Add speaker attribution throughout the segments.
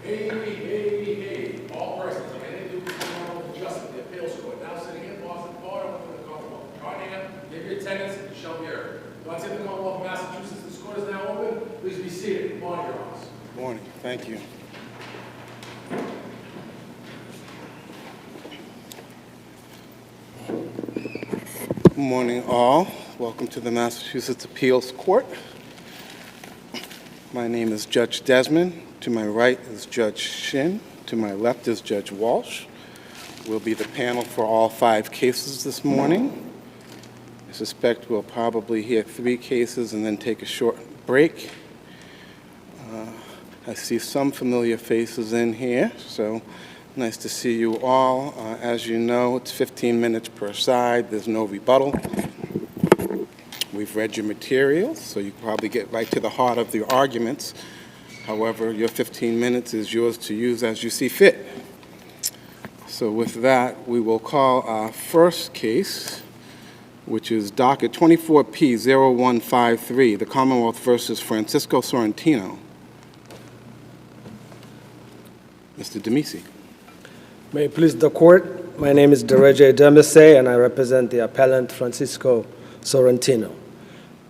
Speaker 1: Hey, all persons of any duty of justice, the appeals court, now sitting in Boston, Florida, within the Commonwealth. Carrrigan, give your attendance, and you shall be heard. Once in the Commonwealth of Massachusetts, this court is now open. Please be seated. Good morning, Your Honors.
Speaker 2: Good morning. Thank you. Good morning, all. Welcome to the Massachusetts Appeals Court. My name is Judge Desmond. To my right is Judge Shin. To my left is Judge Walsh. We'll be the panel for all 5 cases this morning. I suspect we'll probably hear 3 cases and then take a short break. I see some familiar faces in here, so nice to see you all. As you know, it's 15 minutes per side. There's no rebuttal. We've read your materials, so you can probably get right to the heart of the arguments. However, your 15 minutes is yours to use as you see fit. So with that, we will call our first case, which is docket 24P0153, the Commonwealth versus Francisco Sorrentino. Mr. Demisi.
Speaker 3: May it please the court, my name is Desmond, and I represent the appellant Francisco Sorrentino.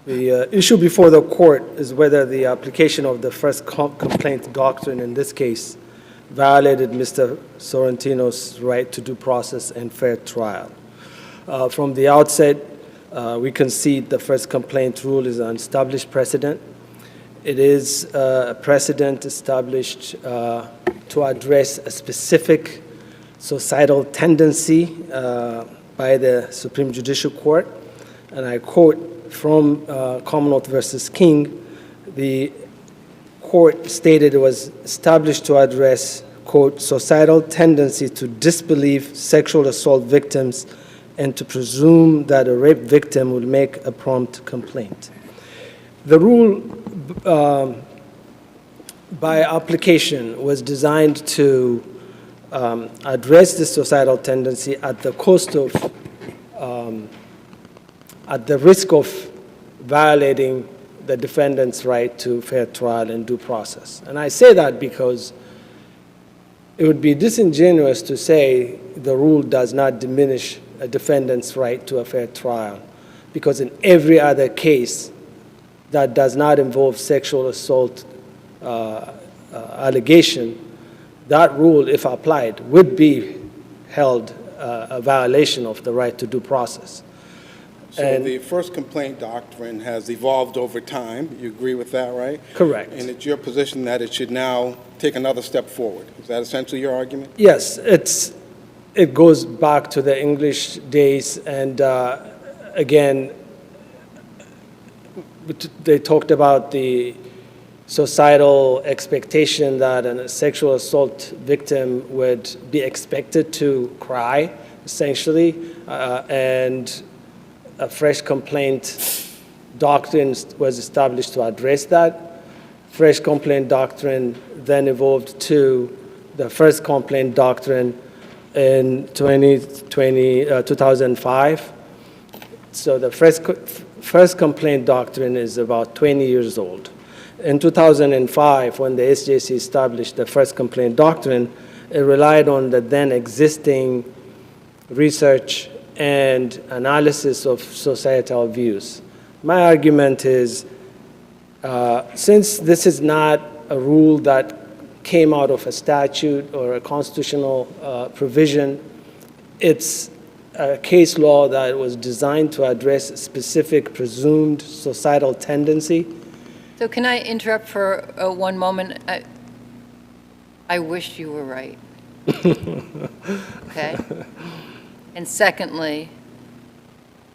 Speaker 3: The issue before the court is whether the application of the first complaint doctrine in this case violated Mr. Sorrentino's right to due process and fair trial. From the outset, we concede the first complaint rule is an established precedent. It is a precedent established to address a specific societal tendency by the Supreme Judicial Court, and I quote from Commonwealth versus King, the court stated it was established to address, quote, societal tendency to disbelieve sexual assault victims and to presume that a rape victim would make a prompt complaint. The rule by application was designed to address this societal tendency at the cost of at the risk of violating the defendant's right to fair trial and due process. And I say that because it would be disingenuous to say the rule does not diminish a defendant's right to a fair trial, because in every other case that does not involve sexual assault allegation, that rule, if applied, would be held a violation of the right to due process.
Speaker 2: So the first complaint doctrine has evolved over time. You agree with that, right?
Speaker 3: Correct.
Speaker 2: And it's your position that it should now take another step forward. Is that essentially your argument?
Speaker 3: Yes, it goes back to the English days, and again, they talked about the societal expectation that a sexual assault victim would be expected to cry, essentially, and a fresh complaint doctrine was established to address that. Fresh complaint doctrine then evolved to the first complaint doctrine in 2005. So the first complaint doctrine is about 20 years old. In 2005, when the SJC established the first complaint doctrine, it relied on the then existing research and analysis of societal views. My argument is, since this is not a rule that came out of a statute or a constitutional provision, it's a case law that was designed to address a specific presumed societal tendency.
Speaker 4: So can I interrupt for one moment? I wish you were right. Okay? And secondly,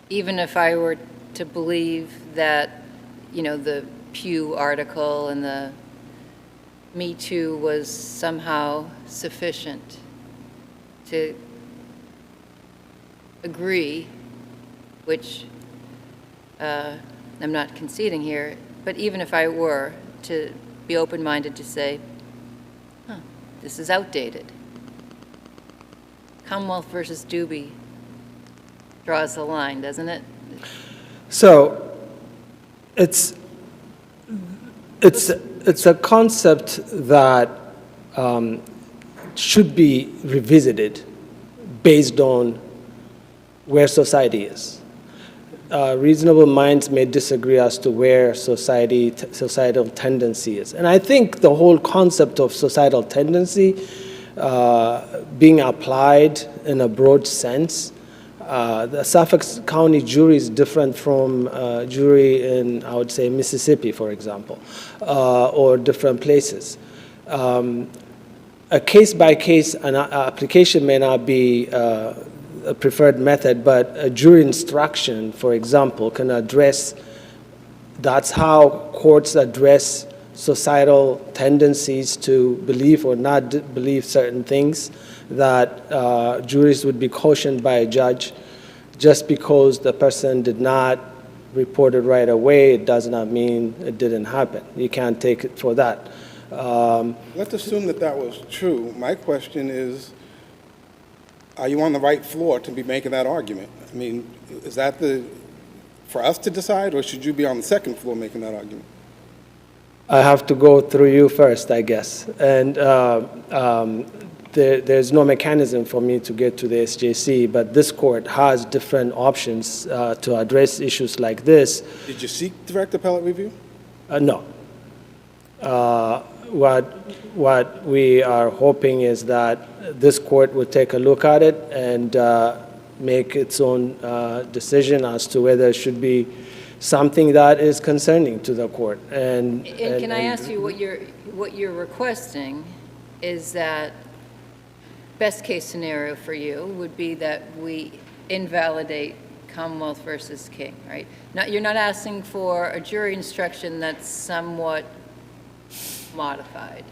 Speaker 4: even if I were to believe that, you know, the Pew article and the Me Too was somehow sufficient to agree, which I'm not conceding here, but even if I were to be open-minded to say, this is outdated. Commonwealth versus Doobie draws the line, doesn't it?
Speaker 3: So it's a concept that should be revisited based on where society is. Reasonable minds may disagree as to where societal tendency is. And I think the whole concept of societal tendency being applied in a broad sense, the Suffolk County jury is different from jury in, I would say, Mississippi, for example, or different places. A case-by-case application may not be a preferred method, but a jury instruction, for example, can address, that's how courts address societal tendencies to believe or not believe certain things, that juries would be cautioned by a judge. Just because the person did not report it right away, it does not mean it didn't happen. You can't take it for that.
Speaker 2: Let's assume that that was true. My question is, are you on the right floor to be making that argument? I mean, is that for us to decide, or should you be on the second floor making that argument?
Speaker 3: I have to go through you first, I guess. And there's no mechanism for me to get to the SJC, but this court has different options to address issues like this.
Speaker 2: Did you seek direct appellate review?
Speaker 3: No. What we are hoping is that this court would take a look at it and make its own decision as to whether it should be something that is concerning to the court. And
Speaker 4: can I ask you what you're requesting is that best case scenario for you would be that we invalidate Commonwealth versus King, right? You're not asking for a jury instruction that's somewhat modified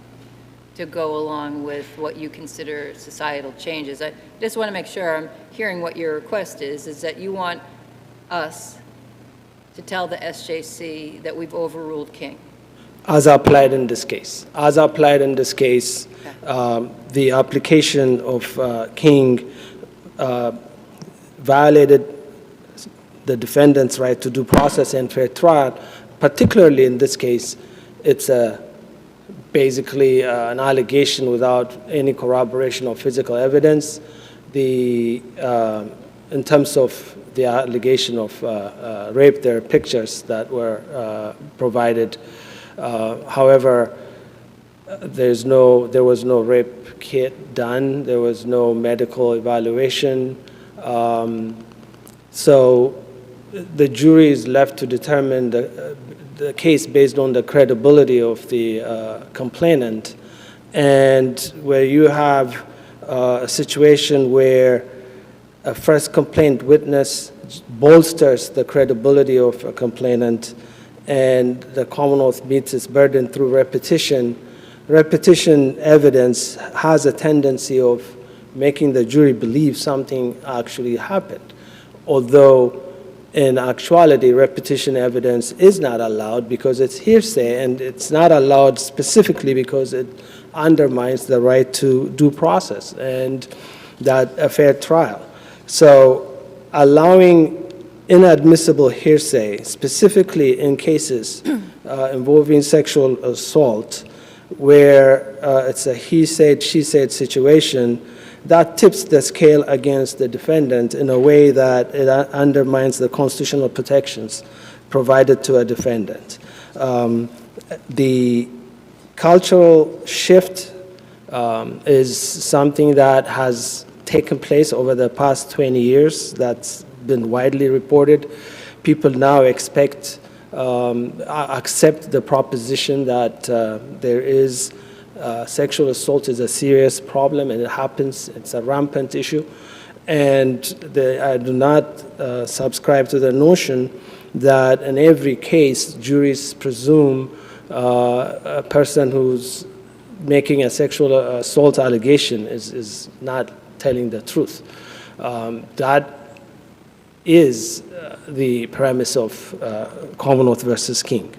Speaker 4: to go along with what you consider societal changes. I just want to make sure I'm hearing what your request is that you want us to tell the SJC that we've overruled King.
Speaker 3: As applied in this case. As applied in this case,
Speaker 4: Okay.
Speaker 3: The application of King violated the defendant's right to due process and fair trial. Particularly in this case, it's basically an allegation without any corroboration of physical evidence. In terms of the allegation of rape, there are pictures that were provided. However, there was no rape kit done. There was no medical evaluation. So the jury is left to determine the case based on the credibility of the complainant. And where you have a situation where a first complaint witness bolsters the credibility of a complainant, and the Commonwealth meets its burden through repetition. Repetition evidence has a tendency of making the jury believe something actually happened, although in actuality, repetition evidence is not allowed because it's hearsay, and it's not allowed specifically because it undermines the right to due process and that a fair trial. So allowing inadmissible hearsay, specifically in cases involving sexual assault, where it's a he said, she said situation, that tips the scale against the defendant in a way that it undermines the constitutional protections provided to a defendant. The cultural shift is something that has taken place over the past 20 years. That's been widely reported. People now accept the proposition that there is sexual assault is a serious problem, and it happens. It's a rampant issue. And I do not subscribe to the notion that in every case, juries presume a person who's making a sexual assault allegation is not telling the truth. That is the premise of Commonwealth versus King.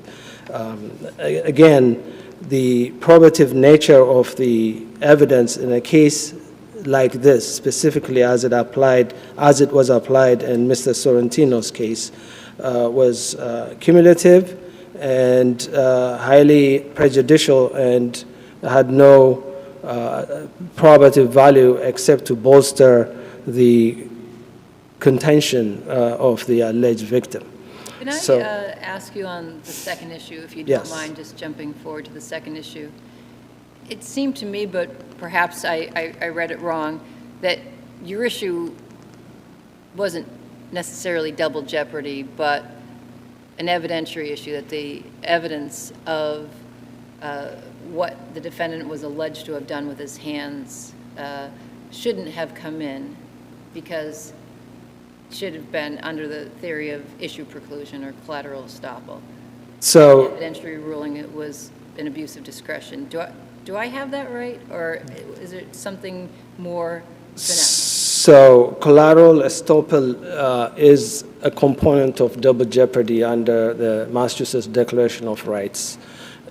Speaker 3: Again, the probative nature of the evidence in a case like this, specifically as it was applied in Mr. Sorrentino's case, was cumulative and highly prejudicial, and had no probative value except to bolster the contention of the alleged victim.
Speaker 4: Can I
Speaker 3: So-
Speaker 4: ask you on the second issue, if you don't
Speaker 3: Yes.
Speaker 4: mind just jumping forward to the second issue? It seemed to me, but perhaps I read it wrong, that your issue wasn't necessarily double jeopardy, but an evidentiary issue, that the evidence of what the defendant was alleged to have done with his hands shouldn't have come in because it should have been under the theory of issue preclusion or collateral estoppel.
Speaker 3: So,
Speaker 4: Evidentiary ruling, it was an abuse of discretion. Do I have that right, or is it something more finesse?
Speaker 3: so collateral estoppel is a component of double jeopardy under the Massachusetts Declaration of Rights.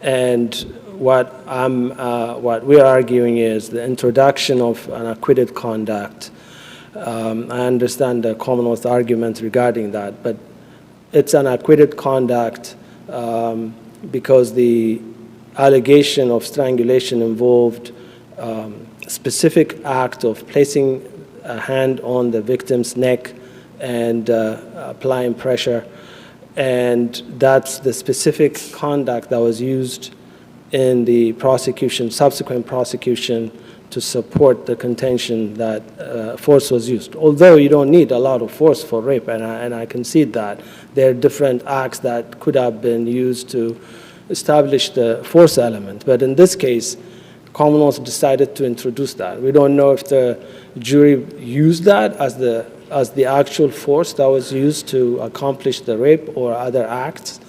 Speaker 3: And what we're arguing is the introduction of an acquitted conduct. I understand the Commonwealth argument regarding that, but it's an acquitted conduct because the allegation of strangulation involved specific act of placing a hand on the victim's neck and applying pressure. And that's the specific conduct that was used in the prosecution, subsequent prosecution, to support the contention that force was used. Although you don't need a lot of force for rape, and I concede that. There are different acts that could have been used to establish the force element. But in this case, Commonwealth decided to introduce that. We don't know if the jury used that as the actual force that was used to accomplish the rape or other acts.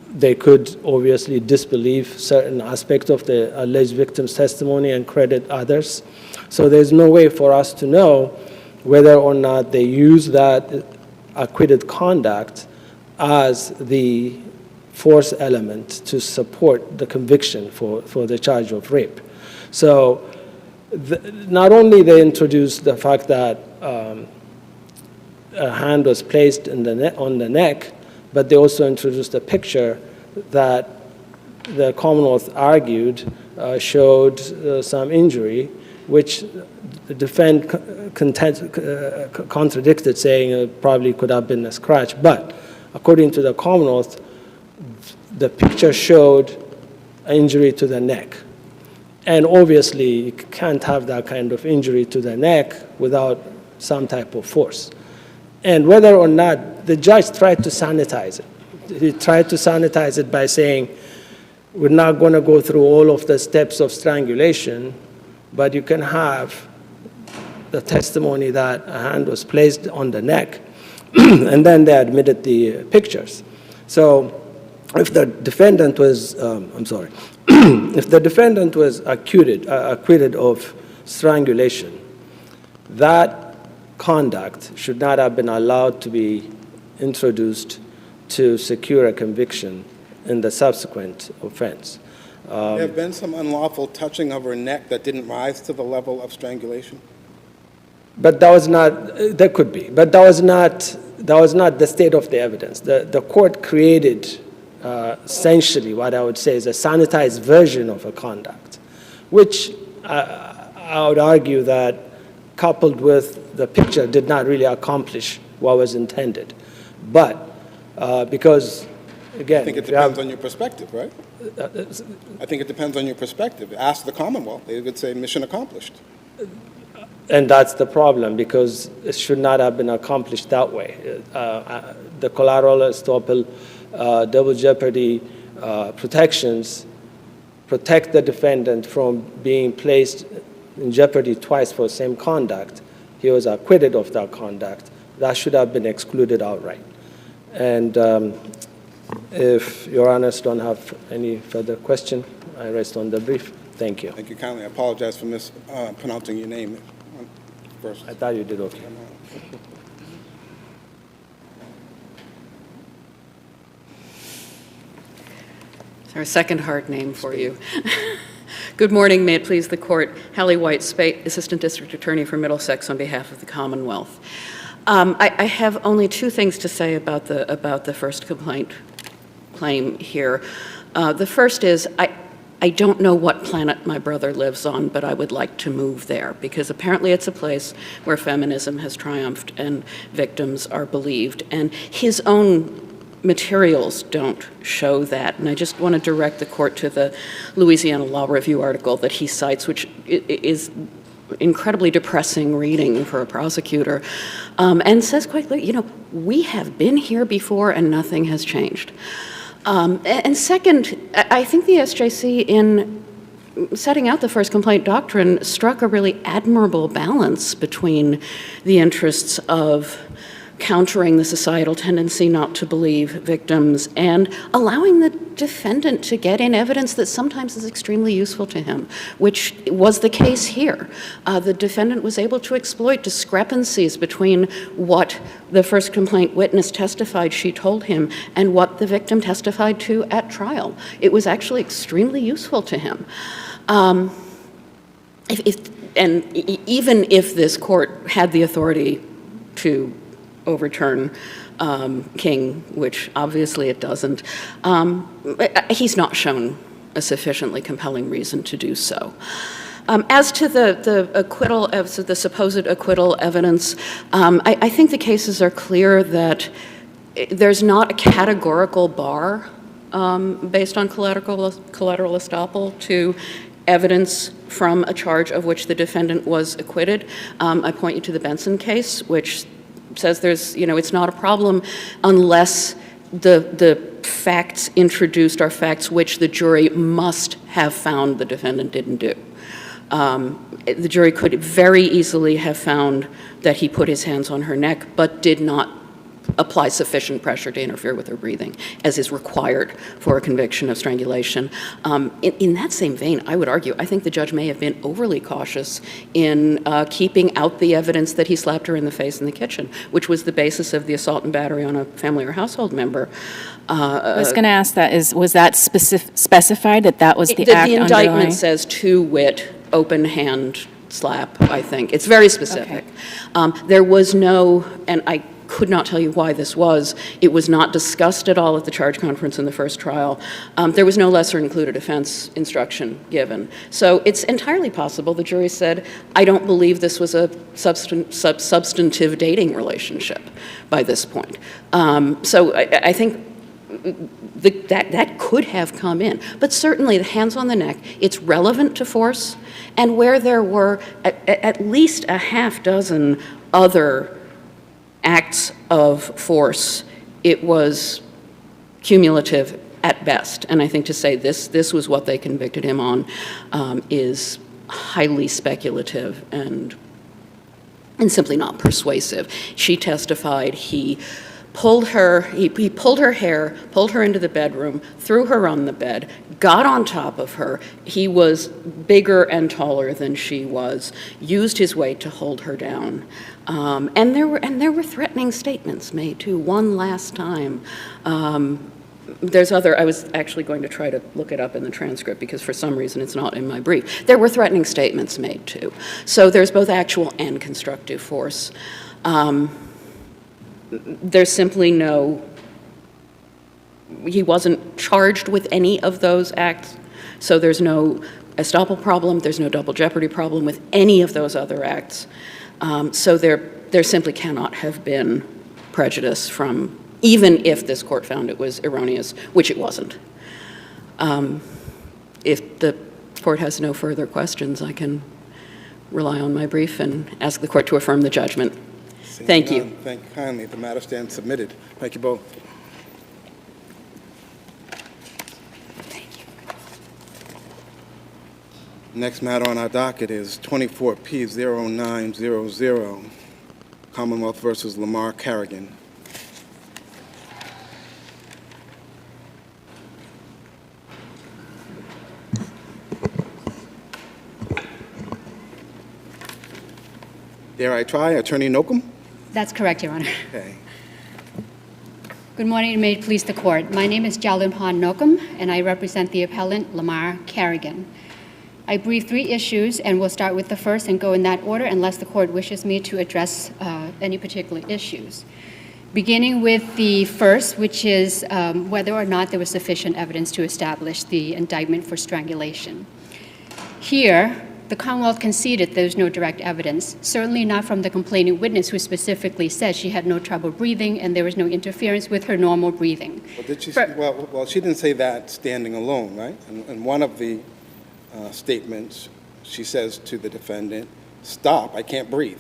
Speaker 3: They could obviously disbelieve certain aspects of the alleged victim's testimony and credit others. So there's no way for us to know whether or not they used that acquitted conduct as the force element to support the conviction for the charge of rape. So not only they introduced the fact that a hand was placed on the neck, but they also introduced a picture that the Commonwealth argued showed some injury, which the defense contradicted, saying it probably could have been a scratch. But according to the Commonwealth, the picture showed an injury to the neck. And obviously, you can't have that kind of injury to the neck without some type of force. And whether or not the judge tried to sanitize it. He tried to sanitize it by saying, we're not going to go through all of the steps of strangulation, but you can have the testimony that a hand was placed on the neck, and then they admitted the pictures. So if the defendant was, if the defendant was acquitted of strangulation, that conduct should not have been allowed to be introduced to secure a conviction in the subsequent offense.
Speaker 2: There have been some unlawful touching of her neck that didn't rise to the level of strangulation?
Speaker 3: But that was not, there could be, but that was not the state of the evidence. The court created essentially what I would say is a sanitized version of a conduct, which I would argue that coupled with the picture did not really accomplish what was intended. But because, again,
Speaker 2: I think it depends on your perspective, right? I think it depends on your perspective. Ask the Commonwealth. They would say mission accomplished.
Speaker 3: And that's the problem, because it should not have been accomplished that way. The collateral estoppel, double jeopardy protections protect the defendant from being placed in jeopardy twice for the same conduct. He was acquitted of that conduct. That should have been excluded outright. And if Your Honors don't have any further question, I rest on the brief. Thank you.
Speaker 2: Thank you kindly. I apologize for mispronouncing your name first.
Speaker 3: I thought you did okay.
Speaker 5: Our second hard name for you. Good morning. May it please the Court. Hallie White, Spate, Assistant District Attorney for Middlesex on behalf of the Commonwealth. I have only two things to say about the first complaint claim here. The first is I don't know what planet my brother lives on, but I would like to move there, because apparently it's a place where feminism has triumphed and victims are believed. And his own materials don't show that. And I just want to direct the court to the Louisiana Law Review article that he cites, which is incredibly depressing reading for a prosecutor, and says quite clearly, you know, we have been here before and nothing has changed. And second, I think the SJC, in setting out the first complaint doctrine, struck a really admirable balance between the interests of countering the societal tendency not to believe victims and allowing the defendant to get in evidence that sometimes is extremely useful to him, which was the case here. The defendant was able to exploit discrepancies between what the first complaint witness testified she told him and what the victim testified to at trial. It was actually extremely useful to him. Even if this court had the authority to overturn King, which obviously it doesn't, he's not shown a sufficiently compelling reason to do so. As to the acquittal, as to the supposed acquittal evidence, I think the cases are clear that there's not a categorical bar based on collateral estoppel to evidence from a charge of which the defendant was acquitted. I point you to the Benson case, which says there's, you know, it's not a problem unless the facts introduced are facts which the jury must have found the defendant didn't do. The jury could very easily have found that he put his hands on her neck, but did not apply sufficient pressure to interfere with her breathing, as is required for a conviction of strangulation. In that same vein, I would argue, I think the judge may have been overly cautious in keeping out the evidence that he slapped her in the face in the kitchen, which was the basis of the assault and battery on a family or household member.
Speaker 6: I was going to ask that, was that specified that that was the act
Speaker 5: The indictment
Speaker 6: underlying?
Speaker 5: says to-wit, open hand slap, I think. It's very specific.
Speaker 6: Okay.
Speaker 5: There was no, and I could not tell you why this was. It was not discussed at all at the charge conference in the first trial. There was no lesser included offense instruction given. So it's entirely possible the jury said, I don't believe this was a substantive dating relationship by this point. So I think that could have come in. But certainly the hands on the neck, it's relevant to force, and where there were at least a half dozen other acts of force, it was cumulative at best. And I think to say this was what they convicted him on is highly speculative and simply not persuasive. She testified he pulled her hair, pulled her into the bedroom, threw her on the bed, got on top of her. He was bigger and taller than she was, used his weight to hold her down. And there were threatening statements made too, one last time. There's other, I was actually going to try to look it up in the transcript because for some reason it's not in my brief. There were threatening statements made too. So there's both actual and constructive force. There's simply no, he wasn't charged with any of those acts, so there's no estoppel problem, there's no double jeopardy problem with any of those other acts. So there simply cannot have been prejudice from, even if this court found it was erroneous, which it wasn't. If the court has no further questions, I can rely on my brief and ask the court to affirm the judgment. Thank you.
Speaker 2: Thank you kindly. The matter stands submitted. Thank you both. Next matter on our docket is 24P0900, Commonwealth versus LAMARR CARRIGAN. Dare I try, Attorney Nocum?
Speaker 7: That's correct, Your Honor.
Speaker 2: Okay.
Speaker 7: Good morning, and may it please the Court. My name is JACKLYN Nocum, and I represent the appellant, LAMARR CARRIGAN. I briefed 3 issues, and we'll start with the first and go in that order unless the Court wishes me to address any particular issues. Beginning with the first, which is whether or not there was sufficient evidence to establish the indictment for strangulation. Here, the Commonwealth conceded there was no direct evidence, certainly not from the complaining witness, who specifically said she had no trouble breathing and there was no interference with her normal breathing.
Speaker 2: Well, did she, well, she didn't say that standing alone, right? In one of the statements, she says to the defendant, "Stop, I can't breathe."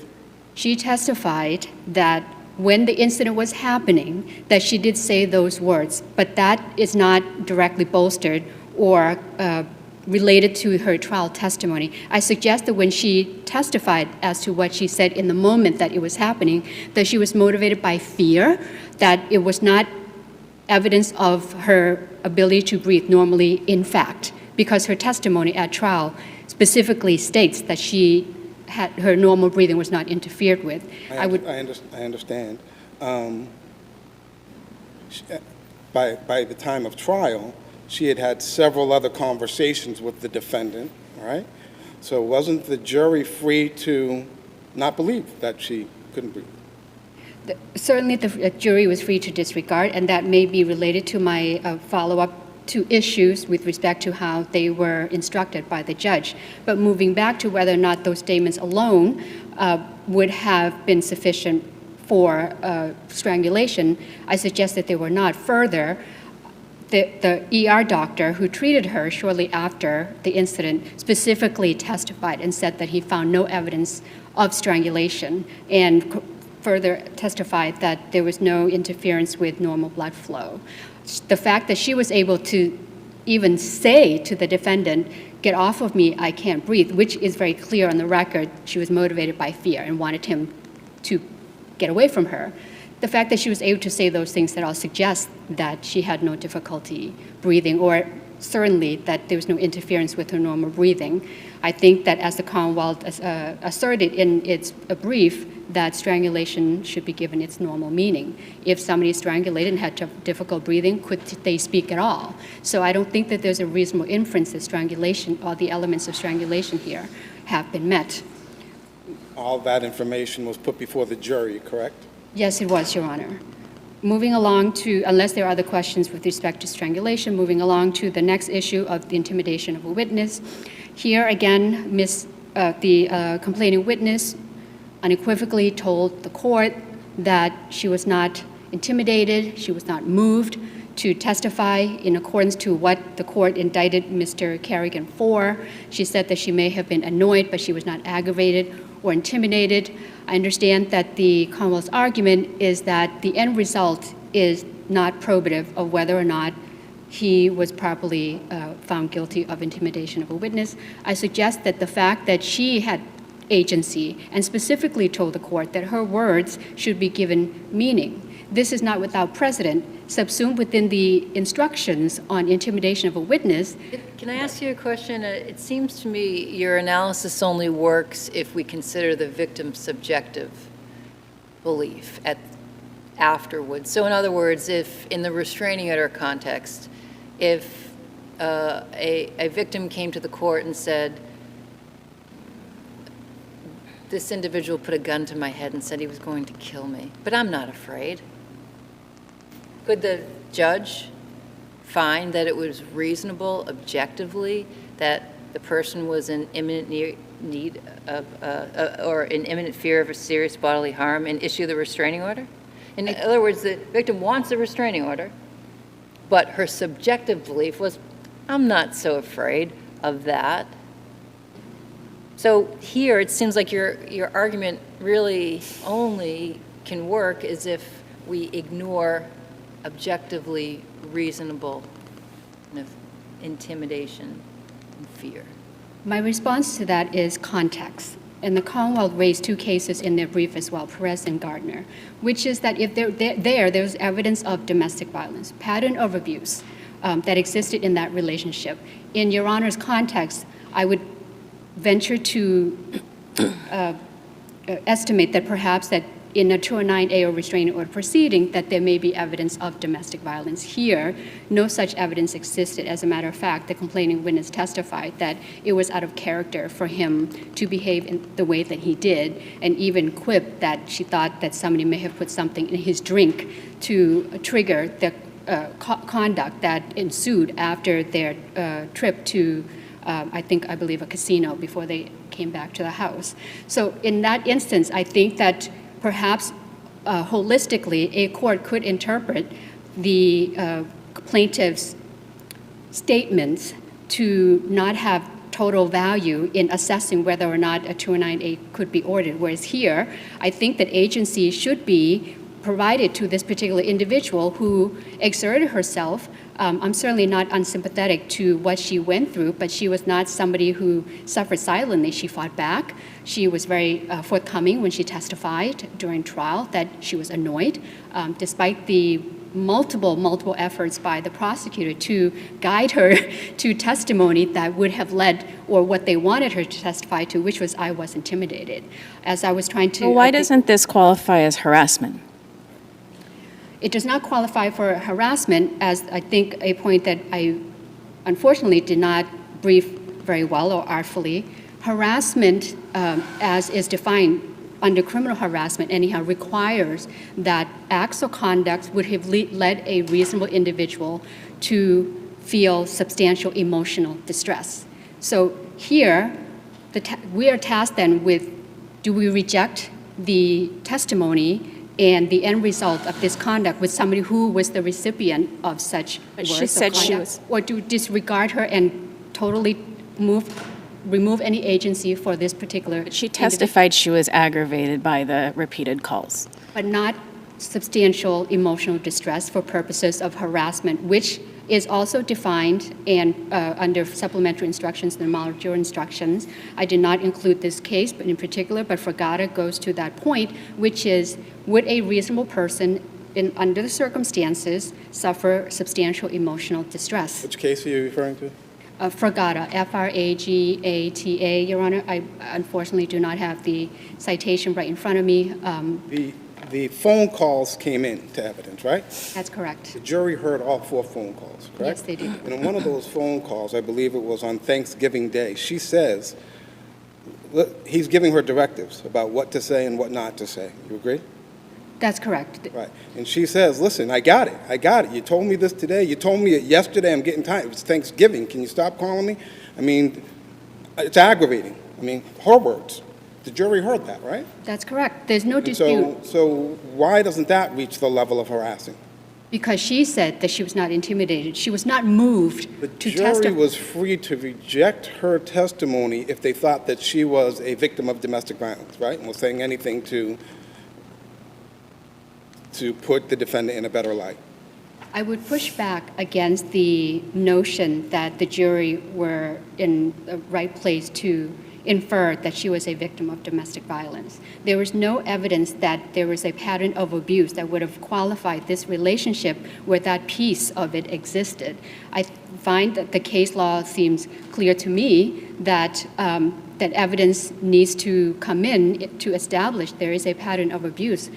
Speaker 7: She testified that when the incident was happening, that she did say those words, but that is not directly bolstered or related to her trial testimony. I suggest that when she testified as to what she said in the moment that it was happening, that she was motivated by fear, that it was not evidence of her ability to breathe normally, in fact, because her testimony at trial specifically states that her normal breathing was not interfered with.
Speaker 2: I understand. By the time of trial, she had had several other conversations with the defendant, all right? So wasn't the jury free to not believe that she couldn't breathe?
Speaker 7: Certainly, the jury was free to disregard, and that may be related to my follow-up to issues with respect to how they were instructed by the judge. But moving back to whether or not those statements alone would have been sufficient for strangulation, I suggest that they were not. Further, the ER doctor who treated her shortly after the incident specifically testified and said that he found no evidence of strangulation, and further testified that there was no interference with normal blood flow. The fact that she was able to even say to the defendant, "Get off of me, I can't breathe," which is very clear on the record, she was motivated by fear and wanted him to get away from her. The fact that she was able to say those things that all suggest that she had no difficulty breathing, or certainly that there was no interference with her normal breathing. I think that, as the Commonwealth asserted in its brief, that strangulation should be given its normal meaning. If somebody is strangulated and had difficult breathing, could they speak at all? So I don't think that there's a reasonable inference that strangulation, or the elements of strangulation here, have been met.
Speaker 2: All that information was put before the jury, correct?
Speaker 7: Yes, it was, Your Honor. Moving along to, unless there are other questions with respect to strangulation, moving along to the next issue of the intimidation of a witness. Here again, the complaining witness unequivocally told the court that she was not intimidated, she was not moved to testify in accordance to what the court indicted Mr. Carrigan for. She said that she may have been annoyed, but she was not aggravated or intimidated. I understand that the Commonwealth's argument is that the end result is not probative of whether or not he was properly found guilty of intimidation of a witness. I suggest that the fact that she had agency and specifically told the court that her words should be given meaning. This is not without precedent. Subsumed within the instructions on intimidation of a witness.
Speaker 4: Can I ask you a question? It seems to me your analysis only works if we consider the victim's subjective belief afterwards. So in other words, if in the restraining order context, if a victim came to the court and said, "This individual put a gun to my head and said he was going to kill me, but I'm not afraid," could the judge find that it was reasonable objectively that the person was in imminent need of, or in imminent fear of a serious bodily harm and issue the restraining order? In other words, the victim wants a restraining order, but her subjective belief was, "I'm not so afraid of that." So here, it seems like your argument really only can work as if we ignore objectively reasonable intimidation and fear.
Speaker 7: My response to that is context. And the Commonwealth raised two cases in their brief as well, Perez and Gardner, which is that if there's evidence of domestic violence, pattern of abuse that existed in that relationship. In Your Honor's context, I would venture to estimate that perhaps that in a 209A or restraining order proceeding that there may be evidence of domestic violence. Here, no such evidence existed. As a matter of fact, the complaining witness testified that it was out of character for him to behave in the way that he did, and even quipped that she thought that somebody may have put something in his drink to trigger the conduct that ensued after their trip to, I believe, a casino before they came back to the house. So in that instance, I think that perhaps holistically, a court could interpret the plaintiff's statements to not have total value in assessing whether or not a 209A could be ordered. Whereas here, I think that agency should be provided to this particular individual who exerted herself. I'm certainly not unsympathetic to what she went through, but she was not somebody who suffered silently. She fought back. She was very forthcoming when she testified during trial that she was annoyed, despite the multiple efforts by the prosecutor to guide her to testimony that would have led, or what they wanted her to testify to, which was, I was intimidated. As I was trying to—
Speaker 6: Well, why doesn't this qualify as harassment?
Speaker 7: It does not qualify for harassment, as I think a point that I unfortunately did not brief very well or artfully. Harassment, as is defined under criminal harassment anyhow, requires that acts or conducts would have led a reasonable individual to feel substantial emotional distress. So here, we are tasked then with, do we reject the testimony and the end result of this conduct with somebody who was the recipient of such words
Speaker 6: She said
Speaker 7: of
Speaker 6: she
Speaker 7: conduct,
Speaker 6: was—
Speaker 7: or do disregard her and totally remove any agency for this particular
Speaker 6: She
Speaker 7: individual,
Speaker 6: testified she was aggravated by the repeated calls.
Speaker 7: but not substantial emotional distress for purposes of harassment, which is also defined and under supplementary instructions in the model jury instructions. I did not include this case, but in particular, but Fragata goes to that point, which is, would a reasonable person under the circumstances suffer substantial emotional distress?
Speaker 2: Which case are you referring to?
Speaker 7: Fragata, F-R-A-G-A-T-A, Your Honor. I unfortunately do not have the citation right in front of me.
Speaker 2: The phone calls came in to evidence, right?
Speaker 7: That's correct.
Speaker 2: The jury heard all 4 phone calls, correct?
Speaker 7: Yes, they did.
Speaker 2: And in one of those phone calls, I believe it was on Thanksgiving Day, she says, he's giving her directives about what to say and what not to say. You agree?
Speaker 7: That's correct.
Speaker 2: Right. And she says, listen, I got it. You told me this today. You told me it yesterday. I'm getting tired. It was Thanksgiving. Can you stop calling me? I mean, it's aggravating. I mean, her words. The jury heard that, right?
Speaker 7: That's correct. There's no
Speaker 2: And
Speaker 7: dispute.
Speaker 2: so why doesn't that reach the level of harassing?
Speaker 7: Because she said that she was not intimidated. She was not moved
Speaker 2: The
Speaker 7: to
Speaker 2: jury
Speaker 7: testify.
Speaker 2: was free to reject her testimony if they thought that she was a victim of domestic violence, right? And was saying anything to put the defendant in a better light.
Speaker 7: I would push back against the notion that the jury were in the right place to infer that she was a victim of domestic violence. There was no evidence that there was a pattern of abuse that would have qualified this relationship where that piece of it existed. I find that the case law seems clear to me that that evidence needs to come in to establish there is a pattern of abuse,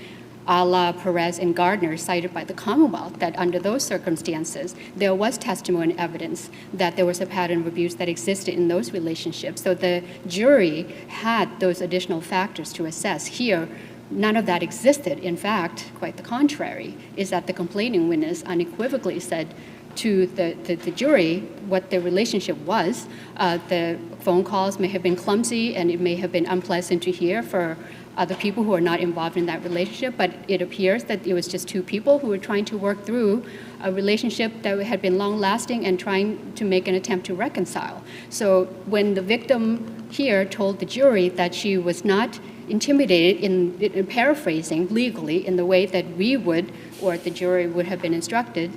Speaker 7: a la Perez and Gardner, cited by the Commonwealth, that under those circumstances, there was testimony and evidence that there was a pattern of abuse that existed in those relationships. So the jury had those additional factors to assess. Here, none of that existed. In fact, quite the contrary, is that the complaining witness unequivocally said to the jury what the relationship was. The phone calls may have been clumsy and it may have been unpleasant to hear for other people who are not involved in that relationship, but it appears that it was just 2 people who were trying to work through a relationship that had been long-lasting and trying to make an attempt to reconcile. So when the victim here told the jury that she was not intimidated, in paraphrasing legally, in the way that we would, or the jury would have been instructed,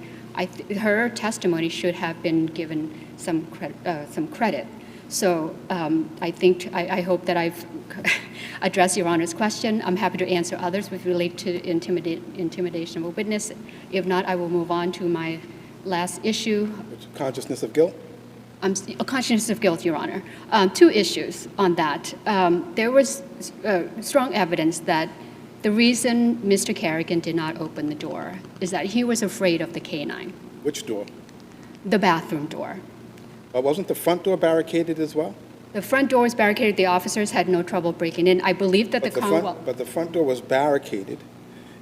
Speaker 7: her testimony should have been given some credit. So I hope that I've addressed Your Honor's question. I'm happy to answer others with relate to intimidation of a witness. If not, I will move on to my last issue.
Speaker 2: Consciousness of guilt?
Speaker 7: A consciousness of guilt, Your Honor. 2 issues on that. There was strong evidence that The reason Mr. Carrigan did not open the door is that he was afraid of the canine,
Speaker 2: Which door?
Speaker 7: the bathroom door.
Speaker 2: Wasn't the front door barricaded as well?
Speaker 7: The front door was barricaded. The officers had no trouble breaking in. I believe that the Commonwealth...
Speaker 2: But the front door was barricaded,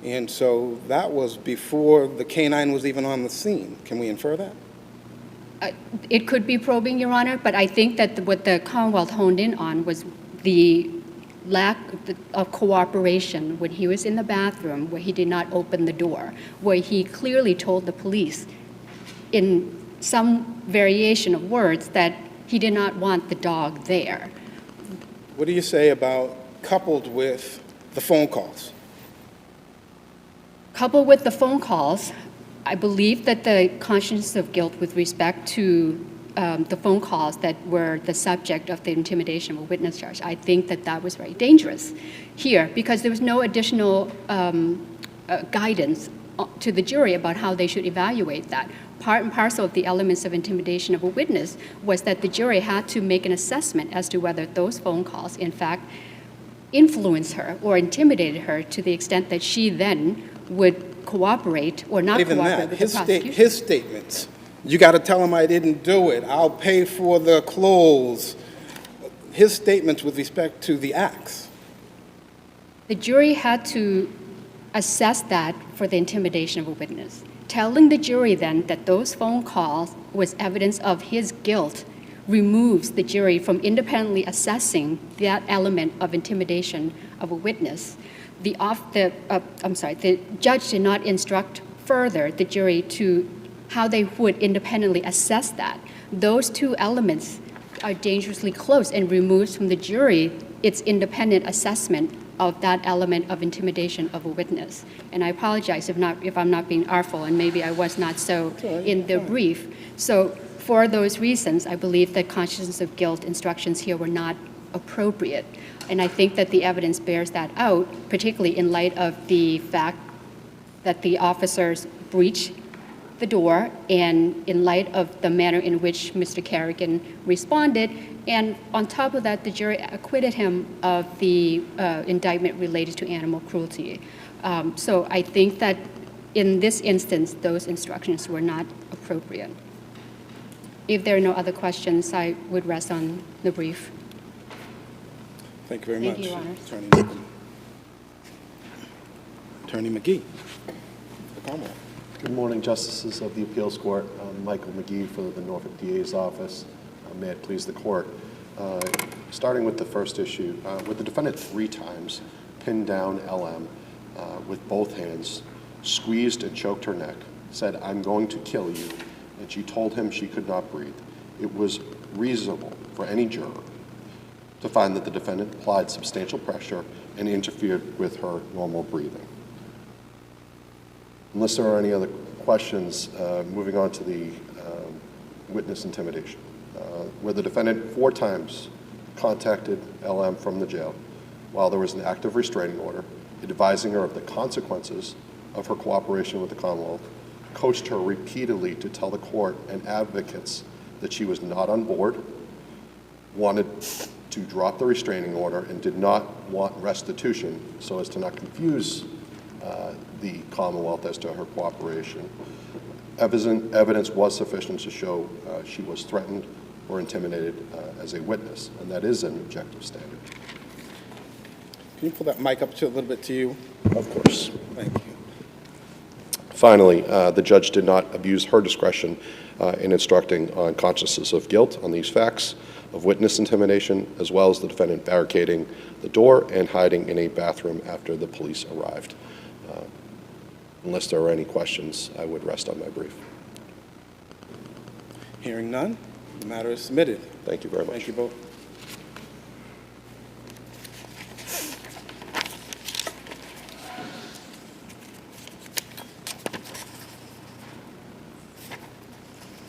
Speaker 2: and so that was before the canine was even on the scene. Can we infer that?
Speaker 7: It could be probing, Your Honor, but I think that what the Commonwealth honed in on was the lack of cooperation when he was in the bathroom, where he did not open the door, where he clearly told the police in some variation of words that he did not want the dog there.
Speaker 2: What do you say about coupled with the phone calls?
Speaker 7: Coupled with the phone calls, I believe that the consciousness of guilt with respect to the phone calls that were the subject of the intimidation of a witness charge, I think that that was very dangerous here, because there was no additional guidance to the jury about how they should evaluate that. Part and parcel of the elements of intimidation of a witness was that the jury had to make an assessment as to whether those phone calls, in fact, influenced her or intimidated her to the extent that she then would cooperate or not
Speaker 2: Even
Speaker 7: cooperate
Speaker 2: that,
Speaker 7: with the prosecution.
Speaker 2: his statements. You got to tell him I didn't do it. I'll pay for the clothes. His statements with respect to the acts.
Speaker 7: The jury had to assess that for the intimidation of a witness. Telling the jury then that those phone calls was evidence of his guilt removes the jury from independently assessing that element of intimidation of a witness. The judge did not instruct further the jury to how they would independently assess that. Those two elements are dangerously close and removes from the jury its independent assessment of that element of intimidation of a witness. And I apologize if I'm not being artful, and maybe I was not so in the brief. So for those reasons, I believe that consciousness of guilt instructions here were not appropriate. And I think that the evidence bears that out, particularly in light of the fact that the officers breached the door, and in light of the manner in which Mr. Carrigan responded. And on top of that, the jury acquitted him of the indictment related to animal cruelty. So I think that in this instance, those instructions were not appropriate. If there are no other questions, I would rest on the brief.
Speaker 2: Thank you very much.
Speaker 7: Thank you, Your Honor.
Speaker 2: Attorney McGee, the Commonwealth.
Speaker 8: Good morning, Justices of the Appeals Court. I'm Michael McGee for the Norfolk DA's office. May it please the Court. Starting with the first issue, with the defendant 3 times pinned down LM with both hands, squeezed and choked her neck, said, "I'm going to kill you," and she told him she could not breathe. It was reasonable for any juror to find that the defendant applied substantial pressure and interfered with her normal breathing. Unless there are any other questions, moving on to the witness intimidation, where the defendant 4 times contacted LM from the jail while there was an active restraining order, advising her of the consequences of her cooperation with the Commonwealth, coached her repeatedly to tell the court and advocates that she was not on board, wanted to drop the restraining order, and did not want restitution so as to not confuse the Commonwealth as to her cooperation. Evidence was sufficient to show she was threatened or intimidated as a witness, and that is an objective standard.
Speaker 2: Can you pull that mic up a little bit to you?
Speaker 8: Of course.
Speaker 2: Thank you.
Speaker 8: Finally, the judge did not abuse her discretion in instructing on consciousness of guilt on these facts of witness intimidation, as well as the defendant barricading the door and hiding in a bathroom after the police arrived. Unless there are any questions, I would rest on my brief.
Speaker 2: Hearing none, the matter is submitted.
Speaker 8: Thank you very much.
Speaker 2: Thank you both.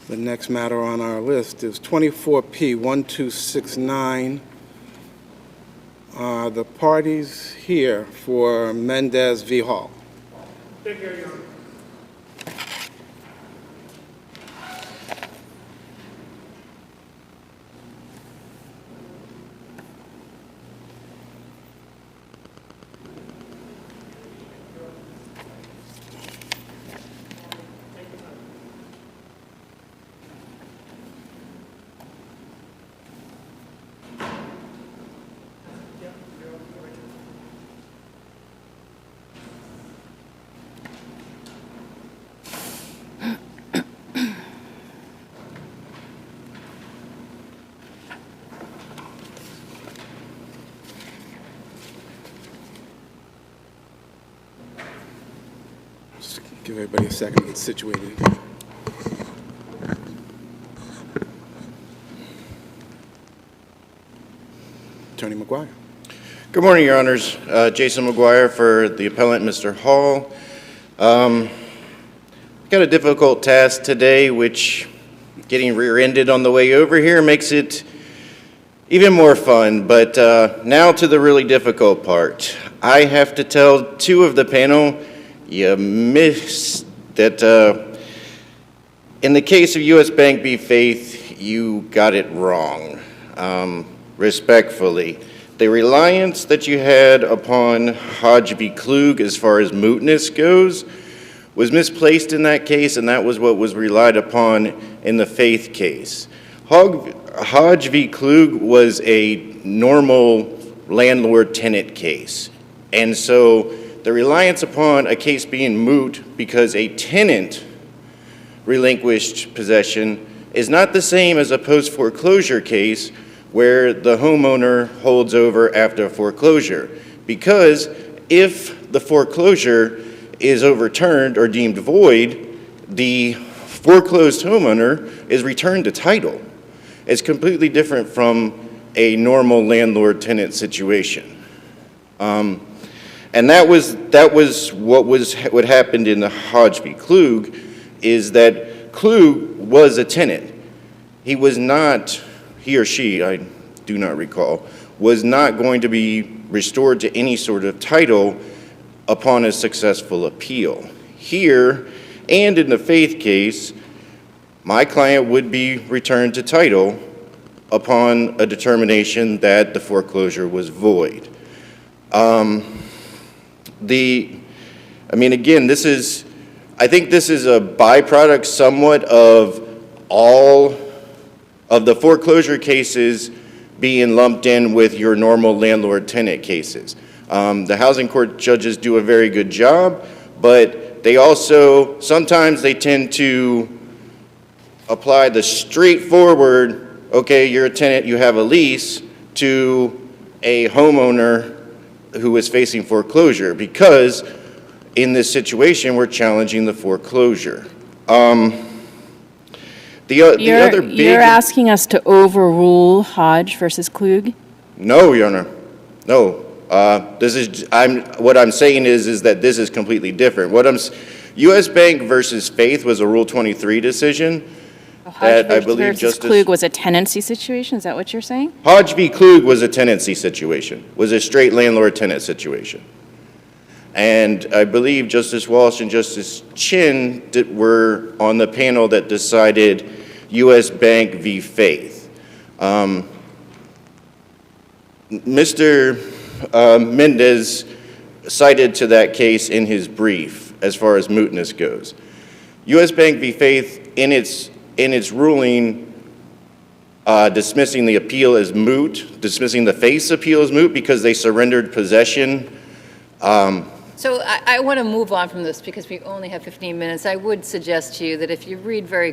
Speaker 2: The next matter on our list is 24P1269. The parties here for Mendez v. Hall.
Speaker 1: Take care, Your Honor.
Speaker 2: Give everybody a second to get situated. Attorney McGuire.
Speaker 9: Good morning, Your Honors. Jason McGuire for the appellant, Mr. Hall. Got a difficult task today, which getting rear-ended on the way over here makes it even more fun. But now to the really difficult part. I have to tell two of the panel, you missed that in the case of U.S. Bank v. Faith, you got it wrong, respectfully. The reliance that you had upon Hodge v. Klug as far as mootness goes was misplaced in that case, and that was what was relied upon in the Faith case. Hodge v. Klug was a normal landlord-tenant case, and so the reliance upon a case being moot because a tenant relinquished possession is not the same as a post-foreclosure case where the homeowner holds over after foreclosure. Because if the foreclosure is overturned or deemed void, the foreclosed homeowner is returned to title. It's completely different from a normal landlord-tenant situation. And that was what happened in the Hodge v. Klug, is that Klug was a tenant. He was not, he or she, I do not recall, was not going to be restored to any sort of title upon a successful appeal. Here, and in the Faith case, my client would be returned to title upon a determination that the foreclosure was void. Again, I think this is a byproduct somewhat of all of the foreclosure cases being lumped in with your normal landlord-tenant cases. The housing court judges do a very good job, but they also, sometimes they tend to apply the straightforward, okay, you're a tenant, you have a lease, to a homeowner who is facing foreclosure, because in this situation, we're challenging the foreclosure.
Speaker 6: You're asking us to overrule Hodge versus Klug?
Speaker 9: No, Your Honor, no. What I'm saying is that this is completely different. U.S. Bank versus Faith was a Rule 23 decision that I believe
Speaker 6: Justice Klug was a tenancy situation, is that what you're saying?
Speaker 9: Hodge v. Klug was a tenancy situation, was a straight landlord-tenant situation. And I believe Justice Walsh and Justice Shin were on the panel that decided U.S. Bank v. Faith. Mr. Mendez cited to that case in his brief as far as mootness goes. U.S. Bank v. Faith, in its ruling, dismissing the appeal as moot, dismissing the Faith's appeal as moot because they surrendered possession.
Speaker 4: So I want to move on from this because we only have 15 minutes. I would suggest to you that if you read very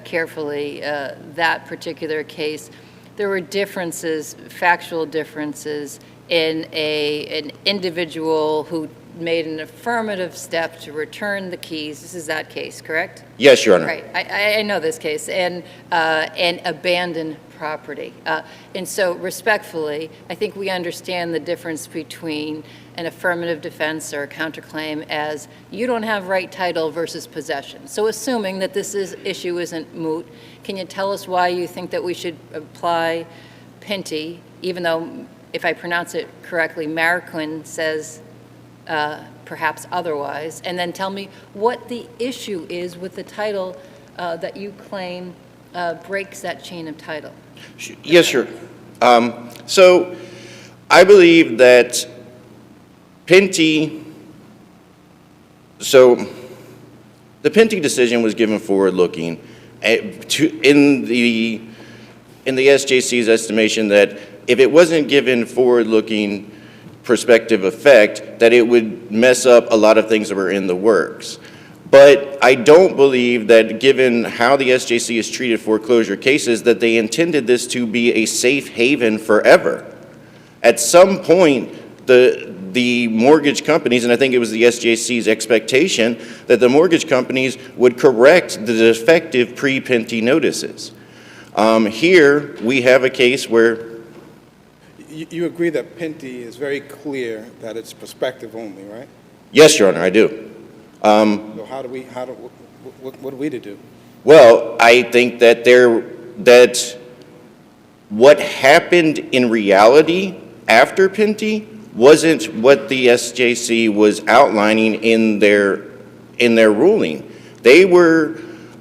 Speaker 4: carefully that particular case, there were differences, factual differences, in an individual who made an affirmative step to return the keys. This is that case, correct?
Speaker 9: Yes, Your Honor.
Speaker 4: Right. I know this case. And abandoned property. And so respectfully, I think we understand the difference between an affirmative defense or a counterclaim as you don't have right title versus possession. So assuming that this issue isn't moot, can you tell us why you think that we should apply Pinty, even though, if I pronounce it correctly, Marquin says perhaps otherwise, and then tell me what the issue is with the title that you claim breaks that chain of title?
Speaker 9: Yes, sure. So I believe that Pinty, so the Pinty decision was given forward-looking in the SJC's estimation that if it wasn't given forward-looking prospective effect, that it would mess up a lot of things that were in the works. But I don't believe that, given how the SJC has treated foreclosure cases, that they intended this to be a safe haven forever. At some point, the the mortgage companies, and I think it was the SJC's expectation, that the mortgage companies would correct the defective pre-Pinty notices. Here, we have a case where...
Speaker 2: You agree that Pinty is very clear that it's prospective only, right?
Speaker 9: Yes, Your Honor, I do.
Speaker 2: So what are we to do?
Speaker 9: Well, I think that that what happened in reality after Pinty wasn't what the SJC was outlining in their ruling.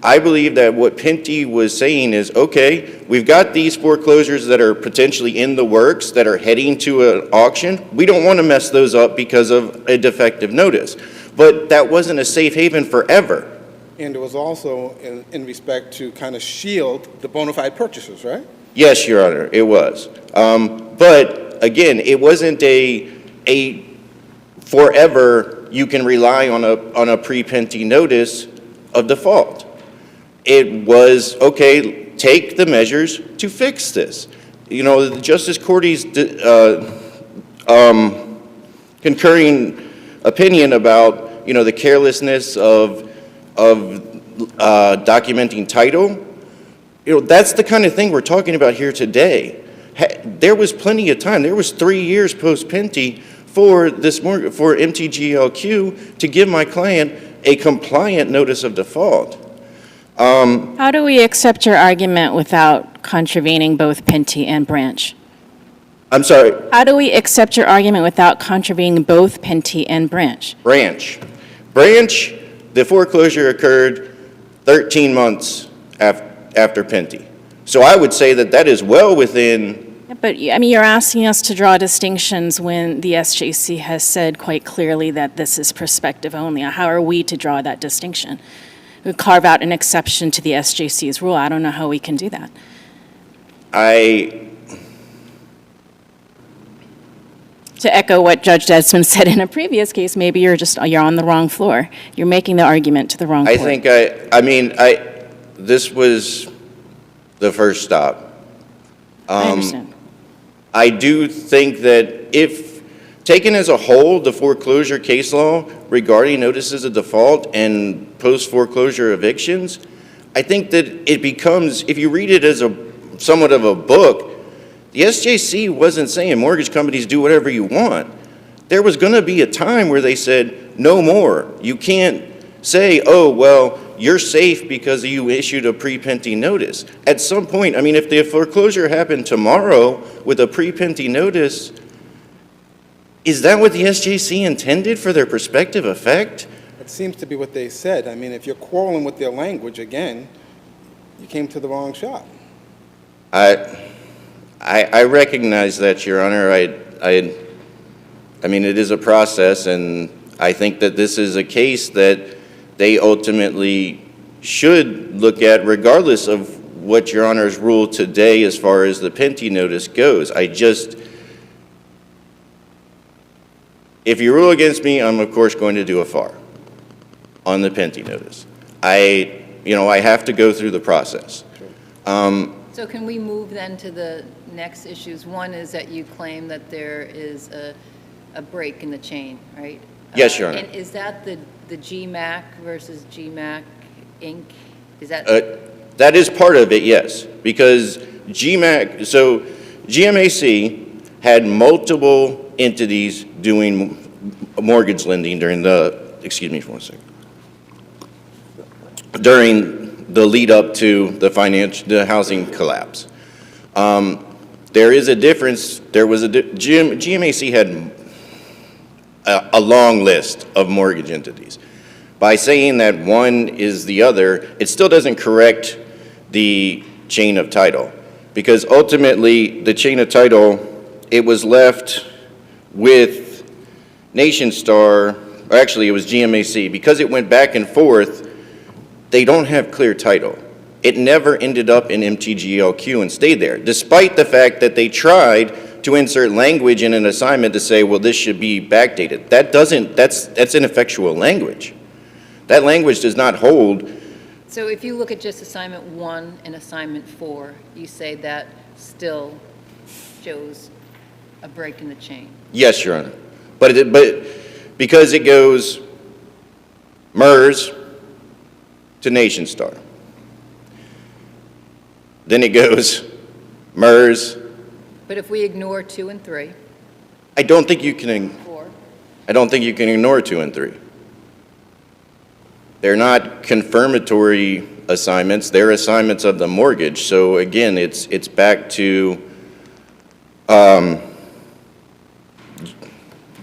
Speaker 9: I believe that what Pinty was saying is, okay, we've got these foreclosures that are potentially in the works that are heading to an auction. We don't want to mess those up because of a defective notice. But that wasn't a safe haven forever.
Speaker 2: And it was also in respect to kind of shield the bona fide purchasers, right?
Speaker 9: Yes, Your Honor, it was. But again, it wasn't a forever you can rely on a pre-Pinty notice of default. It was, okay, take the measures to fix this. You know, Justice Cordy's concurring opinion about, you know, the carelessness of documenting title, you know, that's the kind of thing we're talking about here today. There was plenty of time. There was 3 years post-Pinty for MTGLQ to give my client a compliant notice of default.
Speaker 6: How do we accept your argument without contravening both Pinty and Branch?
Speaker 9: I'm sorry?
Speaker 6: How do we accept your argument without contravening both Pinty and Branch?
Speaker 9: Branch, the foreclosure occurred 13 months after Pinty. So I would say that that is well within...
Speaker 6: But, I mean, you're asking us to draw distinctions when the SJC has said quite clearly that this is prospective only. How are we to draw that distinction? We carve out an exception to the SJC's rule. I don't know how we can do that. To echo what Judge Desmond said in a previous case, maybe you're on the wrong floor. You're making the argument to the wrong floor.
Speaker 9: This was the first stop.
Speaker 6: I understand.
Speaker 9: I do think that if taken as a whole, the foreclosure case law regarding notices of default and post-foreclosure evictions, I think that it becomes, if you read it as somewhat of a book, the SJC wasn't saying mortgage companies do whatever you want. There was going to be a time where they said, no more. You can't say, oh, well, you're safe because you issued a pre-Pinty notice. At some point, I mean, if the foreclosure happened tomorrow with a pre-Pinty notice, is that what the SJC intended for their prospective effect?
Speaker 2: It seems to be what they said. I mean, if you're quarreling with their language, again, you came to the wrong shop.
Speaker 9: I recognize that, Your Honor. I mean, it is a process, and I think that this is a case that they ultimately should look at regardless of what Your Honor's ruled today as far as the Pinty notice goes. If you rule against me, I'm of course going to do a FAR on the Pinty notice. I have to go through the process.
Speaker 4: So can we move then to the next issues? One is that you claim that there is a break in the chain, right?
Speaker 9: Yes, Your Honor.
Speaker 4: And is that the GMAC versus GMAC Inc.? Is that?
Speaker 9: That is part of it, yes, because GMAC had multiple entities doing mortgage lending during the lead up to the housing collapse. There is a difference. GMAC had a long list of mortgage entities. By saying that one is the other, it still doesn't correct the chain of title, because ultimately the chain of title, it was left with NationStar, or actually it was GMAC, because it went back and forth. They don't have clear title. It never ended up in MTGLQ and stayed there, despite the fact that they tried to insert language in an assignment to say, well, this should be backdated. That's ineffectual language. That language does not hold.
Speaker 4: So if you look at just assignment 1 and assignment 4, you say that still shows a break in the chain?
Speaker 9: Yes, Your Honor. But because it goes MERS to Nation Star. Then it goes MERS.
Speaker 4: But if we ignore 2 and 3,
Speaker 9: I don't think you can
Speaker 4: 4,
Speaker 9: ignore 2 and 3. They're not confirmatory assignments, they're assignments of the mortgage. So again, it's back to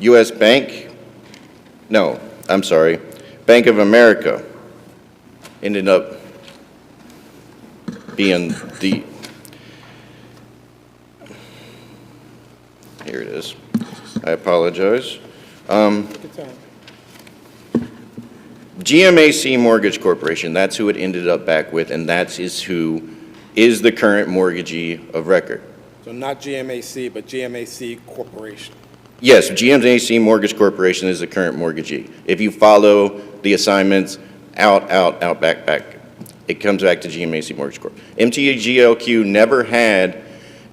Speaker 9: U.S. Bank, no, I'm sorry, Bank of America ended up being the, here it is, I apologize. GMAC Mortgage Corporation, that's who it ended up back with, and that is who is the current mortgagee of record.
Speaker 2: So not GMAC, but GMAC Corporation.
Speaker 9: Yes, GMAC Mortgage Corporation is the current mortgagee. If you follow the assignments out, back, it comes back to GMAC Mortgage Corp. MTGLQ never had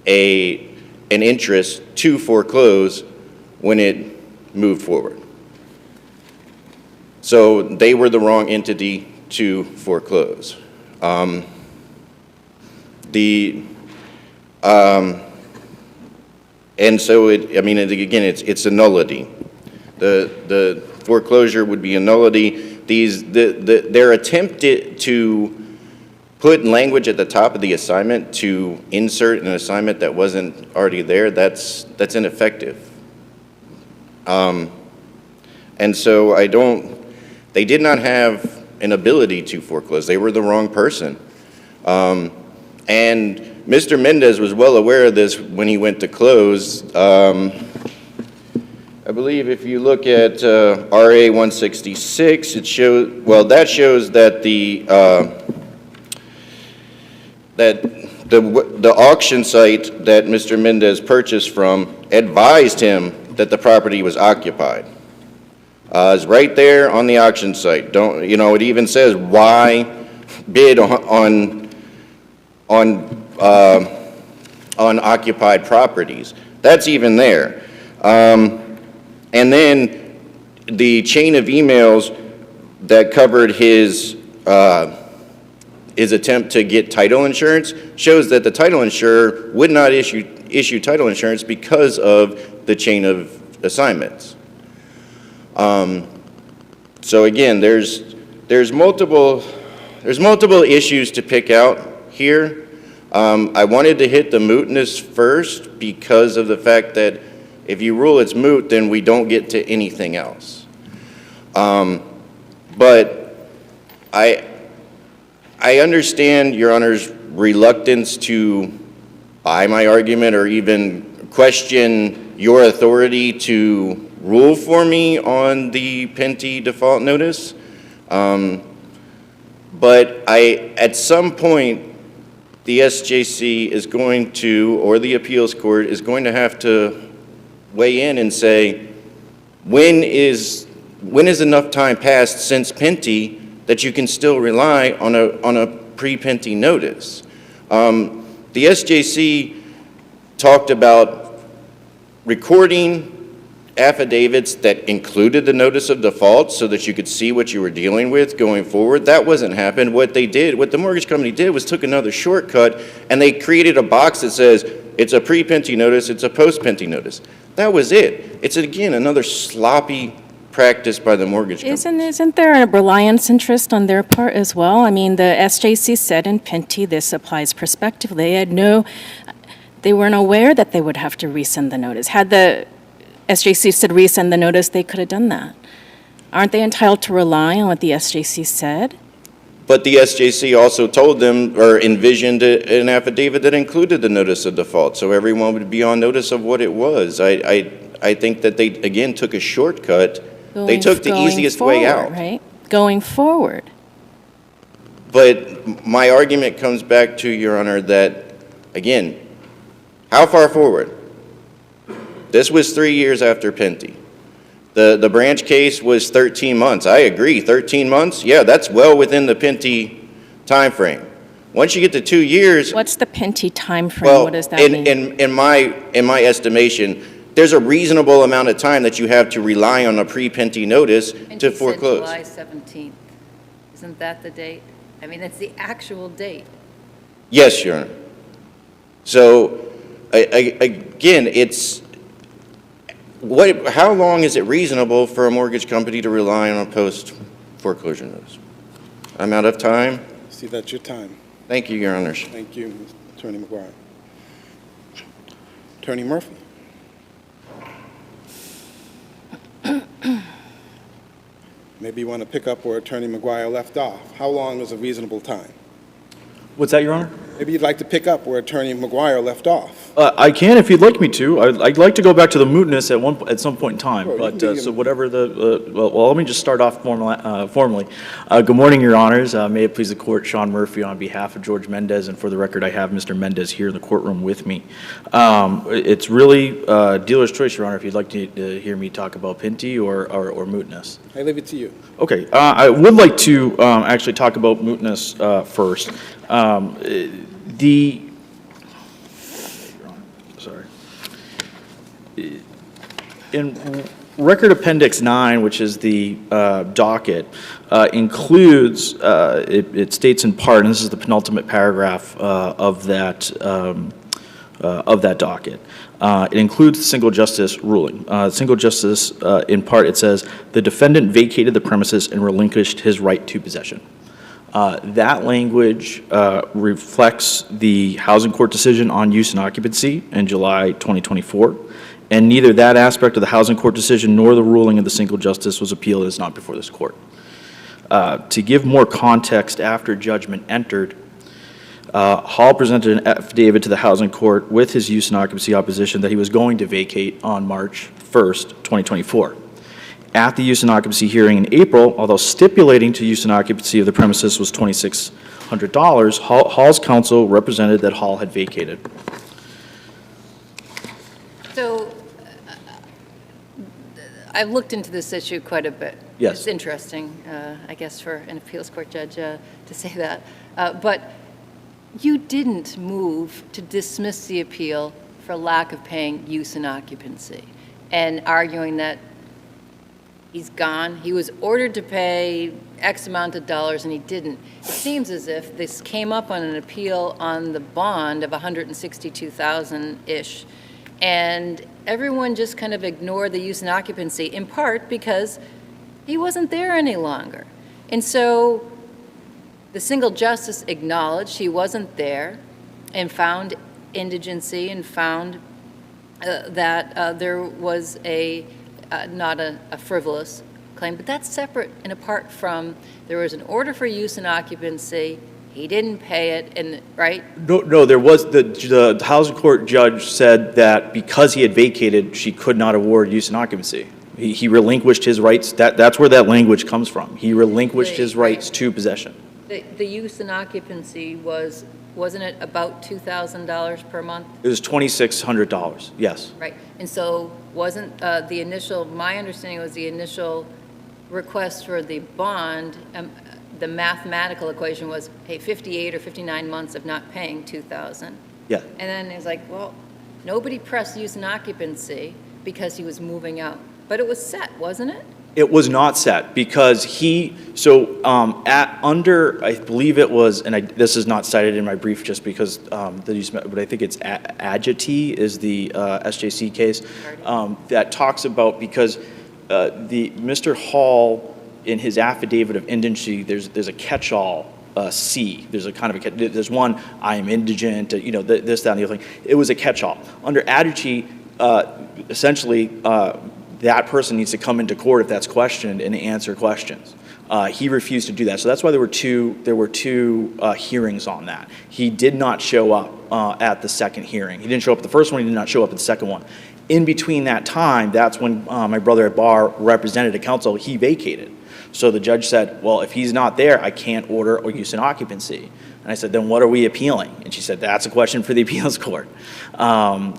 Speaker 9: an interest to foreclose when it moved forward. So they were the wrong entity to foreclose. And so again, it's a nullity. The foreclosure would be a nullity. They're attempted to put language at the top of the assignment to insert an assignment that wasn't already there. That's ineffective. And so they did not have an ability to foreclose. They were the wrong person. And Mr. Mendez was well aware of this when he went to close. I believe if you look at RA 166, it shows, well, that shows that the auction site that Mr. Mendez purchased from advised him that the property was occupied. It's right there on the auction site. It even says why bid on occupied properties. That's even there. And then the chain of emails that covered his attempt to get title insurance shows that the title insurer would not issue title insurance because of the chain of assignments. So again, there's multiple issues to pick out here. I wanted to hit the mootness first because of the fact that if you rule it's moot, then we don't get to anything else. But I understand Your Honor's reluctance to buy my argument or even question your authority to rule for me on the Penty default notice. But at some point, the SJC is going to, or the appeals court is going to have to weigh in and say, when is enough time passed since Penty that you can still rely on a pre-Penty notice? The SJC talked about recording affidavits that included the notice of default so that you could see what you were dealing with going forward. That wasn't happened. What the mortgage company did was took another shortcut and they created a box that says it's a pre-Penty notice, it's a post-Penty notice. That was it. It's again another sloppy practice by the mortgage company.
Speaker 6: Isn't there a reliance interest on their part as well? I mean, the SJC said in Penty this applies prospectively. They weren't aware that they would have to resend the notice. Had the SJC said resend the notice, they could have done that. Aren't they entitled to rely on what the SJC said?
Speaker 9: But the SJC also told them or envisioned an affidavit that included the notice of default, so everyone would be on notice of what it was. I think that they, again, took a shortcut. They took the easiest way out.
Speaker 6: Right? Going forward.
Speaker 9: But my argument comes back to, Your Honor, that, again, how far forward? This was 3 years after Penty. The branch case was 13 months. I agree, 13 months? Yeah, that's well within the Penty timeframe. Once you get to 2 years...
Speaker 6: What's the Penty timeframe?
Speaker 9: Well,
Speaker 6: what does that mean?
Speaker 9: In my estimation, there's a reasonable amount of time that you have to rely on a pre-Pinty notice
Speaker 4: And
Speaker 9: to
Speaker 4: you said
Speaker 9: foreclose.
Speaker 4: July 17th. Isn't that the date? I mean, it's the actual date.
Speaker 9: Yes, Your Honor. So, again, it's, how long is it reasonable for a mortgage company to rely on a post-foreclosure notice? I'm out of time.
Speaker 2: See, that's your time.
Speaker 9: Thank you, Your Honors.
Speaker 2: Thank you, Attorney McGuire. Attorney Murphy. Maybe you want to pick up where Attorney McGuire left off. How long is a reasonable time?
Speaker 10: What's that, Your Honor?
Speaker 2: Maybe you'd like to pick up where Attorney McGuire left off.
Speaker 10: I can if you'd like me to. I'd like to go back to the mootness at some point in time.
Speaker 2: Sure, you
Speaker 10: But
Speaker 2: can begin.
Speaker 10: so whatever well, let me just start off formally. Good morning, Your Honors. May it please the Court, Sean Murphy on behalf of George Mendez, and for the record, I have Mr. Mendez here in the courtroom with me. It's really dealer's choice, Your Honor, if you'd like to hear me talk about Pinty or mootness.
Speaker 2: I leave it to you.
Speaker 10: Okay, I would like to actually talk about mootness first. Sorry. In Record Appendix 9, which is the docket, includes, it states in part, and this is the penultimate paragraph of that docket. It includes the single justice ruling. Single justice, in part, it says, the defendant vacated the premises and relinquished his right to possession. That language reflects the housing court decision on use and occupancy in July 2024, and neither that aspect of the housing court decision nor the ruling of the single justice was appealed and is not before this court. To give more context, after judgment entered, Hall presented an affidavit to the housing court with his use and occupancy opposition that he was going to vacate on March 1st, 2024. At the use and occupancy hearing in April, although stipulating to use and occupancy of the premises was $2,600, Hall's counsel represented that Hall had vacated.
Speaker 4: So I've looked into this issue quite a bit.
Speaker 10: Yes.
Speaker 4: It's interesting, I guess, for an appeals court judge to say that. But you didn't move to dismiss the appeal for lack of paying use and occupancy and arguing that he's gone. He was ordered to pay X amount of dollars and he didn't. It seems as if this came up on an appeal on the bond of $162,000-ish. And everyone just kind of ignored the use and occupancy, in part because he wasn't there any longer. And so the single justice acknowledged he wasn't there and found indigency and found that there was not a frivolous claim, but that's separate and apart from there was an order for use and occupancy, he didn't pay it, and right?
Speaker 10: No, there was, the housing court judge said that because he had vacated, she could not award use and occupancy. He relinquished his rights, that's where that language comes from. He relinquished his rights to possession.
Speaker 4: The use and occupancy wasn't it about $2,000 per month?
Speaker 10: It was $2,600, yes.
Speaker 4: Right, and so wasn't the initial, my understanding was the initial request for the bond, the mathematical equation was, hey, 58 or 59 months of not paying $2,000.
Speaker 10: Yeah.
Speaker 4: And then it was like, well, nobody pressed use and occupancy because he was moving out. But it was set, wasn't it?
Speaker 10: It was not set because I believe it was, and this is not cited in my brief just because but I think it's Agitee is the SJC case that talks about, because Mr. Hall in his affidavit of indigency, there's a catch-all C. There's a kind of there's one, I am indigent, this, that, and the other thing. It was a catch-all. Under Agitee, essentially, that person needs to come into court if that's questioned and answer questions. He refused to do that, so that's why there were two hearings on that. He did not show up at the second hearing. He didn't show up at the first one. He did not show up at the second one. In between that time, that's when my brother at bar represented a counsel. He vacated. So the judge said, well, if he's not there, I can't order or use an occupancy. And I said, then what are we appealing? And she said, that's a question for the appeals court.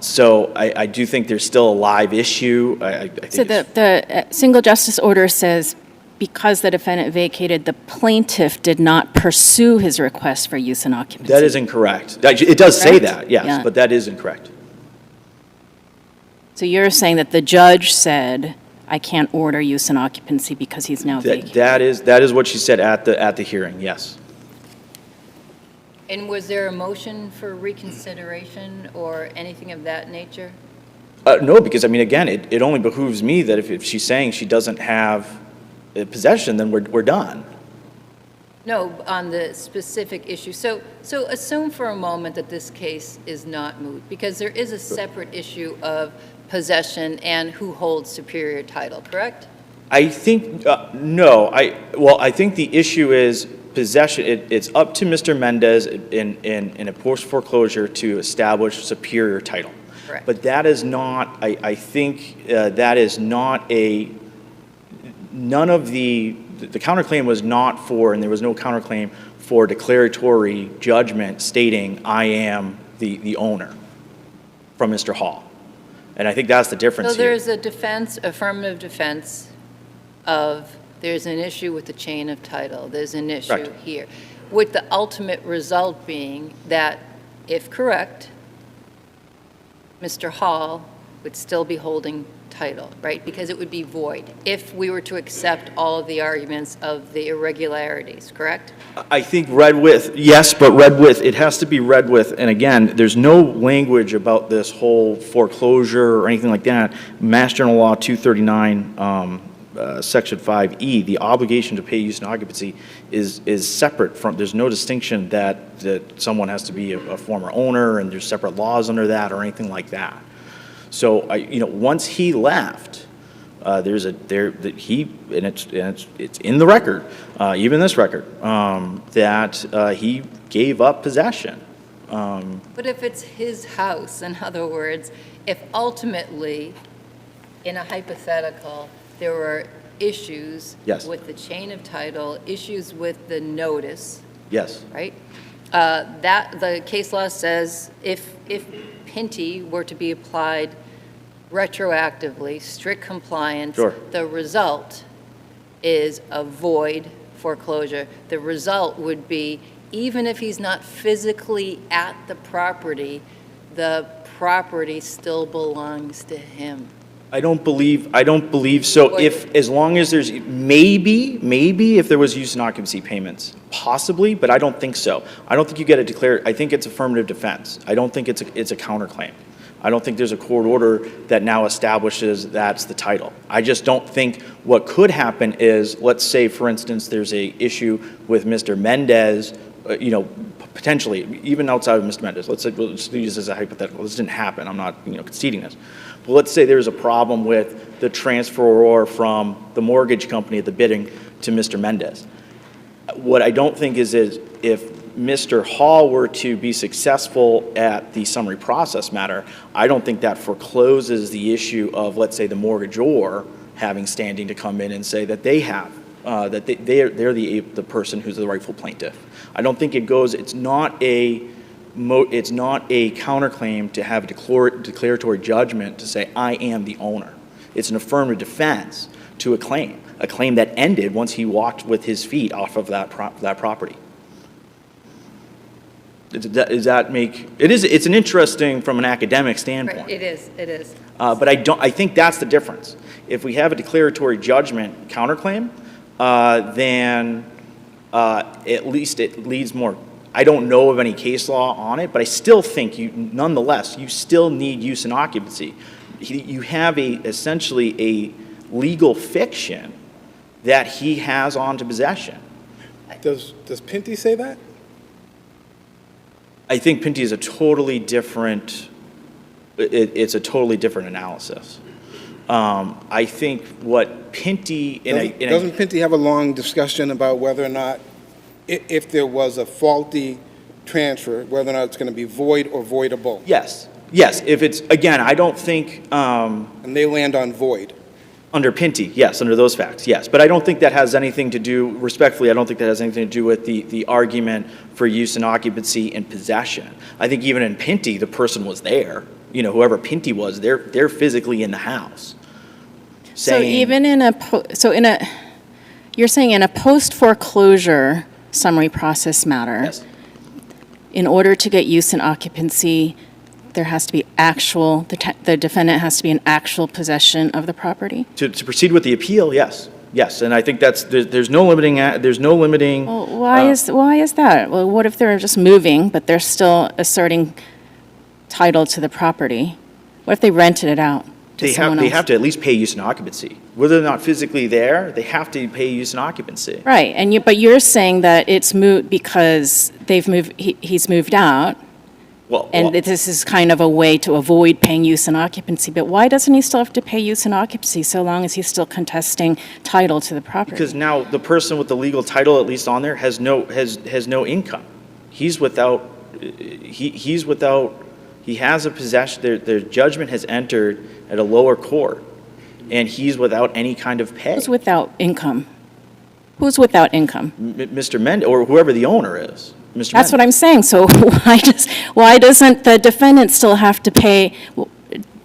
Speaker 10: So I do think there's still a live issue. I think
Speaker 6: So the single justice order says because the defendant vacated, the plaintiff did not pursue his request for use and occupancy.
Speaker 10: that is incorrect. It does say that, yes,
Speaker 6: Yeah.
Speaker 10: but that is incorrect.
Speaker 6: So you're saying that the judge said, I can't order use and occupancy because he's now vacant?
Speaker 10: That is what she said at the hearing, yes.
Speaker 4: And was there a motion for reconsideration or anything of that nature?
Speaker 10: No, because, I mean, again, it only behooves me that if she's saying she doesn't have possession, then we're done.
Speaker 4: No, on the specific issue. So assume for a moment that this case is not moot, because there is a separate issue of possession and who holds superior title, correct?
Speaker 10: I think, no, I think the issue is possession. It's up to Mr. Mendez in a post foreclosure to establish superior title.
Speaker 4: Correct.
Speaker 10: But that is not, I think that is not none of the counterclaim was not for, and there was no counterclaim for declaratory judgment stating I am the owner from Mr. Hall. And I think that's the difference
Speaker 4: So
Speaker 10: here.
Speaker 4: there's a defense, affirmative defense of there's an issue with the chain of title. There's an issue
Speaker 10: Correct.
Speaker 4: here. With the ultimate result being that, if correct, Mr. Hall would still be holding title, right? Because it would be void if we were to accept all of the arguments of the irregularities, correct?
Speaker 10: I think read with, yes, but read with, it has to be read with, and again, there's no language about this whole foreclosure or anything like that. Mass General Law 239, Section 5E, the obligation to pay use and occupancy is separate from, there's no distinction that someone has to be a former owner and there's separate laws under that or anything like that. So, once he left, and it's in the record, even this record, that he gave up possession.
Speaker 4: But if it's his house, in other words, if ultimately, in a hypothetical, there were issues
Speaker 10: Yes.
Speaker 4: with the chain of title, issues with the notice,
Speaker 10: Yes,
Speaker 4: right? That the case law says if Pinty were to be applied retroactively, strict compliance,
Speaker 10: Sure.
Speaker 4: the result is a void foreclosure. The result would be, even if he's not physically at the property still belongs to him.
Speaker 10: I don't believe so. If, as long as there's, maybe if there was use and occupancy payments, possibly, but I don't think so. I don't think you get a declared, I think it's affirmative defense. I don't think it's a counterclaim. I don't think there's a court order that now establishes that's the title. I just don't think what could happen is, let's say, for instance, there's a issue with Mr. Mendez, potentially, even outside of Mr. Mendez. Let's use this as a hypothetical. This didn't happen. I'm not, conceding this. But let's say there's a problem with the transferor from the mortgage company at the bidding to Mr. Mendez. What I don't think is if Mr. Hall were to be successful at the summary process matter, I don't think that forecloses the issue of, let's say, the mortgagor having standing to come in and say that they have, that they're the person who's the rightful plaintiff. I don't think it goes, it's not a counterclaim to have a declaratory judgment to say, I am the owner. It's an affirmative defense to a claim that ended once he walked with his feet off of that property. Does that make, it's an interesting from an academic standpoint.
Speaker 4: Right, it is.
Speaker 10: But I think that's the difference. If we have a declaratory judgment counterclaim, then at least it leads more. I don't know of any case law on it, but I still think nonetheless, you still need use and occupancy. You have essentially a legal fiction that he has onto possession.
Speaker 2: Does Pinty say that?
Speaker 10: I think Pinty is a totally different, it's a totally different analysis. I think what Pinty...
Speaker 2: Doesn't Pinty have a long discussion about whether or not, if there was a faulty transfer, whether or not it's going to be void or voidable?
Speaker 10: Yes. If it's, again, I don't think...
Speaker 2: And they land on void.
Speaker 10: Under Pinty, yes, under those facts, yes. But I don't think that has anything to do, respectfully, I don't think that has anything to do with the argument for use and occupancy and possession. I think even in Pinty, the person was there. Whoever Pinty was, they're physically in the house.
Speaker 6: So even you're saying in a post-foreclosure summary process matter,
Speaker 10: Yes.
Speaker 6: in order to get use and occupancy, there has to be actual, the defendant has to be in actual possession of the property?
Speaker 10: To proceed with the appeal, yes. Yes, and I think there's no limiting,
Speaker 6: Well, why is that? Well, what if they're just moving, but they're still asserting title to the property? What if they rented it out to someone else?
Speaker 10: They have to at least pay use and occupancy. Whether they're not physically there, they have to pay use and occupancy.
Speaker 6: Right, but you're saying that it's moot because he's moved out, and that this is kind of a way to avoid paying use and occupancy. But why doesn't he still have to pay use and occupancy so long as he's still contesting title to the property?
Speaker 10: Because now the person with the legal title, at least on there, has no income. He has a possession, their judgment has entered at a lower court, and he's without any kind of pay.
Speaker 6: Who's without income? Who's without income?
Speaker 10: Mr. Mendes, or whoever the owner is. Mr.
Speaker 6: That's what
Speaker 10: Mendes.
Speaker 6: I'm saying. So why doesn't the defendant still have to pay?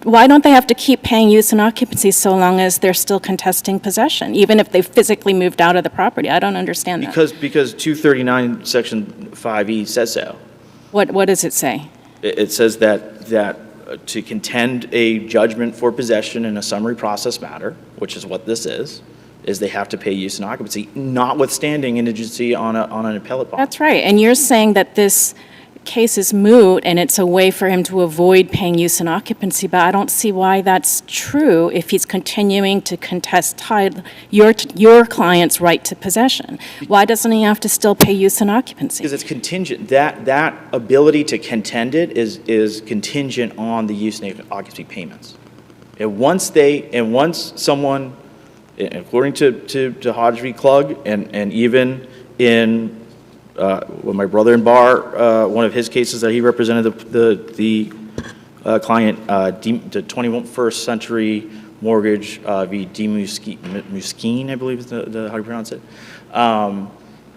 Speaker 6: Why don't they have to keep paying use and occupancy so long as they're still contesting possession, even if they physically moved out of the property? I don't understand that.
Speaker 10: Because 239 Section 5E says so.
Speaker 6: What does it say?
Speaker 10: It says that to contend a judgment for possession in a summary process matter, which is what this is they have to pay use and occupancy, notwithstanding indigency on an appellate bond.
Speaker 6: That's right. And you're saying that this case is moot and it's a way for him to avoid paying use and occupancy, but I don't see why that's true if he's continuing to contest title, your client's right to possession. Why doesn't he have to still pay use and occupancy?
Speaker 10: Because it's contingent. That ability to contend it is contingent on the use and occupancy payments. And once someone, according to Hodge v. Klug, and even in when my brother in Barr, one of his cases that he represented the client, the 21st Century Mortgage v. D. Muskeen, I believe is how you pronounce it.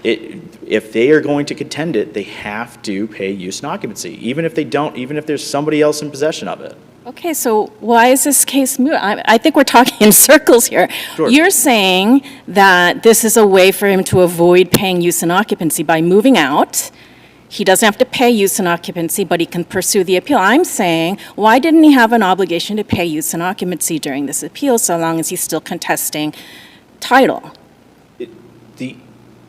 Speaker 10: If they are going to contend it, they have to pay use and occupancy, even if they don't, even if there's somebody else in possession of it.
Speaker 6: Okay, so why is this case moot? I think we're talking in circles here.
Speaker 10: Sure.
Speaker 6: You're saying that this is a way for him to avoid paying use and occupancy by moving out. He doesn't have to pay use and occupancy, but he can pursue the appeal. I'm saying, why didn't he have an obligation to pay use and occupancy during this appeal so long as he's still contesting title?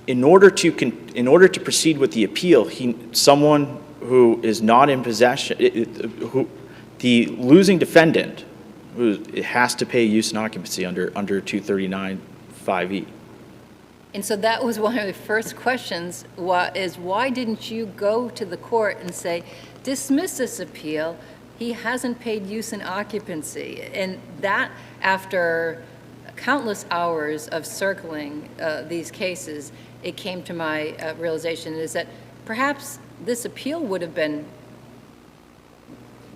Speaker 10: In order to proceed with the appeal, someone who is not in possession, the losing defendant has to pay use and occupancy under 239 5E.
Speaker 4: And so that was one of the first questions, why didn't you go to the court and say, dismiss this appeal, he hasn't paid use and occupancy? And that, after countless hours of circling these cases, it came to my realization is that perhaps this appeal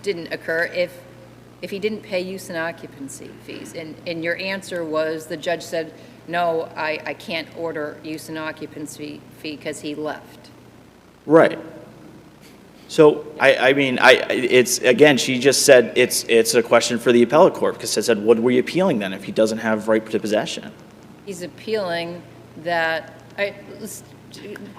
Speaker 4: didn't occur if he didn't pay use and occupancy fees. And your answer was, the judge said, no, I can't order use and occupancy fee because he left.
Speaker 10: Right. So, it's, again, she just said it's a question for the appellate court, because it said, what were you appealing then if he doesn't have right to possession?
Speaker 4: He's appealing that,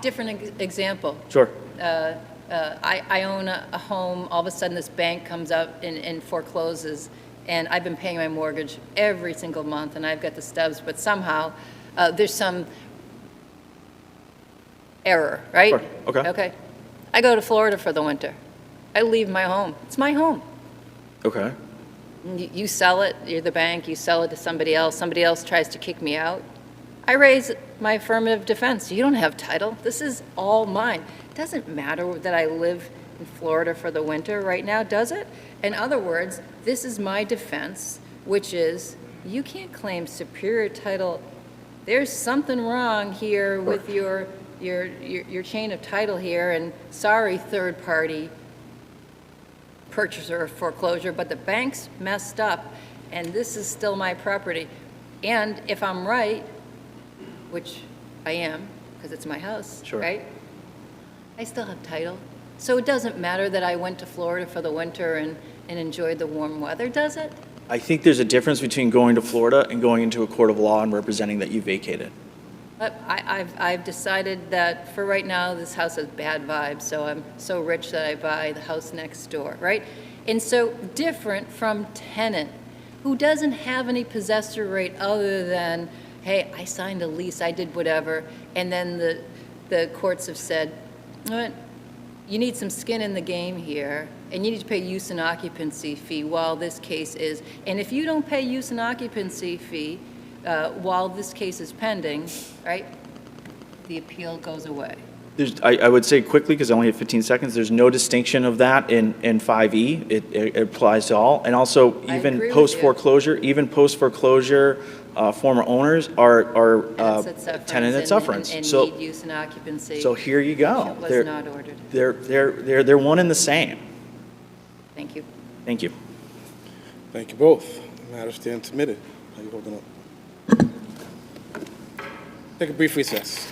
Speaker 4: different example.
Speaker 10: Sure.
Speaker 4: I own a home, all of a sudden this bank comes up and forecloses, and I've been paying my mortgage every single month, and I've got the stubs, but somehow there's some error, right?
Speaker 10: Sure. Okay.
Speaker 4: Okay. I go to Florida for the winter. I leave my home. It's my home.
Speaker 10: Okay.
Speaker 4: You sell it, you're the bank, you sell it to somebody else tries to kick me out. I raise my affirmative defense. You don't have title. This is all mine. It doesn't matter that I live in Florida for the winter right now, does it? In other words, this is my defense, which is you can't claim superior title. There's something wrong here with your chain of title here, and sorry, third party purchaser of foreclosure, but the bank's messed up, and this is still my property. And if I'm right, which I am, because it's my house,
Speaker 10: Sure.
Speaker 4: right? I still have title. So it doesn't matter that I went to Florida for the winter and enjoyed the warm weather, does it?
Speaker 10: I think there's a difference between going to Florida and going into a court of law and representing that you vacated.
Speaker 4: But I've decided that for right now, this house has bad vibes, so I'm so rich that I buy the house next door, right? And so different from tenant, who doesn't have any possessor right other than, hey, I signed a lease, I did whatever, and then the courts have said, "What? You need some skin in the game here, and you need to pay use and occupancy fee while this case is, and if you don't pay use and occupancy fee while this case is pending, right, the appeal goes away."
Speaker 10: I would say quickly, because I only have 15 seconds, there's no distinction of that in 5E. It applies to all. And also,
Speaker 4: I
Speaker 10: even
Speaker 4: agree with
Speaker 10: post-foreclosure, former owners are
Speaker 4: Tenants at sufferance
Speaker 10: tenant at sufferance.
Speaker 4: and
Speaker 10: So,
Speaker 4: need use and occupancy.
Speaker 10: so here you go.
Speaker 4: Was not ordered.
Speaker 10: They're one and the same.
Speaker 4: Thank you.
Speaker 10: Thank you.
Speaker 2: Thank you both. Matter stands submitted. How you holding up? Take a brief recess.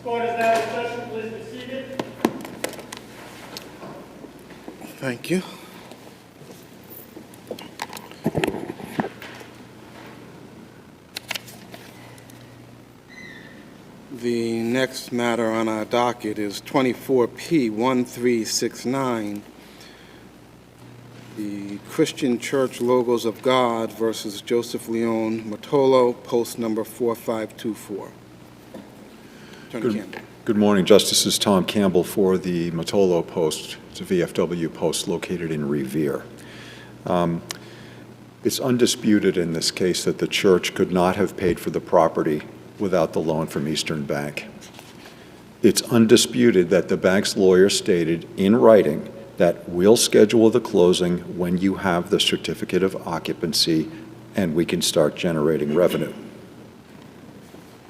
Speaker 11: Court is now in session. Please be seated.
Speaker 2: Thank you. The next matter on our docket is 24P1369, the Christian Church Logos of God versus Joseph Leon MOTTOLO, post number 4524. Attorney Campbell.
Speaker 12: Good morning, Justices. Tom Campbell for the MOTTOLO post. It's a VFW post located in Revere. It's undisputed in this case that the church could not have paid for the property without the loan from Eastern Bank. It's undisputed that the bank's lawyer stated in writing that we'll schedule the closing when you have the certificate of occupancy and we can start generating revenue.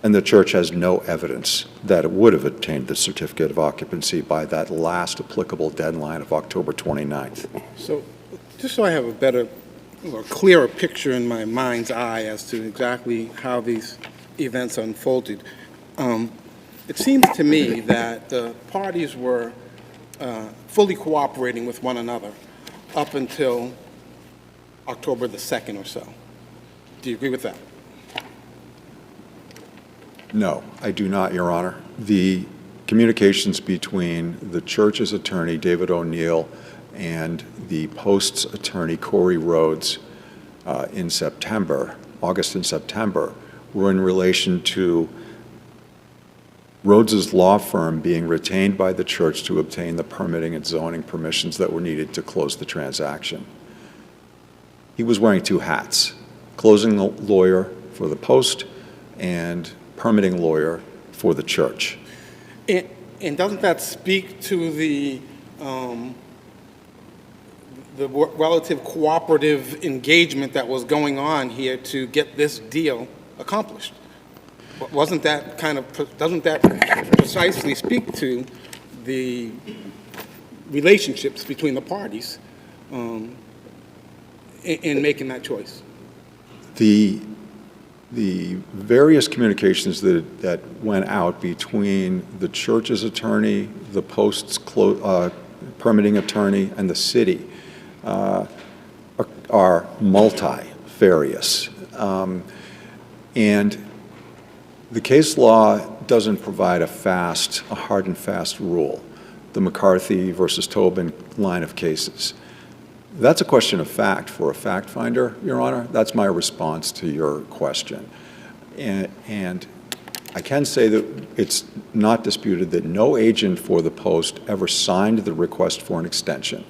Speaker 12: And the church has no evidence that it would have obtained the certificate of occupancy by that last applicable deadline of October 29th.
Speaker 2: So, just so I have a better or clearer picture in my mind's eye as to exactly how these events unfolded, it seems to me that the parties were fully cooperating with one another up until October the 2nd or so. Do you agree with that?
Speaker 12: No, I do not, Your Honor. The communications between the church's attorney, David O'Neill, and the Post's attorney, Corey Rhodes, in September, August and September, were in relation to Rhodes's law firm being retained by the church to obtain the permitting and zoning permissions that were needed to close the transaction. He was wearing two hats, closing lawyer for the Post and permitting lawyer for the church.
Speaker 2: And doesn't that speak to the relative cooperative engagement that was going on here to get this deal accomplished? Wasn't that doesn't that precisely speak to the relationships between the parties in making that choice?
Speaker 12: The various communications that went out between the church's attorney, the Post's permitting attorney, and the city are multifarious. And the case law doesn't provide a hard and fast rule, the McCarthy versus Tobin line of cases. That's a question of fact for a fact finder, Your Honor. That's my response to your question. And I can say that it's not disputed that no agent for the Post ever signed the request for an extension.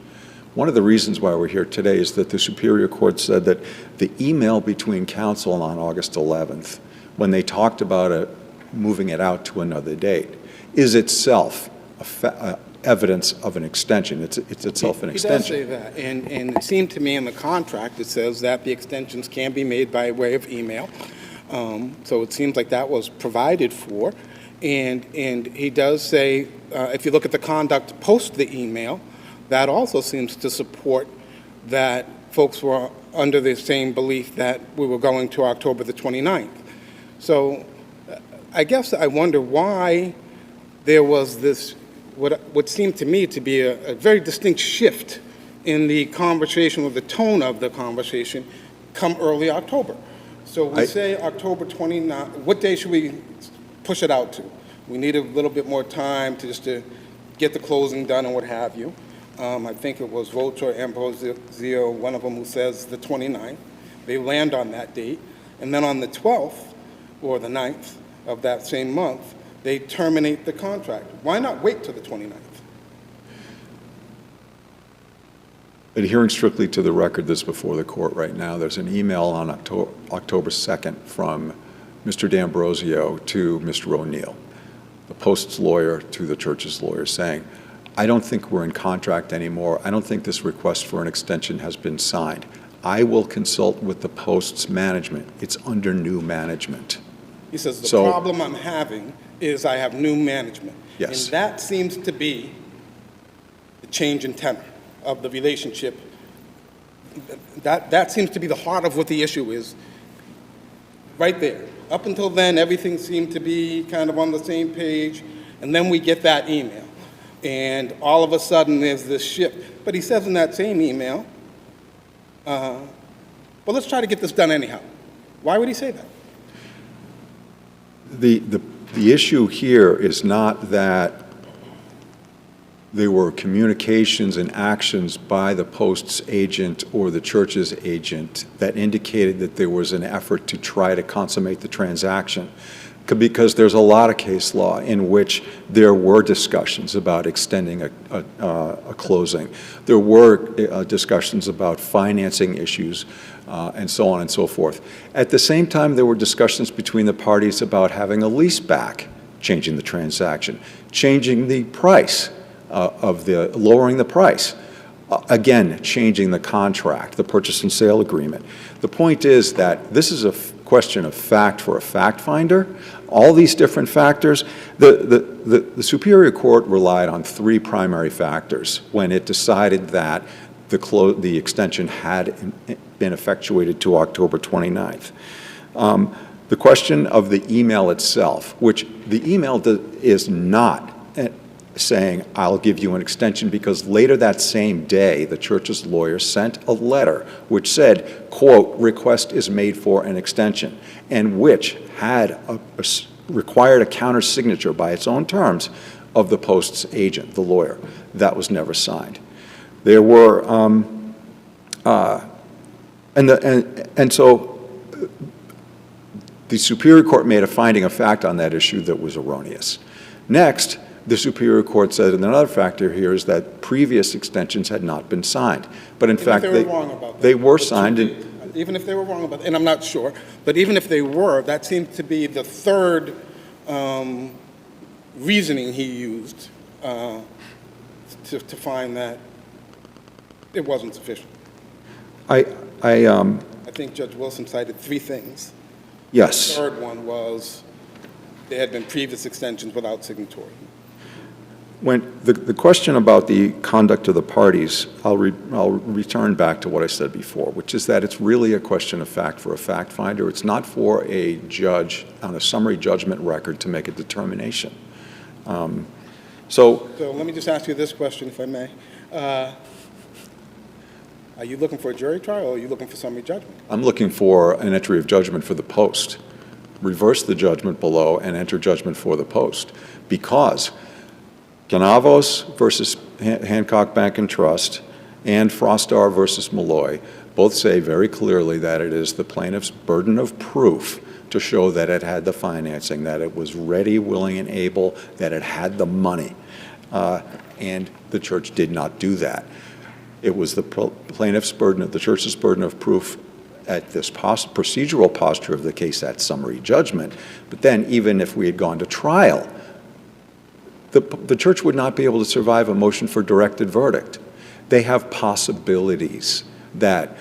Speaker 12: One of the reasons why we're here today is that the Superior Court said that the email between counsel on August 11th, when they talked about moving it out to another date, is itself evidence of an extension. It's itself an extension.
Speaker 2: He does say that, and it seemed to me in the contract it says that the extensions can be made by way of email. So it seems like that was provided for, and he does say, if you look at the conduct post the email, that also seems to support that folks were under the same belief that we were going to October the 29th. So I guess I wonder why there was this, what seemed to me to be a very distinct shift in the conversation, or the tone of the conversation, come early October. So we say October 29th, what day should we push it out to? We need a little bit more time to get the closing done and what have you. I think it was Roach or Ambrosio, one of them, who says the 29th. They land on that date. And then on the 12th, or the 9th of that same month, they terminate the contract. Why not wait till the 29th?
Speaker 12: Adhering strictly to the record that's before the court right now, there's an email on October 2nd from Mr. D'Ambrosio to Mr. O'Neill, the Post's lawyer to the church's lawyer, saying, I don't think we're in contract anymore. I don't think this request for an extension has been signed. I will consult with the Post's management. It's under new management.
Speaker 2: He says, the problem I'm having is I have new management.
Speaker 12: Yes.
Speaker 2: And that seems to be the change in tenor of the relationship. That seems to be the heart of what the issue is. right there. Up until then, everything seemed to be kind of on the same page, and then we get that email. And all of a sudden, there's this shift. But he says in that same email, well, let's try to get this done anyhow. Why would he say that?
Speaker 12: The issue here is not that there were communications and actions by the Post's agent or the church's agent that indicated that there was an effort to try to consummate the transaction, because there's a lot of case law in which there were discussions about extending a closing. There were discussions about financing issues and so on and so forth. At the same time, there were discussions between the parties about having a lease back, changing the transaction, changing the price lowering the price. Again, changing the contract, the purchase and sale agreement. The point is that this is a question of fact for a fact finder. All these different factors, the Superior Court relied on three primary factors when it decided that the extension had been effectuated to October 29th. The question of the email itself, which the email is not saying, I'll give you an extension, because later that same day, the church's lawyer sent a letter which said, quote, request is made for an extension, and which had required a counter signature by its own terms of the Post's agent, the lawyer. That was never signed. There were, and so the Superior Court made a finding of fact on that issue that was erroneous. Next, the Superior Court said, and another factor here is that previous extensions had not been signed. But in fact, they were signed.
Speaker 2: Even if they were wrong about that, and I'm not sure, but even if they were, that seems to be the third reasoning he used to find that it wasn't sufficient. I think Judge Wilson cited three things.
Speaker 12: Yes.
Speaker 2: The third one was there had been previous extensions without signatory.
Speaker 12: When the question about the conduct of the parties, I'll return back to what I said before, which is that it's really a question of fact for a fact finder. It's not for a judge on a summary judgment record to make a determination. So
Speaker 2: let me just ask you this question, if I may. Are you looking for a jury trial, or are you looking for summary judgment?
Speaker 12: I'm looking for an entry of judgment for the Post. Reverse the judgment below and enter judgment for the Post, because Canavos versus Hancock Bank and Trust and Frostar versus Malloy both say very clearly that it is the plaintiff's burden of proof to show that it had the financing, that it was ready, willing, and able, that it had the money. And the church did not do that. It was the plaintiff's burden, the church's burden of proof at this procedural posture of the case at summary judgment. But then even if we had gone to trial, the church would not be able to survive a motion for directed verdict. They have possibilities that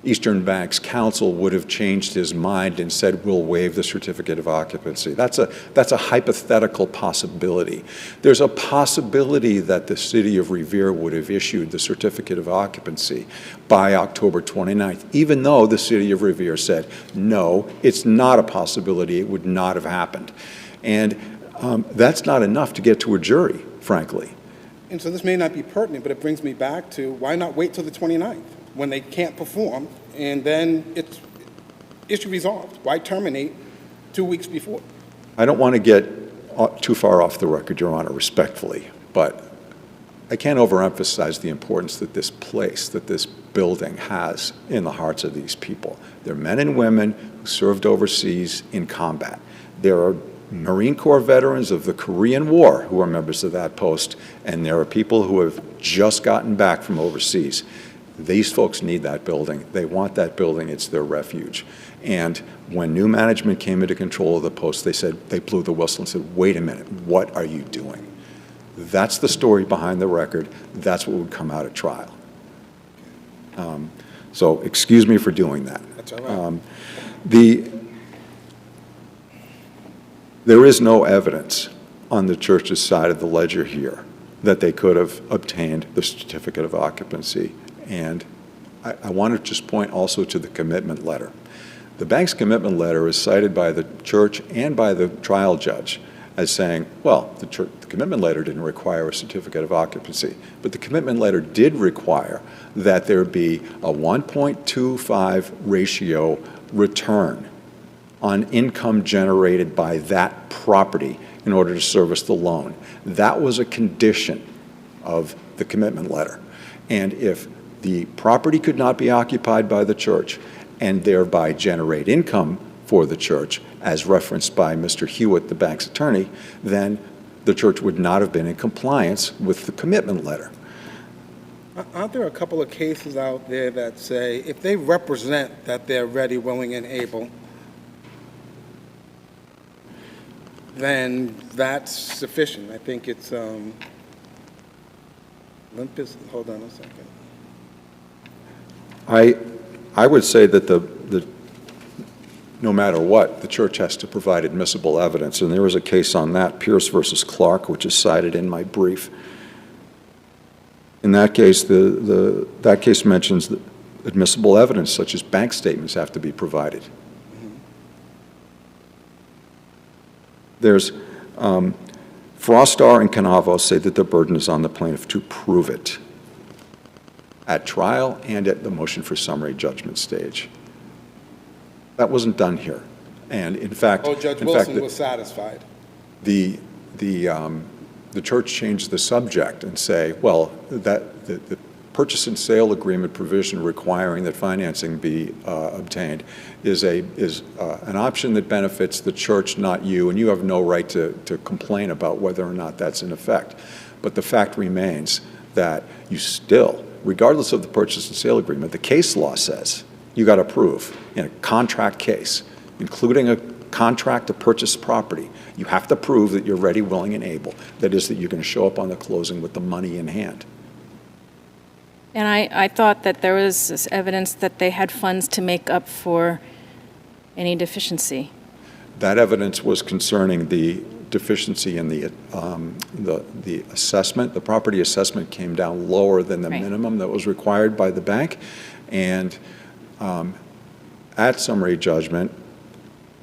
Speaker 12: Eastern Bank's counsel would have changed his mind and said, we'll waive the certificate of occupancy. That's a hypothetical possibility. There's a possibility that the city of Revere would have issued the certificate of occupancy by October 29th, even though the city of Revere said, no, it's not a possibility, it would not have happened. And that's not enough to get to a jury, frankly.
Speaker 2: And so this may not be pertinent, but it brings me back to why not wait till the 29th when they can't perform, and then it's issue resolved? Why terminate 2 weeks before?
Speaker 12: I don't want to get too far off the record, Your Honor, respectfully, but I can't overemphasize the importance that this place, that this building has in the hearts of these people. They're men and women who served overseas in combat. There are Marine Corps veterans of the Korean War who are members of that post, and there are people who have just gotten back from overseas. These folks need that building. They want that building. It's their refuge. And when new management came into control of the post, they blew the whistle and said, wait a minute, what are you doing? That's the story behind the record. That's what would come out at trial. So excuse me for doing that.
Speaker 2: That's all right.
Speaker 12: There is no evidence on the church's side of the ledger here that they could have obtained the certificate of occupancy. And I want to just point also to the commitment letter. The bank's commitment letter is cited by the church and by the trial judge as saying, well, the commitment letter didn't require a certificate of occupancy, but the commitment letter did require that there be a 1.25 ratio return on income generated by that property in order to service the loan. That was a condition of the commitment letter. And if the property could not be occupied by the church and thereby generate income for the church, as referenced by Mr. Hewitt, the bank's attorney, then the church would not have been in compliance with the commitment letter.
Speaker 2: Aren't there a couple of cases out there that say if they represent that they're ready, willing, and able, then that's sufficient? I think it's, hold on a second.
Speaker 12: I would say that no matter what, the church has to provide admissible evidence, and there was a case on that, Pierce versus Clark, which is cited in my brief. In that case, that case mentions that admissible evidence, such as bank statements, have to be provided. There's Frostar and Canavo say that the burden is on the plaintiff to prove it at trial and at the motion for summary judgment stage. That wasn't done here, and in fact,
Speaker 2: Judge Wilson was satisfied.
Speaker 12: The church changed the subject and say, well, that the purchase and sale agreement provision requiring that financing be obtained is an option that benefits the church, not you, and you have no right to complain about whether or not that's in effect. But the fact remains that you still, regardless of the purchase and sale agreement, the case law says you got to prove in a contract case, including a contract to purchase property, you have to prove that you're ready, willing, and able. That is, that you're going to show up on the closing with the money in hand.
Speaker 6: And I thought that there was this evidence that they had funds to make up for any deficiency.
Speaker 12: That evidence was concerning the deficiency in the assessment. The property assessment came down lower than the minimum that was required by the bank. And at summary judgment,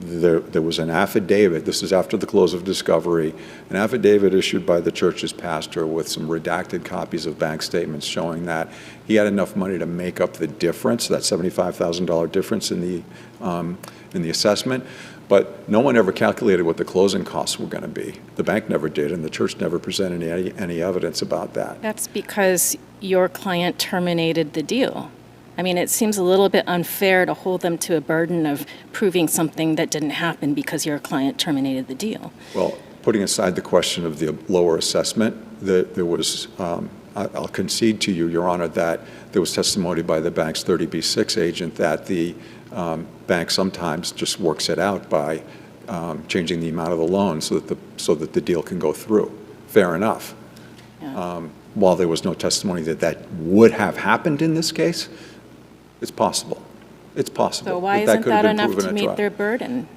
Speaker 12: there was an affidavit, this is after the close of discovery, an affidavit issued by the church's pastor with some redacted copies of bank statements showing that he had enough money to make up the difference, that $75,000 difference in the assessment, but no one ever calculated what the closing costs were going to be. The bank never did, and the church never presented any evidence about that.
Speaker 6: That's because your client terminated the deal. I mean, it seems a little bit unfair to hold them to a burden of proving something that didn't happen because your client terminated the deal.
Speaker 12: Well, putting aside the question of the lower assessment, there was, I'll concede to you, Your Honor, that there was testimony by the bank's 30B6 agent that the bank sometimes just works it out by changing the amount of the loan so that the deal can go through. Fair enough. Yeah. While there was no testimony that would have happened in this case, it's possible. It's possible.
Speaker 6: So why isn't that enough to meet their burden?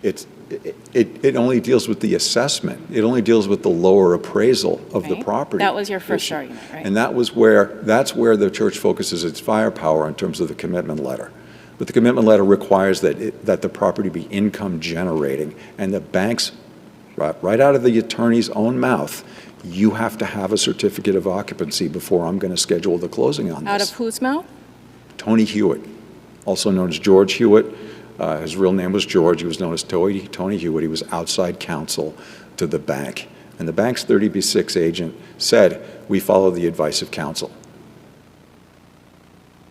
Speaker 12: It only deals with the assessment. It only deals with the lower appraisal of the property.
Speaker 6: That was your first argument, right?
Speaker 12: And that's where the church focuses its firepower in terms of the commitment letter. But the commitment letter requires that the property be income generating, and the banks, right out of the attorney's own mouth, you have to have a certificate of occupancy before I'm going to schedule the closing on this.
Speaker 6: Out of whose mouth?
Speaker 12: Tony Hewitt, also known as George Hewitt. His real name was George. He was known as Tony Hewitt. He was outside counsel to the bank. And the bank's 30B6 agent said, we follow the advice of counsel.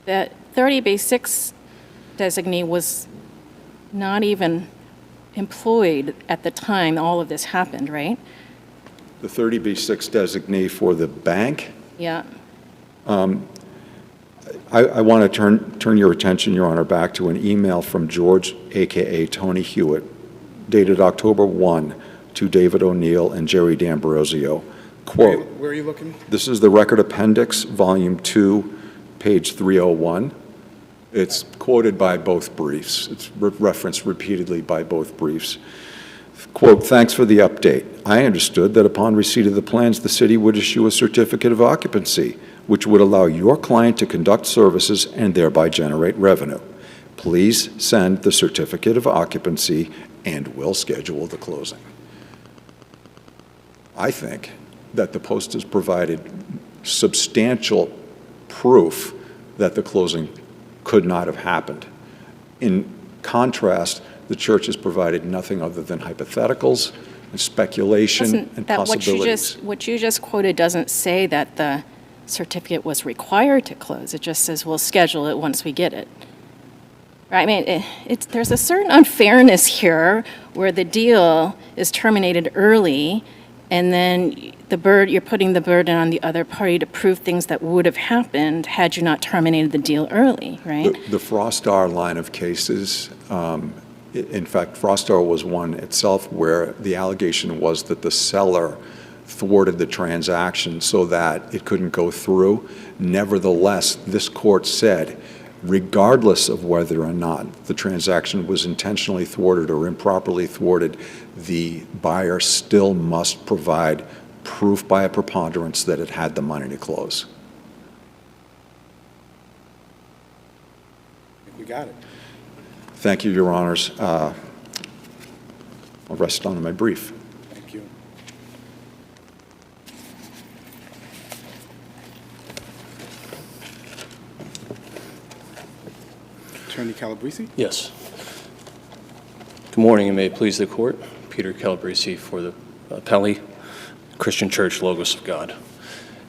Speaker 6: That 30B6 designee was not even employed at the time all of this happened, right?
Speaker 12: The 30B6 designee for the bank?
Speaker 6: Yeah.
Speaker 12: I want to turn your attention, Your Honor, back to an email from George, a.k.a. Tony Hewitt, dated October 1 to David O'Neill and Jerry D'Ambrosio. Quote,
Speaker 2: where are you looking?
Speaker 12: This is the Record Appendix, Volume 2, page 301. It's quoted by both briefs. It's referenced repeatedly by both briefs. Quote, thanks for the update. I understood that upon receipt of the plans, the city would issue a certificate of occupancy, which would allow your client to conduct services and thereby generate revenue. Please send the certificate of occupancy and we'll schedule the closing. I think that the Post has provided substantial proof that the closing could not have happened. In contrast, the church has provided nothing other than hypotheticals and speculation and possibilities.
Speaker 6: What you just quoted doesn't say that the certificate was required to close. It just says we'll schedule it once we get it. Right? I mean, there's a certain unfairness here where the deal is terminated early, and then you're putting the burden on the other party to prove things that would have happened had you not terminated the deal early, right?
Speaker 12: The Frostar line of cases, in fact, Frostar was one itself where the allegation was that the seller thwarted the transaction so that it couldn't go through. Nevertheless, this court said, regardless of whether or not the transaction was intentionally thwarted or improperly thwarted, the buyer still must provide proof by a preponderance that it had the money to close.
Speaker 2: We got it.
Speaker 12: Thank you, Your Honors. I'll rest on my brief.
Speaker 2: Thank you. Attorney Calabresi?
Speaker 13: Yes. Good morning, and may it please the court. Peter Calabresi for the appellee, Christian Church, Logos of God.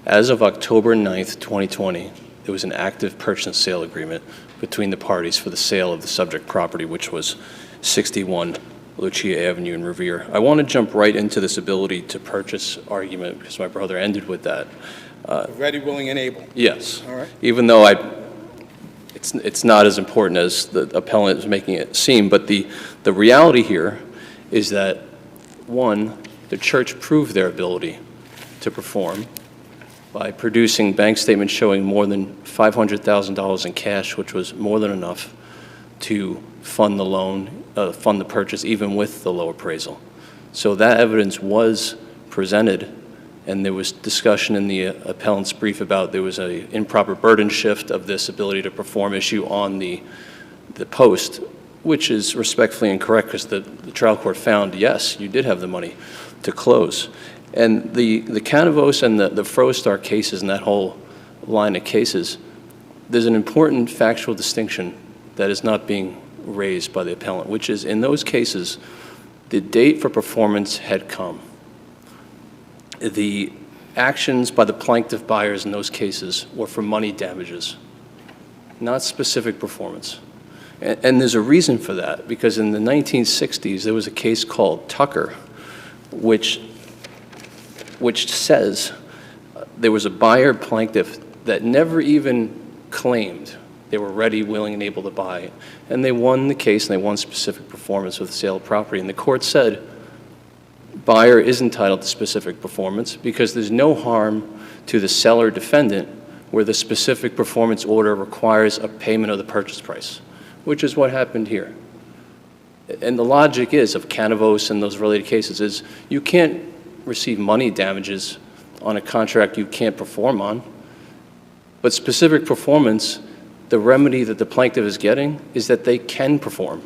Speaker 13: As of October 9th, 2020, there was an active purchase and sale agreement between the parties for the sale of the subject property, which was 61 Lucia Avenue in Revere. I want to jump right into this ability to purchase argument because my brother ended with that.
Speaker 2: Ready, willing, and able.
Speaker 13: Yes.
Speaker 2: All right.
Speaker 13: Even though it's not as important as the appellant is making it seem, but the reality here is that, one, the church proved their ability to perform by producing bank statements showing more than $500,000 in cash, which was more than enough to fund the loan, fund the purchase, even with the low appraisal. So that evidence was presented, and there was discussion in the appellant's brief about there was an improper burden shift of this ability to perform issue on the Post, which is respectfully incorrect because the trial court found, yes, you did have the money to close. And the Canavos and the Frostar cases and that whole line of cases, there's an important factual distinction that is not being raised by the appellant, which is in those cases, the date for performance had come. The actions by the plaintiff buyers in those cases were for money damages, not specific performance. And there's a reason for that, because in the 1960s, there was a case called Tucker, which says there was a buyer plaintiff that never even claimed they were ready, willing, and able to buy it. And they won the case, and they won specific performance with the sale of property. And the court said, buyer is entitled to specific performance because there's no harm to the seller defendant where the specific performance order requires a payment of the purchase price, which is what happened here. And the logic is of Canavos and those related cases is you can't receive money damages on a contract you can't perform on, but specific performance, the remedy that the plaintiff is getting is that they can perform.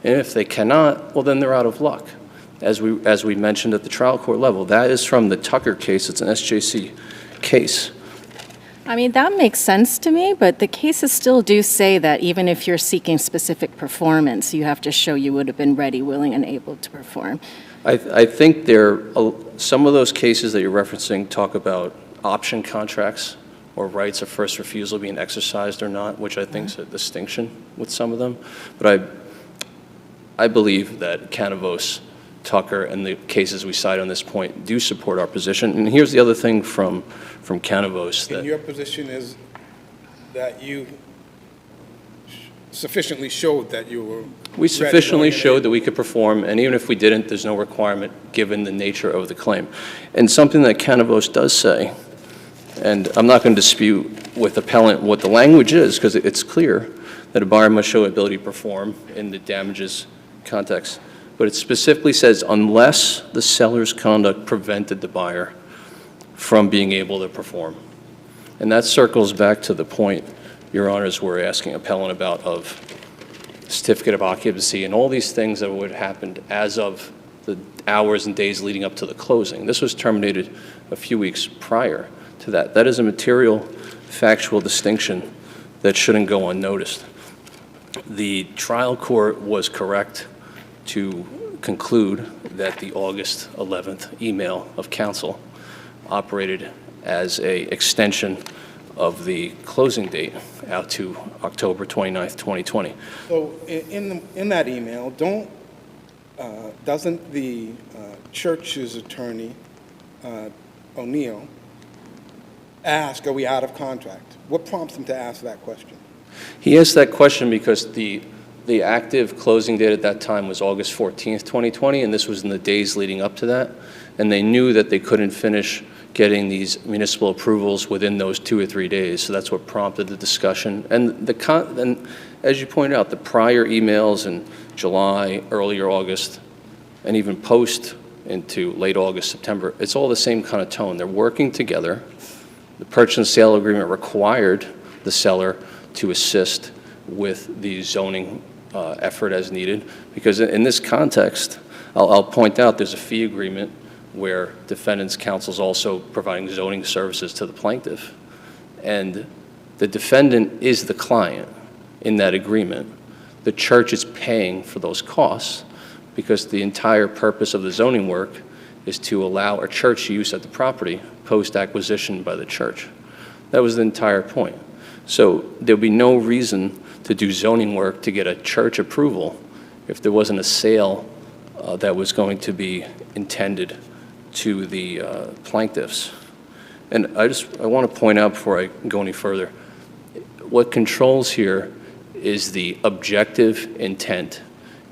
Speaker 13: And if they cannot, well, then they're out of luck. As we mentioned at the trial court level, that is from the Tucker case. It's an SJC case.
Speaker 6: I mean, that makes sense to me, but the cases still do say that even if you're seeking specific performance, you have to show you would have been ready, willing, and able to perform.
Speaker 13: I think some of those cases that you're referencing talk about option contracts or rights of first refusal being exercised or not, which I think is a distinction with some of them. But I believe that Canavos, Tucker, and the cases we cite on this point do support our position. And here's the other thing from Canavos.
Speaker 2: And your position is that you sufficiently showed that you were
Speaker 13: We sufficiently showed that we could perform, and even if we didn't, there's no requirement given the nature of the claim. And something that Canavos does say, and I'm not going to dispute with appellant what the language is, because it's clear that a buyer must show ability to perform in the damages context. But it specifically says, unless the seller's conduct prevented the buyer from being able to perform. And that circles back to the point, Your Honors, we're asking appellant about of certificate of occupancy, and all these things that would have happened as of the hours and days leading up to the closing. This was terminated a few weeks prior to that. That is a material, factual distinction that shouldn't go unnoticed. The trial court was correct to conclude that the August 11th email of counsel operated as an extension of the closing date out to October 29th, 2020.
Speaker 2: So in that email, doesn't the church's attorney, O'Neill, ask, are we out of contract? What prompts him to ask that question?
Speaker 13: He asked that question because the active closing date at that time was August 14th, 2020, and this was in the days leading up to that. And they knew that they couldn't finish getting these municipal approvals within those 2 or 3 days. So that's what prompted the discussion. And as you pointed out, the prior emails in July, earlier August, and even post into late August, September, it's all the same kind of tone. They're working together. The purchase and sale agreement required the seller to assist with the zoning effort as needed. Because in this context, I'll point out there's a fee agreement where defendant's counsel is also providing zoning services to the plaintiff. And the defendant is the client in that agreement. The church is paying for those costs because the entire purpose of the zoning work is to allow a church use of the property post-acquisition by the church. That was the entire point. So there'll be no reason to do zoning work to get a church approval if there wasn't a sale that was going to be intended to the plaintiffs. And I want to point out before I go any further, what controls here is the objective intent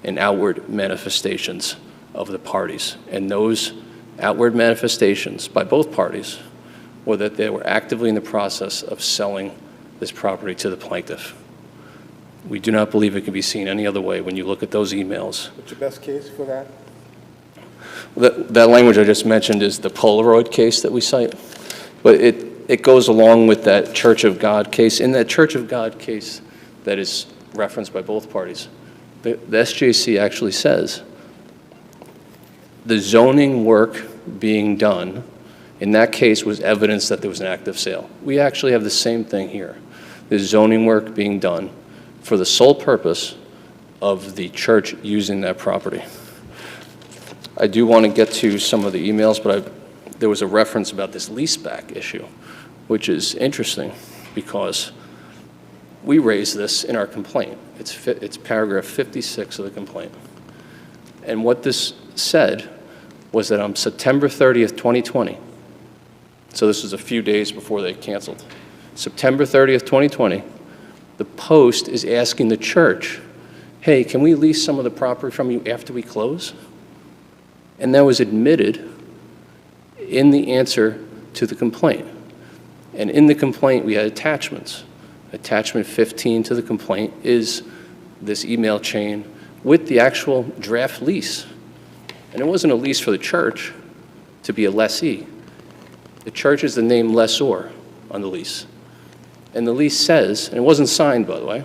Speaker 13: and outward manifestations of the parties. And those outward manifestations by both parties were that they were actively in the process of selling this property to the plaintiff. We do not believe it can be seen any other way when you look at those emails.
Speaker 2: What's your best case for that?
Speaker 13: That language I just mentioned is the Polaroid case that we cite, but it goes along with that Church of God case. In that Church of God case that is referenced by both parties, the SJC actually says the zoning work being done in that case was evidence that there was an active sale. We actually have the same thing here. The zoning work being done for the sole purpose of the church using that property. I do want to get to some of the emails, but there was a reference about this leaseback issue, which is interesting because we raised this in our complaint. It's paragraph 56 of the complaint. And what this said was that on September 30th, 2020, so this was a few days before they canceled, September 30th, 2020, the Post is asking the church, hey, can we lease some of the property from you after we close? And that was admitted in the answer to the complaint. And in the complaint, we had attachments. Attachment 15 to the complaint is this email chain with the actual draft lease. And it wasn't a lease for the church to be a lessee. The church is the name lessor on the lease. And the lease says, and it wasn't signed, by the way,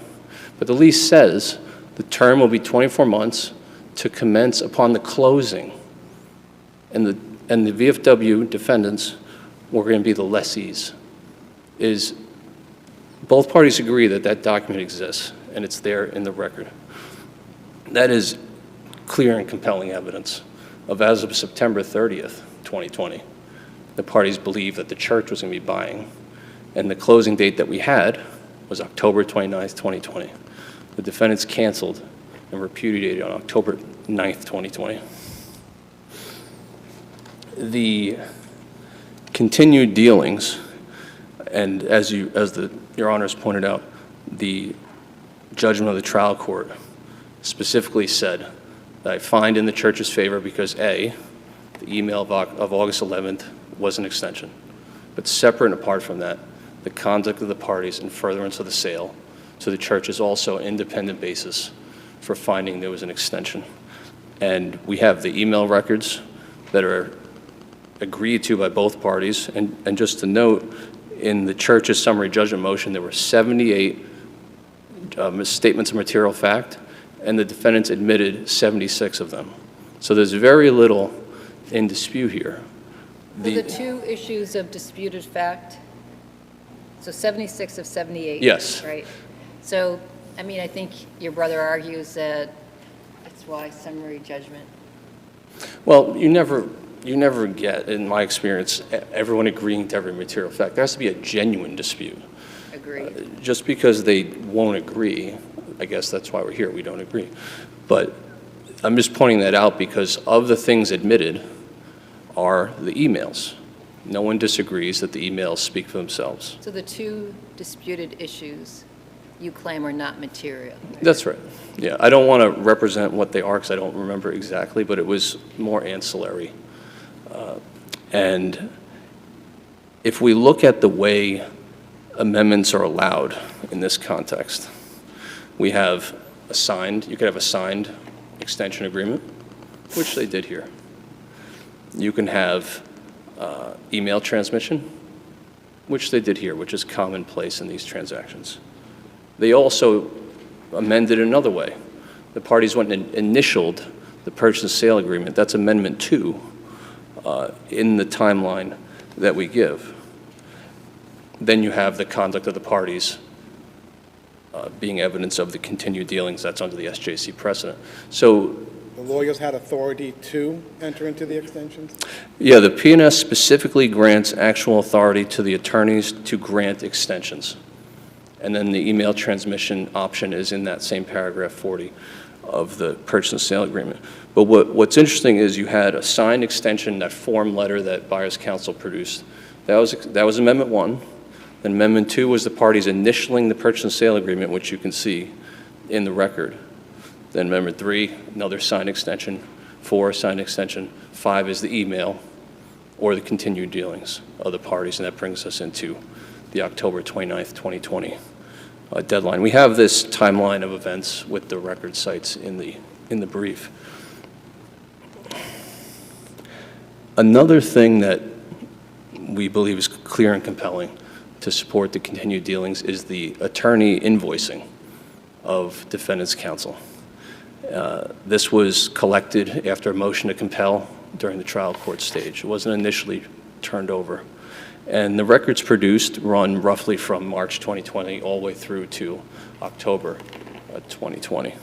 Speaker 13: but the lease says the term will be 24 months to commence upon the closing. And the VFW defendants were going to be the lessees. Both parties agree that that document exists, and it's there in the record. That is clear and compelling evidence of, as of September 30th, 2020, the parties believed that the church was going to be buying, and the closing date that we had was October 29th, 2020. The defendants canceled and repudiated on October 9th, 2020. The continued dealings, and as your honors pointed out, the judgment of the trial court specifically said that I find in the church's favor because A, the email of August 11th was an extension, but separate and apart from that, the conduct of the parties in furtherance of the sale, so the church is also an independent basis for finding there was an extension. And we have the email records that are agreed to by both parties. And just to note, in the church's summary judgment motion, there were 78 statements of material fact and the defendants admitted 76 of them. So there's very little in dispute here.
Speaker 4: So the two issues of disputed fact, so 76 of 78?
Speaker 13: Yes.
Speaker 4: Right? So, I mean, I think your brother argues that that's why summary judgment.
Speaker 13: Well, you never get, in my experience, everyone agreeing to every material fact. There has to be a genuine dispute.
Speaker 4: Agreed.
Speaker 13: Just because they won't agree, I guess that's why we're here, we don't agree. But I'm just pointing that out because of the things admitted are the emails. No one disagrees that the emails speak for themselves.
Speaker 4: So the two disputed issues you claim are not material.
Speaker 13: That's right. Yeah, I don't want to represent what they are because I don't remember exactly, but it was more ancillary. And if we look at the way amendments are allowed in this context, we have a signed, you could have a signed extension agreement, which they did here. You can have email transmission, which they did here, which is commonplace in these transactions. They also amended another way. The parties went and initialed the purchase and sale agreement. That's Amendment 2 in the timeline that we give. Then you have the conduct of the parties being evidence of the continued dealings. That's under the SJC precedent. So
Speaker 2: The lawyers had authority to enter into the extensions?
Speaker 13: yeah, the P&S specifically grants actual authority to the attorneys to grant extensions. And then the email transmission option is in that same paragraph 40 of the purchase and sale agreement. But what's interesting is you had a signed extension, that form letter that buyer's counsel produced. That was Amendment 1. Then Amendment 2 was the parties initialing the purchase and sale agreement, which you can see in the record. Then Amendment 3, another signed extension. 4, signed extension. 5 is the email or the continued dealings of the parties, and that brings us into the October 29th, 2020 deadline. We have this timeline of events with the record sites in the brief. Another thing that we believe is clear and compelling to support the continued dealings is the attorney invoicing of defendant's counsel. This was collected after a motion to compel during the trial court stage. It wasn't initially turned over. And the records produced run roughly from March 2020 all the way through to October 2020.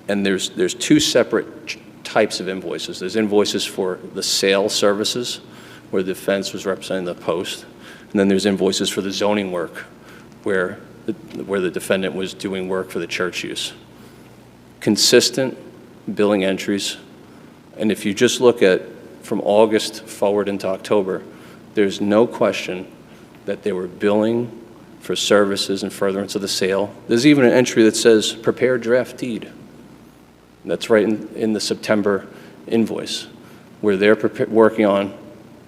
Speaker 13: And there's two separate types of invoices. There's invoices for the sale services, where the defense was representing the post. And then there's invoices for the zoning work, where the defendant was doing work for the church use. Consistent billing entries. And if you just look at from August forward into October, there's no question that they were billing for services in furtherance of the sale. There's even an entry that says, prepare draft deed. That's right in the September invoice, where they're working on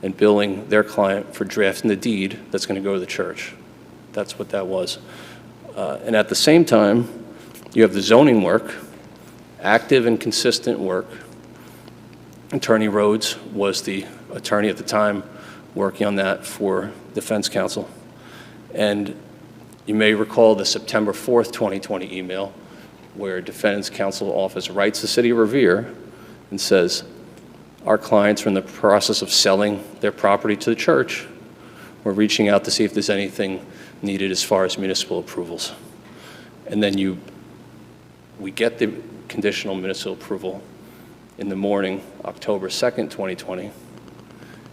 Speaker 13: and billing their client for drafting the deed that's going to go to the church. That's what that was. And at the same time, you have the zoning work, active and consistent work. Attorney Rhodes was the attorney at the time working on that for defense counsel. And you may recall the September 4th, 2020 email where defendant's counsel office writes the city of Revere and says, our clients are in the process of selling their property to the church. We're reaching out to see if there's anything needed as far as municipal approvals. And then we get the conditional municipal approval in the morning, October 2nd, 2020.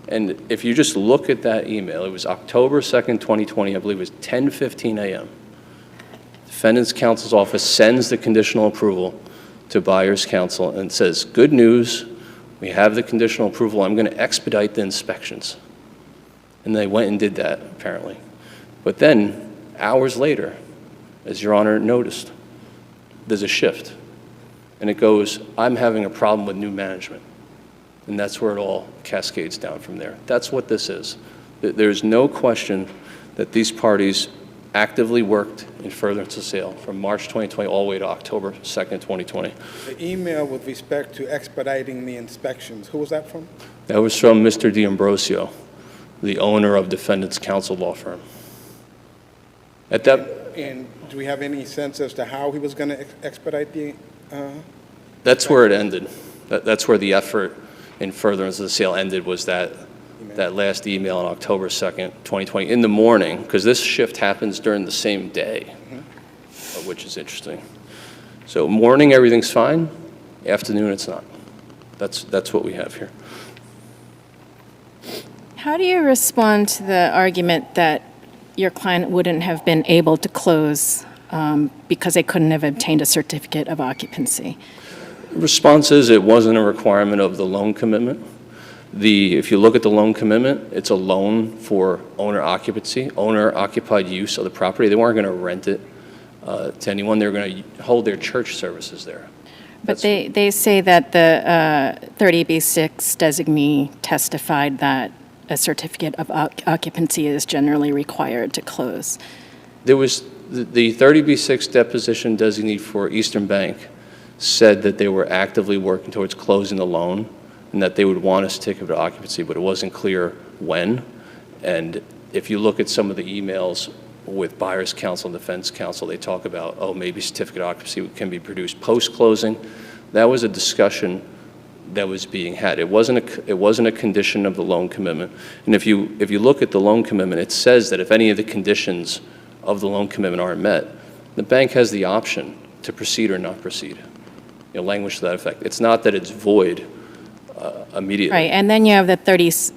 Speaker 13: And if you just look at that email, it was October 2nd, 2020, I believe it was 10:15 a.m. Defendant's counsel's office sends the conditional approval to buyer's counsel and says, good news, we have the conditional approval, I'm going to expedite the inspections. And they went and did that, apparently. But then, hours later, as Your Honor noticed, there's a shift. And it goes, I'm having a problem with new management. And that's where it all cascades down from there. That's what this is. There's no question that these parties actively worked in furtherance of sale from March 2020 all the way to October 2nd, 2020.
Speaker 2: The email with respect to expediting the inspections, who was that from?
Speaker 13: That was from Mr. D'Ambrosio, the owner of defendant's counsel law firm.
Speaker 2: And do we have any sense as to how he was going to expedite the
Speaker 13: That's where it ended. That's where the effort in furtherance of the sale ended, was that last email on October 2nd, 2020, in the morning, because this shift happens during the same day, which is interesting. So morning, everything's fine. Afternoon, it's not. That's what we have here.
Speaker 6: How do you respond to the argument that your client wouldn't have been able to close because they couldn't have obtained a certificate of occupancy?
Speaker 13: The response is it wasn't a requirement of the loan commitment. If you look at the loan commitment, it's a loan for owner occupancy, owner-occupied use of the property. They weren't going to rent it to anyone. They were going to hold their church services there.
Speaker 6: But they say that the 30B6 designee testified that a certificate of occupancy is generally required to close.
Speaker 13: There was the 30B6 deposition designee for Eastern Bank said that they were actively working towards closing the loan and that they would want a certificate of occupancy, but it wasn't clear when. And if you look at some of the emails with buyer's counsel and defense counsel, they talk about, oh, maybe certificate of occupancy can be produced post-closing. That was a discussion that was being had. It wasn't a condition of the loan commitment. And if you look at the loan commitment, it says that if any of the conditions of the loan commitment aren't met, the bank has the option to proceed or not proceed. Language to that effect. It's not that it's void immediately.
Speaker 6: Right, and then you have the 30B6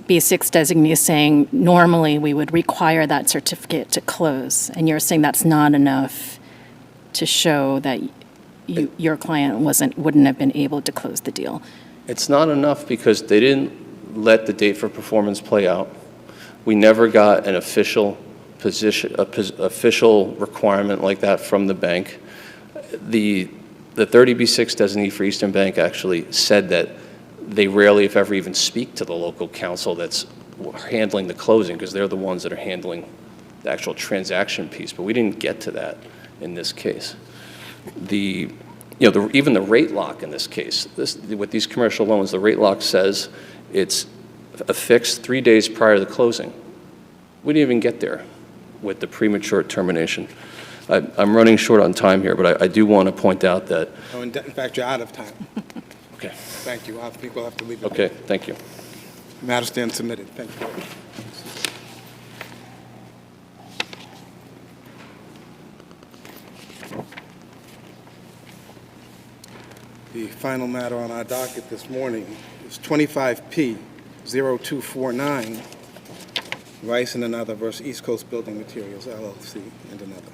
Speaker 6: designee saying normally we would require that certificate to close, and you're saying that's not enough to show that your client wouldn't have been able to close the deal.
Speaker 13: It's not enough because they didn't let the date for performance play out. We never got an official position, official requirement like that from the bank. The 30B6 designee for Eastern Bank actually said that they rarely, if ever, even speak to the local counsel that's handling the closing, because they're the ones that are handling the actual transaction piece. But we didn't get to that in this case. Even the rate lock in this case, with these commercial loans, the rate lock says it's affixed 3 days prior to the closing. We didn't even get there with the premature termination. I'm running short on time here, but I do want to point out that...
Speaker 2: Oh, in fact, you're out of time.
Speaker 13: Okay.
Speaker 2: Thank you. I think we'll have to leave it.
Speaker 13: Okay, thank you.
Speaker 2: Matter stand submitted. Thank you. The final matter on our docket this morning is 25P 0249, Rice and another versus East Coast Building Materials LLC and another.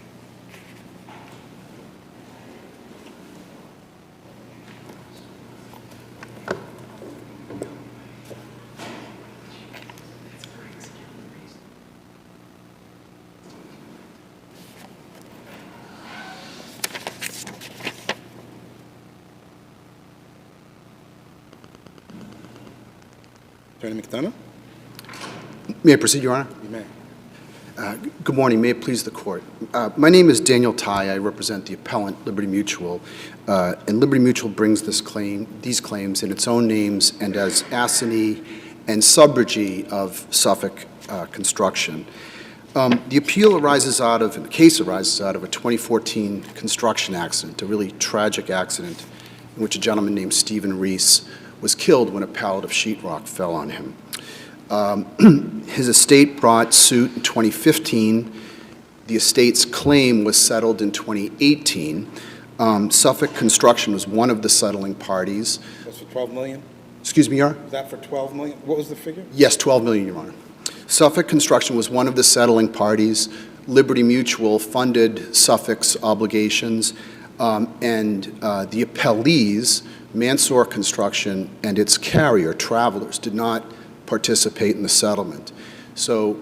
Speaker 2: Attorney McDonough?
Speaker 14: May I proceed, Your Honor?
Speaker 2: You may.
Speaker 14: Good morning. May it please the Court. My name is Daniel Ty. I represent the appellant, Liberty Mutual. And Liberty Mutual brings these claims in its own names and as assignee and subrogee of Suffolk Construction. The appeal arises out of, and the case arises out of a 2014 construction accident, a really tragic accident in which a gentleman named Stephen Reis was killed when a pallet of sheetrock fell on him. His estate brought suit in 2015. The estate's claim was settled in 2018. Suffolk Construction was one of the settling parties.
Speaker 2: That's for $12 million?
Speaker 14: Excuse me, Your Honor?
Speaker 2: Was that for $12 million? What was the figure?
Speaker 14: Yes, $12 million, Your Honor. Suffolk Construction was one of the settling parties. Liberty Mutual funded Suffolk's obligations, and the appellees, Mansour Construction and its carrier, Travelers, did not participate in the settlement. So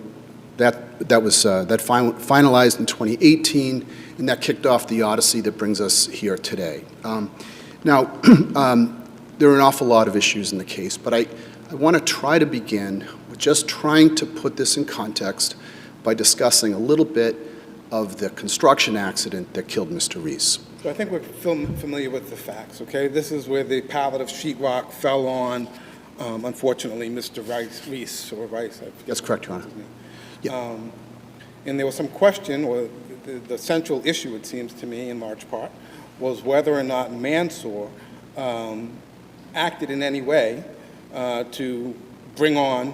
Speaker 14: that finalized in 2018, and that kicked off the odyssey that brings us here today. Now, there are an awful lot of issues in the case, but I want to try to begin with just trying to put this in context by discussing a little bit of the construction accident that killed Mr. Reis.
Speaker 2: So I think we're familiar with the facts, okay? This is where the pallet of sheetrock fell on, unfortunately, Mr. Reis, or Rice, I forget.
Speaker 14: That's correct, Your Honor.
Speaker 2: Yeah. And there was some question, or the central issue, it seems to me, in large part, was whether or not Mansour acted in any way to bring on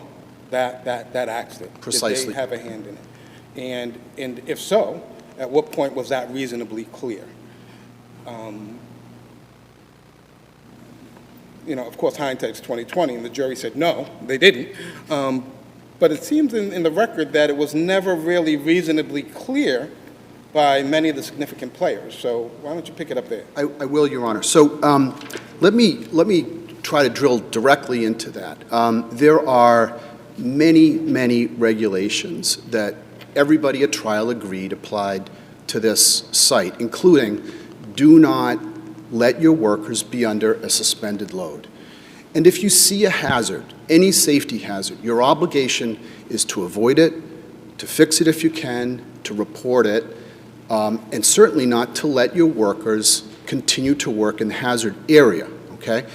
Speaker 2: that accident.
Speaker 14: Precisely.
Speaker 2: Did they have a hand in it? And if so, at what point was that reasonably clear? You know, of course, hindsight's 20/20, and the jury said no, they didn't. But it seems in the record that it was never really reasonably clear by many of the significant players. So why don't you pick it up there?
Speaker 14: I will, Your Honor. So let me try to drill directly into that. There are many regulations that everybody at trial agreed applied to this site, including do not let your workers be under a suspended load. And if you see a hazard, any safety hazard, your obligation is to avoid it, to fix it if you can, to report it, and certainly not to let your workers continue to work in the hazard area, okay?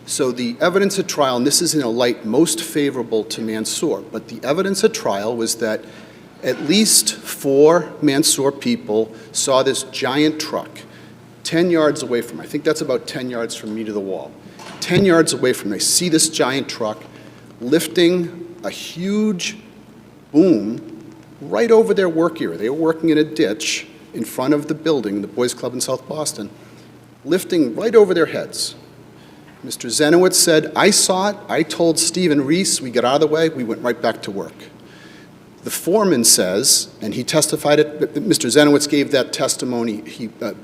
Speaker 14: So the evidence at trial, and this is in a light most favorable to Mansour, but the evidence at trial was that at least 4 Mansour people saw this giant truck 10 yards away from, I think that's about 10 yards from me to the wall. 10 yards away from me, they see this giant truck lifting a huge boom right over their work area. They were working in a ditch in front of the building, the Boys Club in South Boston, lifting right over their heads. Mr. Zenowitz said, I saw it, I told Stephen Reis, we got out of the way, we went right back to work. The foreman says, and he testified it, Mr. Zenowitz gave that testimony,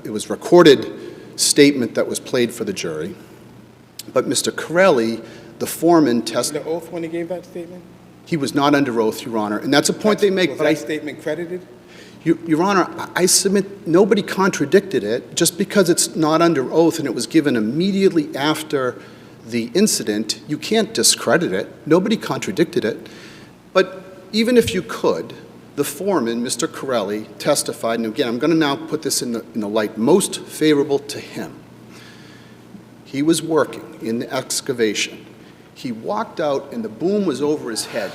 Speaker 14: it was recorded statement that was played for the jury. But Mr. Corelli, the foreman, testified.
Speaker 2: The oath when he gave that statement?
Speaker 14: He was not under oath, Your Honor, and that's a point they make.
Speaker 2: Was that statement credited?
Speaker 14: Your Honor, I submit nobody contradicted it. Just because it's not under oath and it was given immediately after the incident, you can't discredit it. Nobody contradicted it. But even if you could, the foreman, Mr. Corelli, testified, and again, I'm going to now put this in the light most favorable to him. He was working in the excavation. He walked out and the boom was over his head.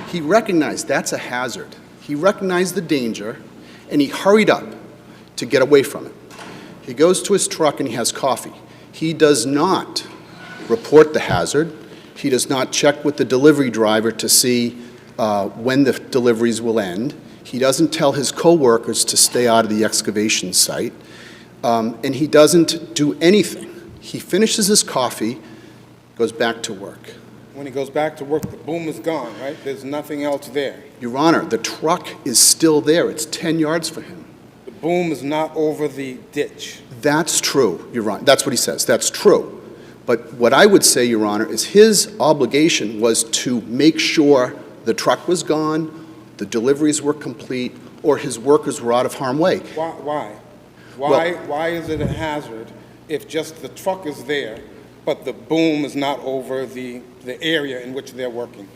Speaker 14: He recognized that's a hazard. He recognized the danger and he hurried up to get away from it. He goes to his truck and he has coffee. He does not report the hazard. He does not check with the delivery driver to see when the deliveries will end. He doesn't tell his coworkers to stay out of the excavation site. And he doesn't do anything. He finishes his coffee, goes back to work.
Speaker 2: When he goes back to work, the boom is gone, right? There's nothing else there.
Speaker 14: Your Honor, the truck is still there. It's 10 yards for him.
Speaker 2: The boom is not over the ditch.
Speaker 14: That's true, Your Honor. That's what he says. That's true. But what I would say, Your Honor, is his obligation was to make sure the truck was gone, the deliveries were complete, or his workers were out of harm's way.
Speaker 2: Why? Why is it a hazard if just the truck is there, but the boom is not over the area in which they're working?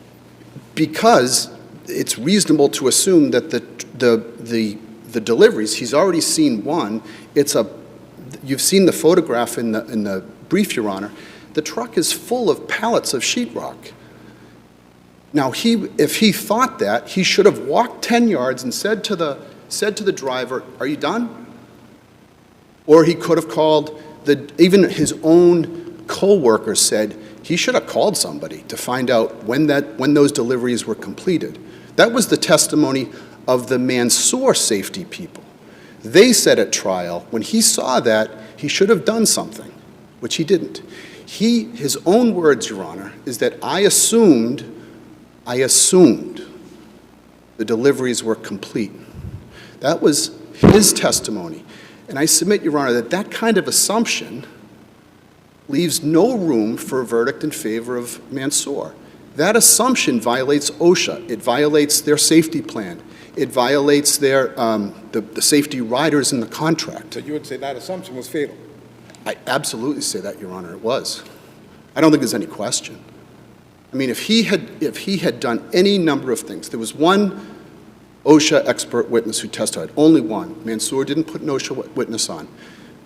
Speaker 14: Because it's reasonable to assume that the deliveries, he's already seen one. You've seen the photograph in the brief, Your Honor. The truck is full of pallets of sheetrock. Now, if he thought that, he should have walked 10 yards and said to the driver, "Are you done?" Or he could have called even his own co-worker said he should have called somebody to find out when those deliveries were completed. That was the testimony of the Mansour safety people. They said at trial, when he saw that, he should have done something, which he didn't. His own words, Your Honor, is that I assumed the deliveries were complete. That was his testimony. And I submit, Your Honor, that kind of assumption leaves no room for a verdict in favor of Mansour. That assumption violates OSHA. It violates their safety plan. It violates their the safety riders in the contract.
Speaker 2: So you would say that assumption was fatal?
Speaker 14: I absolutely say that, Your Honor, it was. I don't think there's any question. I mean, if he had done any number of things, there was one OSHA expert witness who testified, only one. Mansour didn't put an OSHA witness on.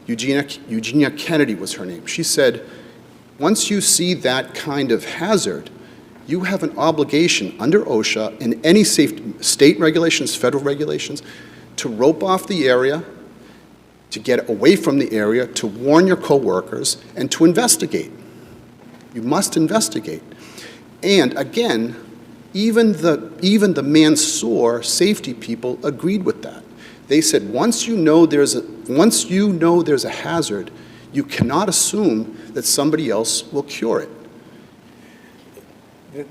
Speaker 14: Eugenia Kennedy was her name. She said, once you see that kind of hazard, you have an obligation under OSHA and any state regulations, federal regulations, to rope off the area, to get away from the area, to warn your coworkers, and to investigate. You must investigate. And again, even the Mansour safety people agreed with that. They said once you know there's a hazard, you cannot assume that somebody else will cure it.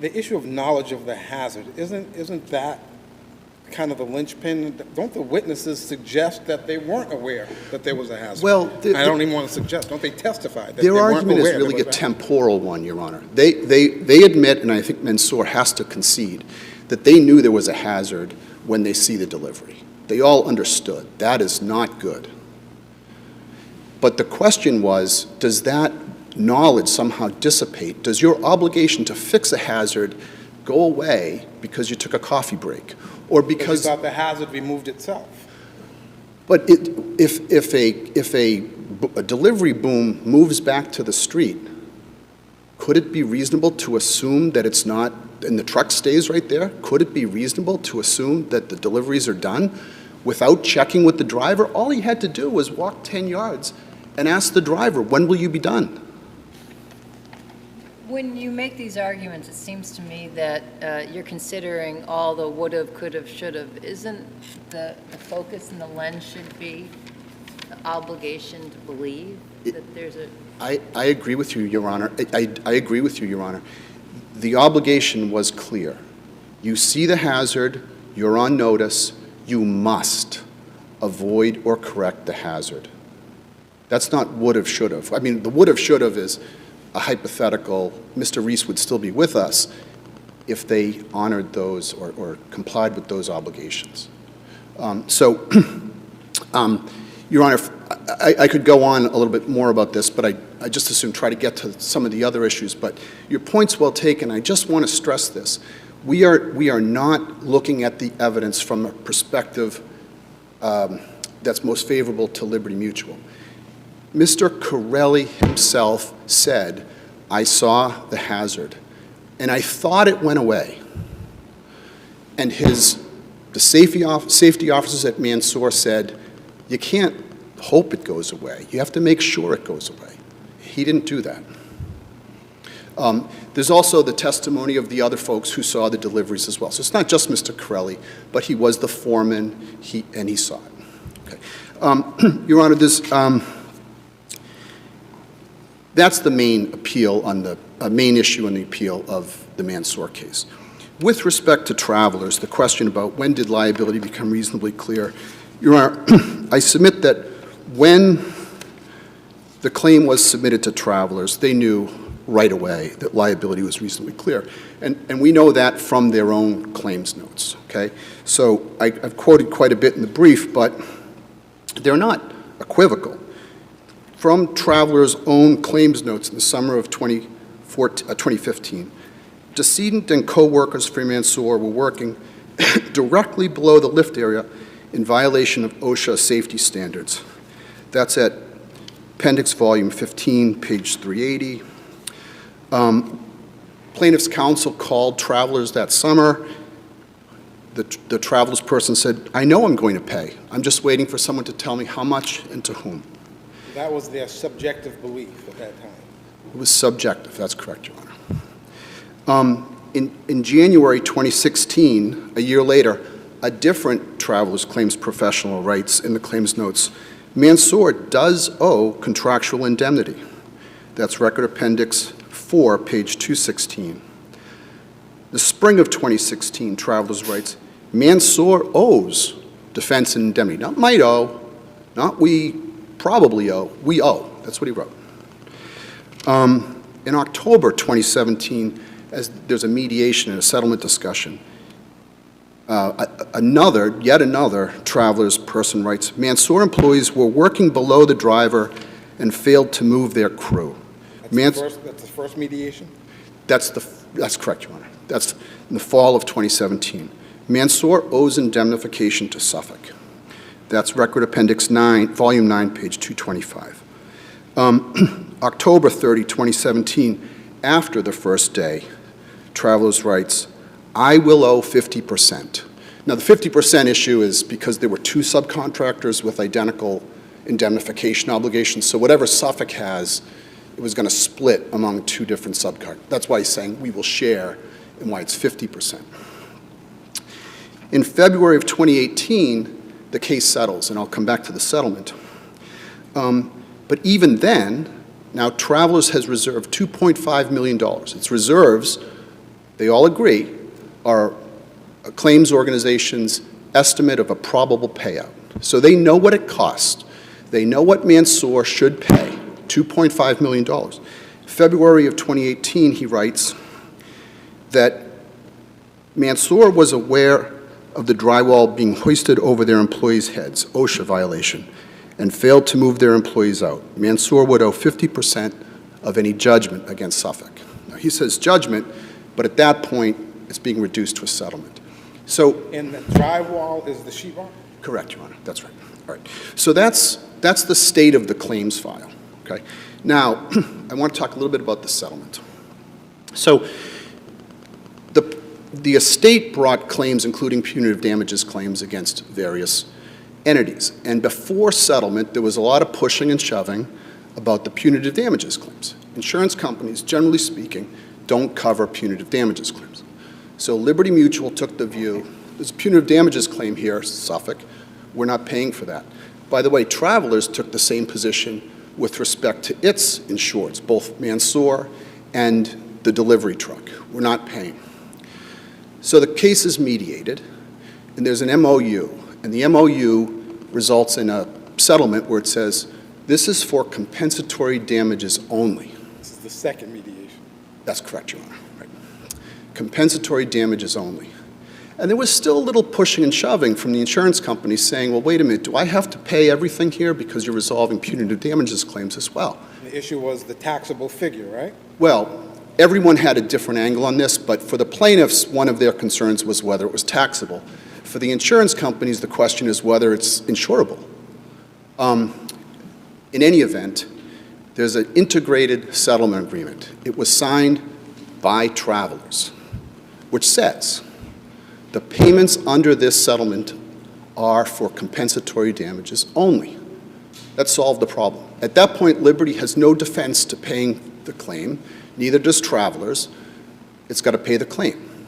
Speaker 2: The issue of knowledge of the hazard, isn't that kind of the linchpin? Don't the witnesses suggest that they weren't aware that there was a hazard?
Speaker 14: Well,
Speaker 2: I don't even want to suggest. Don't they testify that they
Speaker 14: their
Speaker 2: weren't
Speaker 14: argument
Speaker 2: aware
Speaker 14: is really
Speaker 2: there
Speaker 14: a
Speaker 2: was
Speaker 14: temporal one, Your Honor. They admit, and I think Mansour has to concede, that they knew there was a hazard when they see the delivery. They all understood. That is not good. But the question was, does that knowledge somehow dissipate? Does your obligation to fix a hazard go away because you took a coffee break? Or because
Speaker 2: you thought the hazard removed itself?
Speaker 14: But if a delivery boom moves back to the street, could it be reasonable to assume that it's not, and the truck stays right there? Could it be reasonable to assume that the deliveries are done without checking with the driver? All he had to do was walk 10 yards and ask the driver, when will you be done?
Speaker 4: When you make these arguments, it seems to me that you're considering all the would've, could've, should've. Isn't the focus and the lens should be the obligation to believe that there's a...
Speaker 14: I agree with you, Your Honor. I agree with you, Your Honor. The obligation was clear. You see the hazard, you're on notice, you must avoid or correct the hazard. That's not would've, should've. I mean, the would've, should've is a hypothetical. Mr. Reis would still be with us if they honored those or complied with those obligations. Your Honor, I could go on a little bit more about this, but I just assume try to get to some of the other issues. But your point's well taken. I just want to stress this. We are not looking at the evidence from a perspective that's most favorable to Liberty Mutual. Mr. Corelli himself said, I saw the hazard, and I thought it went away. And the safety officers at Mansour said, you can't hope it goes away. You have to make sure it goes away. He didn't do that. There's also the testimony of the other folks who saw the deliveries as well. So it's not just Mr. Corelli, but he was the foreman, and he saw it. Okay. Your Honor, that's the main appeal on the main issue on the appeal of the Mansour case. With respect to travelers, the question about when did liability become reasonably clear, Your Honor, I submit that when the claim was submitted to travelers, they knew right away that liability was reasonably clear. And we know that from their own claims notes, okay? So I've quoted quite a bit in the brief, but they're not equivocal. From travelers' own claims notes in the summer of 2015, decedent and co-workers for Mansour were working directly below the lift area in violation of OSHA safety standards. That's at Appendix Volume 15, page 380. Plaintiff's counsel called travelers that summer. The travelers person said, I know I'm going to pay. I'm just waiting for someone to tell me how much and to whom.
Speaker 2: That was their subjective belief at that time.
Speaker 14: It was subjective, that's correct, Your Honor. In January 2016, a year later, a different traveler's claims professional writes in the claims notes, Mansour does owe contractual indemnity. That's Record Appendix 4, page 216. The spring of 2016, travelers writes, Mansour owes defense and indemnity. Not might owe, not we probably owe, we owe. That's what he wrote. In October 2017, as there's a mediation and a settlement discussion, yet another traveler's person writes, Mansour employees were working below the driver and failed to move their crew.
Speaker 2: That's the first mediation?
Speaker 14: That's correct, Your Honor. That's in the fall of 2017. Mansour owes indemnification to Suffolk. That's Record Appendix 9, Volume 9, page 225. October 30, 2017, after the first day, travelers writes, I will owe 50%. Now, the 50% issue is because there were two subcontractors with identical indemnification obligations. So whatever Suffolk has, it was going to split among two different subcards. That's why he's saying we will share and why it's 50%. In February of 2018, the case settles, and I'll come back to the settlement. But even then, now Travelers has reserved $2.5 million. Its reserves, they all agree, are a claims organization's estimate of a probable payout. So they know what it costs. They know what Mansour should pay, $2.5 million. February of 2018, he writes that Mansour was aware of the drywall being hoisted over their employees' heads, OSHA violation, and failed to move their employees out. Mansour would owe 50% of any judgment against Suffolk. Now, he says judgment, but at that point, it's being reduced to a settlement. So,
Speaker 2: And the drywall is the sheetrock?
Speaker 14: correct, Your Honor, that's right. All right. So that's the state of the claims file, okay? Now, I want to talk a little bit about the settlement. So the estate brought claims, including punitive damages claims, against various entities. And before settlement, there was a lot of pushing and shoving about the punitive damages claims. Insurance companies, generally speaking, don't cover punitive damages claims. So Liberty Mutual took the view, there's a punitive damages claim here, Suffolk, we're not paying for that. By the way, Travelers took the same position with respect to its insureds, both Mansour and the delivery truck. We're not paying. So the case is mediated, and there's an MOU, and the MOU results in a settlement where it says, this is for compensatory damages only.
Speaker 2: This is the second mediation.
Speaker 14: That's correct, Your Honor. Right. Compensatory damages only. And there was still a little pushing and shoving from the insurance companies saying, well, wait a minute, do I have to pay everything here because you're resolving punitive damages claims as well?
Speaker 2: The issue was the taxable figure, right?
Speaker 14: Well, everyone had a different angle on this, but for the plaintiffs, one of their concerns was whether it was taxable. For the insurance companies, the question is whether it's insurable. In any event, there's an integrated settlement agreement. It was signed by Travelers, which says the payments under this settlement are for compensatory damages only. That solved the problem. At that point, Liberty has no defense to paying the claim, neither does Travelers. It's got to pay the claim.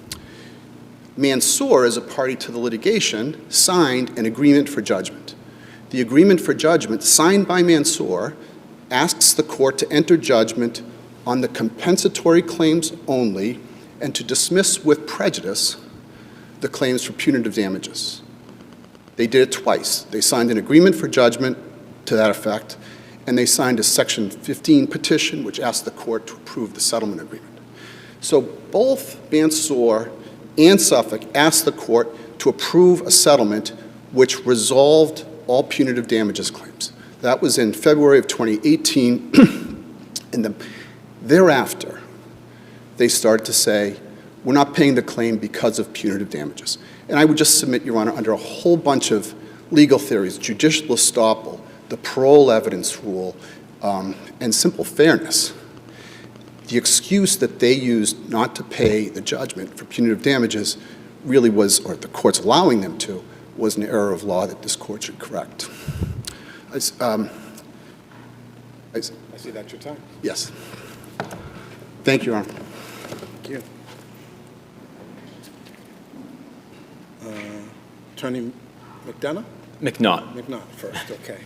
Speaker 14: Mansour, as a party to the litigation, signed an agreement for judgment. The agreement for judgment, signed by Mansour, asks the court to enter judgment on the compensatory claims only and to dismiss with prejudice the claims for punitive damages. They did it twice. They signed an agreement for judgment to that effect, and they signed a Section 15 petition which asked the court to approve the settlement agreement. So both Mansour and Suffolk asked the court to approve a settlement which resolved all punitive damages claims. That was in February of 2018, and thereafter, they started to say, we're not paying the claim because of punitive damages. And I would just submit, Your Honor, under a whole bunch of legal theories, judicial estoppel, the parole evidence rule, and simple fairness, the excuse that they used not to pay the judgment for punitive damages really was, or the court's allowing them to, was an error of law that this court should correct.
Speaker 2: I see that's your time.
Speaker 14: Yes. Thank you, Your Honor.
Speaker 2: Thank you. Attorney McDonough?
Speaker 10: McNaught.
Speaker 2: McNaught first, okay.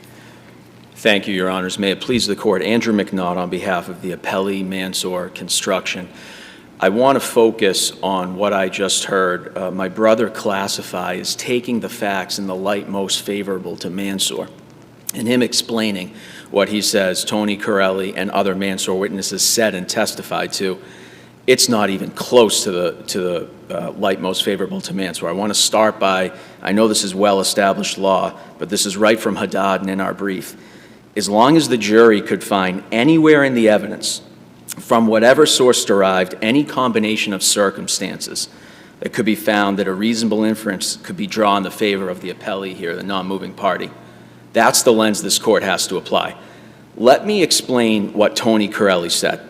Speaker 10: Thank you, Your Honors. May it please the Court, Andrew McNaught on behalf of the appellee Mansour Construction. I want to focus on what I just heard my brother classify as taking the facts in the light most favorable to Mansour, and him explaining what he says Tony Corelli and other Mansour witnesses said and testified to. It's not even close to the light most favorable to Mansour. I want to start by, I know this is well-established law, but this is right from Haddad and in our brief. As long as the jury could find anywhere in the evidence, from whatever source derived, any combination of circumstances that could be found that a reasonable inference could be drawn in the favor of the appellee here, the non-moving party, that's the lens this court has to apply. Let me explain what Tony Corelli said.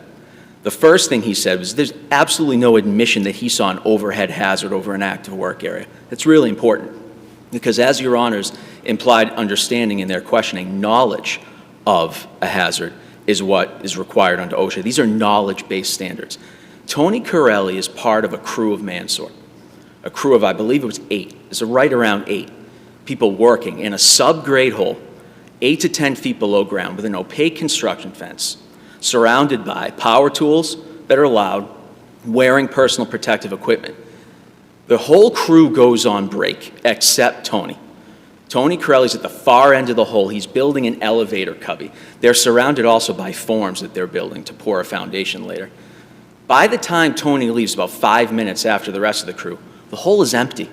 Speaker 10: The first thing he said was there's absolutely no admission that he saw an overhead hazard over an active work area. That's really important because, as Your Honors implied understanding in their questioning, knowledge of a hazard is what is required under OSHA. These are knowledge-based standards. Tony Corelli is part of a crew of Mansour, a crew of, I believe it was 8. It's right around 8 people working in a sub-grade hole, 8 to 10 feet below ground with an opaque construction fence, surrounded by power tools that are allowed, wearing personal protective equipment. The whole crew goes on break, except Tony. Tony Corelli's at the far end of the hole. He's building an elevator cubby. They're surrounded also by forms that they're building to pour a foundation later. By the time Tony leaves, about 5 minutes after the rest of the crew, the hole is empty.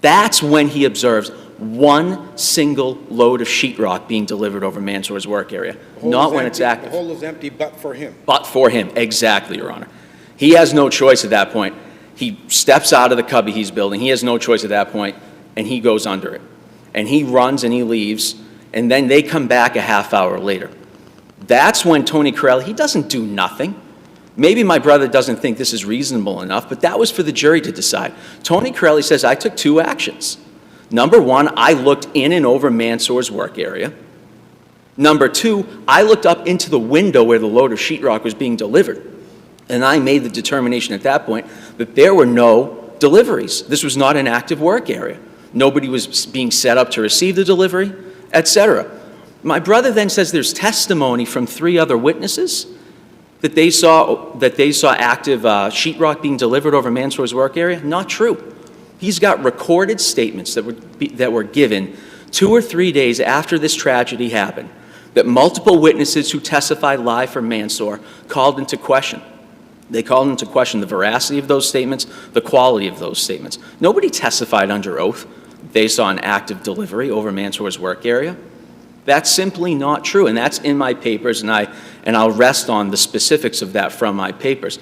Speaker 10: That's when he observes one single load of sheetrock being delivered over Mansour's work area, not when it's active.
Speaker 2: The hole is empty but for him.
Speaker 10: But for him, exactly, Your Honor. He has no choice at that point. He steps out of the cubby he's building. He has no choice at that point, and he goes under it. And he runs and he leaves, and then they come back a half hour later. That's when Tony Corelli, he doesn't do nothing. Maybe my brother doesn't think this is reasonable enough, but that was for the jury to decide. Tony Corelli says, I took 2 actions. Number 1, I looked in and over Mansour's work area. Number 2, I looked up into the window where the load of sheetrock was being delivered. And I made the determination at that point that there were no deliveries. This was not an active work area. Nobody was being set up to receive the delivery, etc. My brother then says there's testimony from 3 other witnesses that they saw active sheetrock being delivered over Mansour's work area. Not true. He's got recorded statements that were given 2 or 3 days after this tragedy happened that multiple witnesses who testified live for Mansour called into question. They called into question the veracity of those statements, the quality of those statements. Nobody testified under oath they saw an active delivery over Mansour's work area. That's simply not true, and that's in my papers, and I'll rest on the specifics of that from my papers.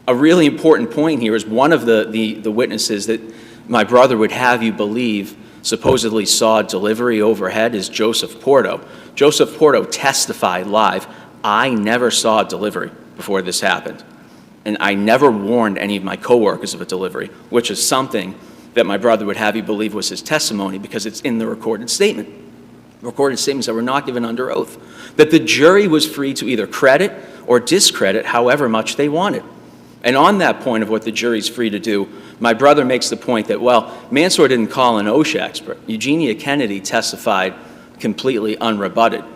Speaker 10: A really important point here is one of the witnesses that my brother would have you believe supposedly saw delivery overhead is Joseph Porto. Joseph Porto testified live, I never saw a delivery before this happened. And I never warned any of my coworkers of a delivery, which is something that my brother would have you believe was his testimony because it's in the recorded statement. Recorded statements that were not given under oath. That the jury was free to either credit or discredit however much they wanted. And on that point of what the jury's free to do, my brother makes the point that, well, Mansour didn't call an OSHA expert. Eugenia Kennedy testified completely unrebutted.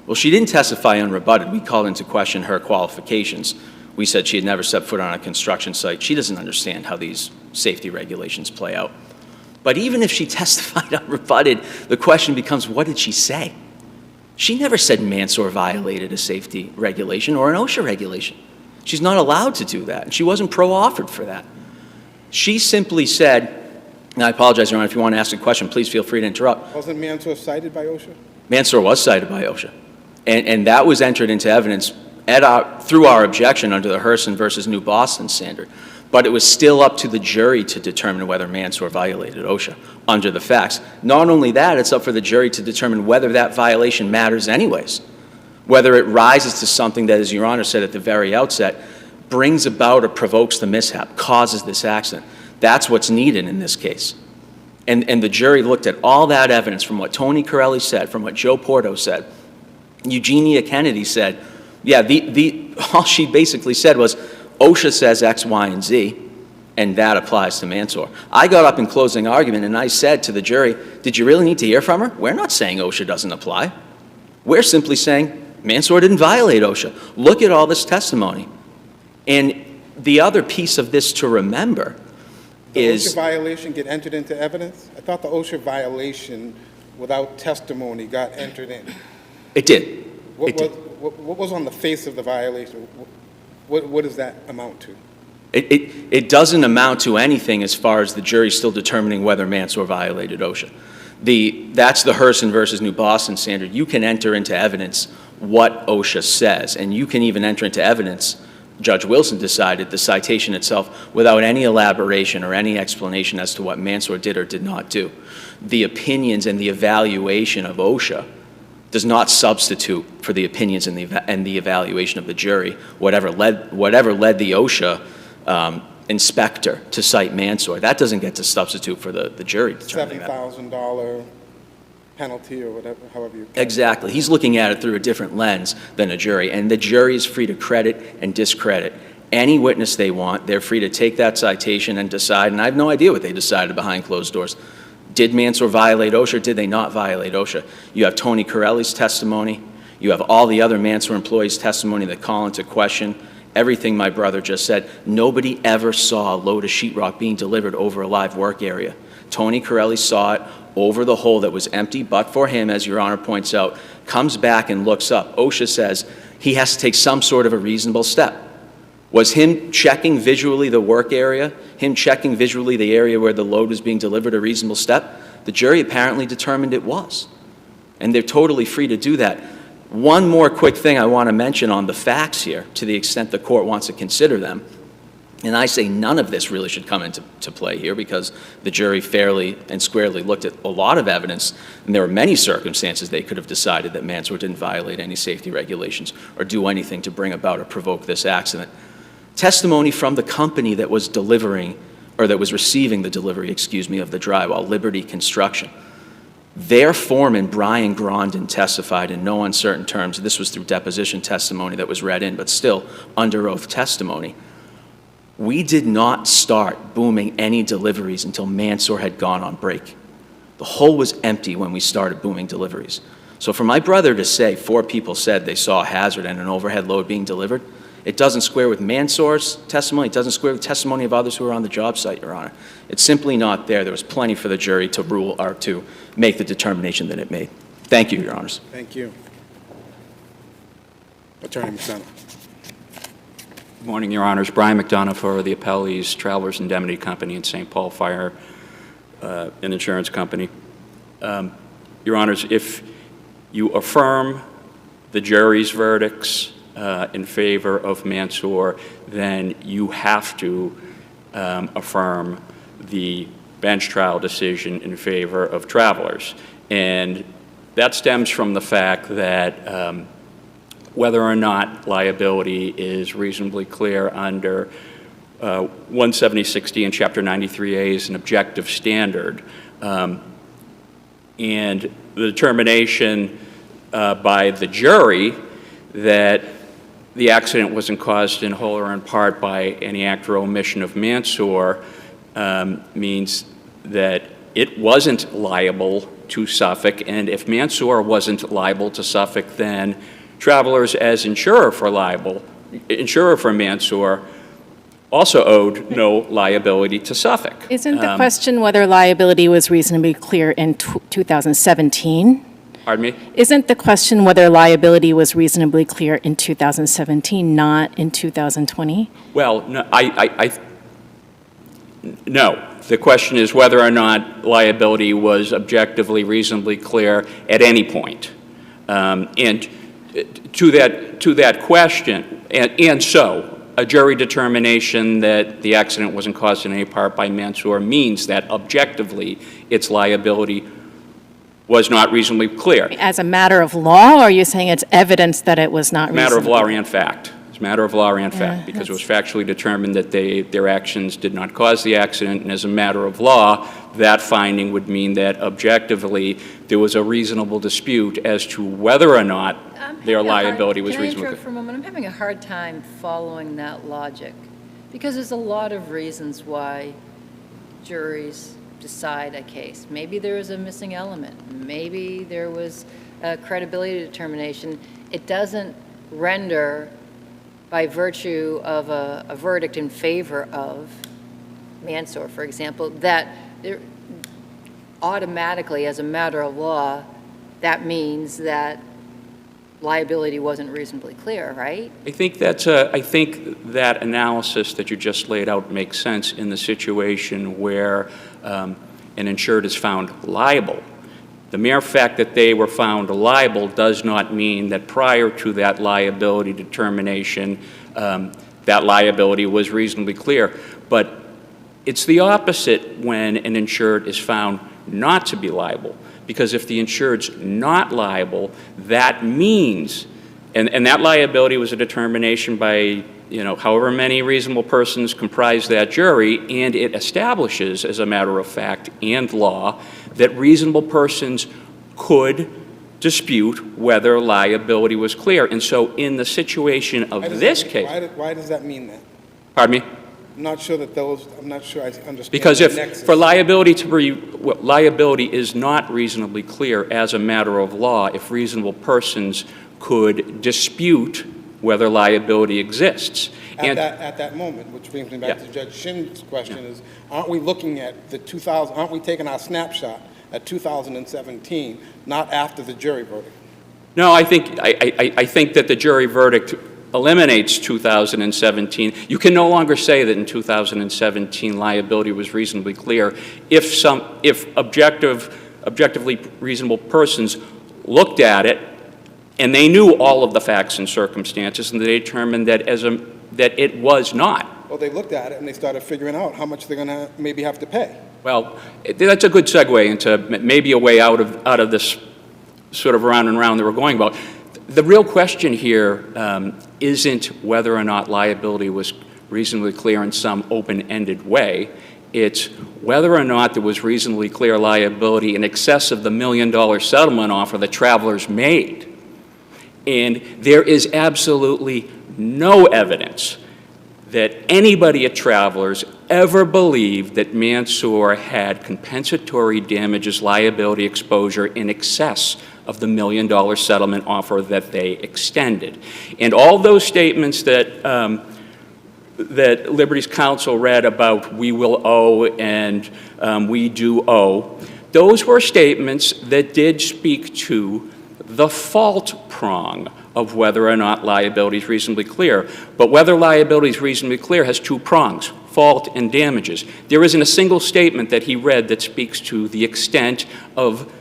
Speaker 10: Well, she didn't testify unrebutted. We called into question her qualifications. We said she had never stepped foot on a construction site. She doesn't understand how these safety regulations play out. But even if she testified unrebutted, the question becomes, what did she say? She never said Mansour violated a safety regulation or an OSHA regulation. She's not allowed to do that, and she wasn't pro-offered for that. She simply said, and I apologize, Your Honor, if you want to ask a question, please feel free to interrupt.
Speaker 2: Wasn't Mansour cited by OSHA?
Speaker 10: Mansour was cited by OSHA, and that was entered into evidence through our objection under the Herson versus New Boston standard. But it was still up to the jury to determine whether Mansour violated OSHA under the facts. Not only that, it's up for the jury to determine whether that violation matters anyways, whether it rises to something that, as Your Honor said at the very outset, brings about or provokes the mishap, causes this accident. That's what's needed in this case. And the jury looked at all that evidence from what Tony Corelli said, from what Joe Porto said. Eugenia Kennedy said, yeah, all she basically said was, OSHA says X, Y, and Z, and that applies to Mansour. I got up in closing argument and I said to the jury, did you really need to hear from her? We're not saying OSHA doesn't apply. We're simply saying Mansour didn't violate OSHA. Look at all this testimony. And the other piece of this to remember is...
Speaker 2: The OSHA violation get entered into evidence? I thought the OSHA violation without testimony got entered in.
Speaker 10: It did.
Speaker 2: What was on the face of the violation? What does that amount to?
Speaker 10: It doesn't amount to anything as far as the jury still determining whether Mansour violated OSHA. That's the Herson versus New Boston standard. You can enter into evidence what OSHA says, and you can even enter into evidence, Judge Wilson decided, the citation itself without any elaboration or any explanation as to what Mansour did or did not do. The opinions and the evaluation of OSHA does not substitute for the opinions and the evaluation of the jury, whatever led the OSHA inspector to cite Mansour. That doesn't get to substitute for the jury determining that.
Speaker 2: $7,000 penalty or whatever, however you.
Speaker 10: Exactly. He's looking at it through a different lens than a jury, and the jury is free to credit and discredit any witness they want. They're free to take that citation and decide, and I have no idea what they decided behind closed doors. Did Mansour violate OSHA? Did they not violate OSHA? You have Tony Corelli's testimony. You have all the other Mansour employees' testimony that call into question everything my brother just said. Nobody ever saw a load of sheetrock being delivered over a live work area. Tony Corelli saw it over the hole that was empty, but for him, as Your Honor points out, comes back and looks up. OSHA says he has to take some sort of a reasonable step. Was him checking visually the work area, him checking visually the area where the load was being delivered a reasonable step? The jury apparently determined it was, and they're totally free to do that. One more quick thing I want to mention on the facts here, to the extent the court wants to consider them, and I say none of this really should come into play here because the jury fairly and squarely looked at a lot of evidence, and there were many circumstances they could have decided that Mansour didn't violate any safety regulations or do anything to bring about or provoke this accident. Testimony from the company that was delivering, or that was receiving the delivery, excuse me, of the drywall, Liberty Construction. Their foreman, Brian Grondin, testified in no uncertain terms. This was through deposition testimony that was read in, but still under oath testimony. We did not start booming any deliveries until Mansour had gone on break. The hole was empty when we started booming deliveries. So for my brother to say 4 people said they saw a hazard and an overhead load being delivered, it doesn't square with Mansour's testimony. It doesn't square with testimony of others who were on the job site, Your Honor. It's simply not there. There was plenty for the jury to rule or to make the determination that it made. Thank you, Your Honors.
Speaker 2: Thank you. Attorney McDonough.
Speaker 15: Good morning, Your Honors. Brian McDonough for the Appellees Travelers Indemnity Company and St. Paul Fire and Insurance Company. Your Honors, if you affirm the jury's verdicts in favor of Mansour, then you have to affirm the bench trial decision in favor of Travelers. And that stems from the fact that whether or not liability is reasonably clear under 17060 and Chapter 93A is an objective standard. And the determination by the jury that the accident wasn't caused in whole or in part by any act or omission of Mansour means that it wasn't liable to Suffolk, and if Mansour wasn't liable to Suffolk, then Travelers as insurer for Mansour also owed no liability to Suffolk.
Speaker 6: Isn't the question whether liability was reasonably clear in 2017?
Speaker 15: Pardon me?
Speaker 6: Isn't the question whether liability was reasonably clear in 2017, not in 2020?
Speaker 15: Well, no, no. The question is whether or not liability was objectively reasonably clear at any point. And to that question, and so a jury determination that the accident wasn't caused in any part by Mansour means that objectively its liability was not reasonably clear.
Speaker 6: As a matter of law, or are you saying it's evidence that it was not reasonable?
Speaker 15: Matter of law and fact. It's a matter of law and fact, because it was factually determined that their actions did not cause the accident, and as a matter of law, that finding would mean that objectively there was a reasonable dispute as to whether or not their liability was reasonable.
Speaker 4: Can I interrupt for a moment? I'm having a hard time following that logic, because there's a lot of reasons why juries decide a case. Maybe there was a missing element. Maybe there was a credibility determination. It doesn't render, by virtue of a verdict in favor of Mansour, for example, that automatically, as a matter of law, that means that liability wasn't reasonably clear, right?
Speaker 15: I think that analysis that you just laid out makes sense in the situation where an insured is found liable. The mere fact that they were found liable does not mean that prior to that liability determination, that liability was reasonably clear. But it's the opposite when an insured is found not to be liable. Because if the insured's not liable, that means, and that liability was a determination by, however many reasonable persons comprise that jury, and it establishes, as a matter of fact and law, that reasonable persons could dispute whether liability was clear. And so in the situation of this case...
Speaker 2: Why does that mean that?
Speaker 15: Pardon me?
Speaker 2: I'm not sure I understand.
Speaker 15: Because
Speaker 2: the
Speaker 15: if,
Speaker 2: nexus.
Speaker 15: for liability to be, liability is not reasonably clear as a matter of law if reasonable persons could dispute whether liability exists.
Speaker 2: At that moment, which brings me back to Judge Shin's question is, aren't we looking at aren't we taking our snapshot at 2017, not after the jury verdict?
Speaker 15: No, I think that the jury verdict eliminates 2017. You can no longer say that in 2017 liability was reasonably clear if objectively reasonable persons looked at it and they knew all of the facts and circumstances and they determined that that it was not.
Speaker 2: Well, they looked at it and they started figuring out how much they're going to maybe have to pay.
Speaker 15: Well, that's a good segue into maybe a way out of this sort of round and round that we're going about. The real question here isn't whether or not liability was reasonably clear in some open-ended way. It's whether or not there was reasonably clear liability in excess of the $1 million settlement offer that Travelers made. And there is absolutely no evidence that anybody at Travelers ever believed that Mansour had compensatory damages liability exposure in excess of the $1 million settlement offer that they extended. And all those statements that that Liberty's counsel read about we will owe and we do owe, those were statements that did speak to the fault prong of whether or not liability is reasonably clear. But whether liability is reasonably clear has two prongs, fault and damages. There isn't a single statement that he read that speaks to the extent of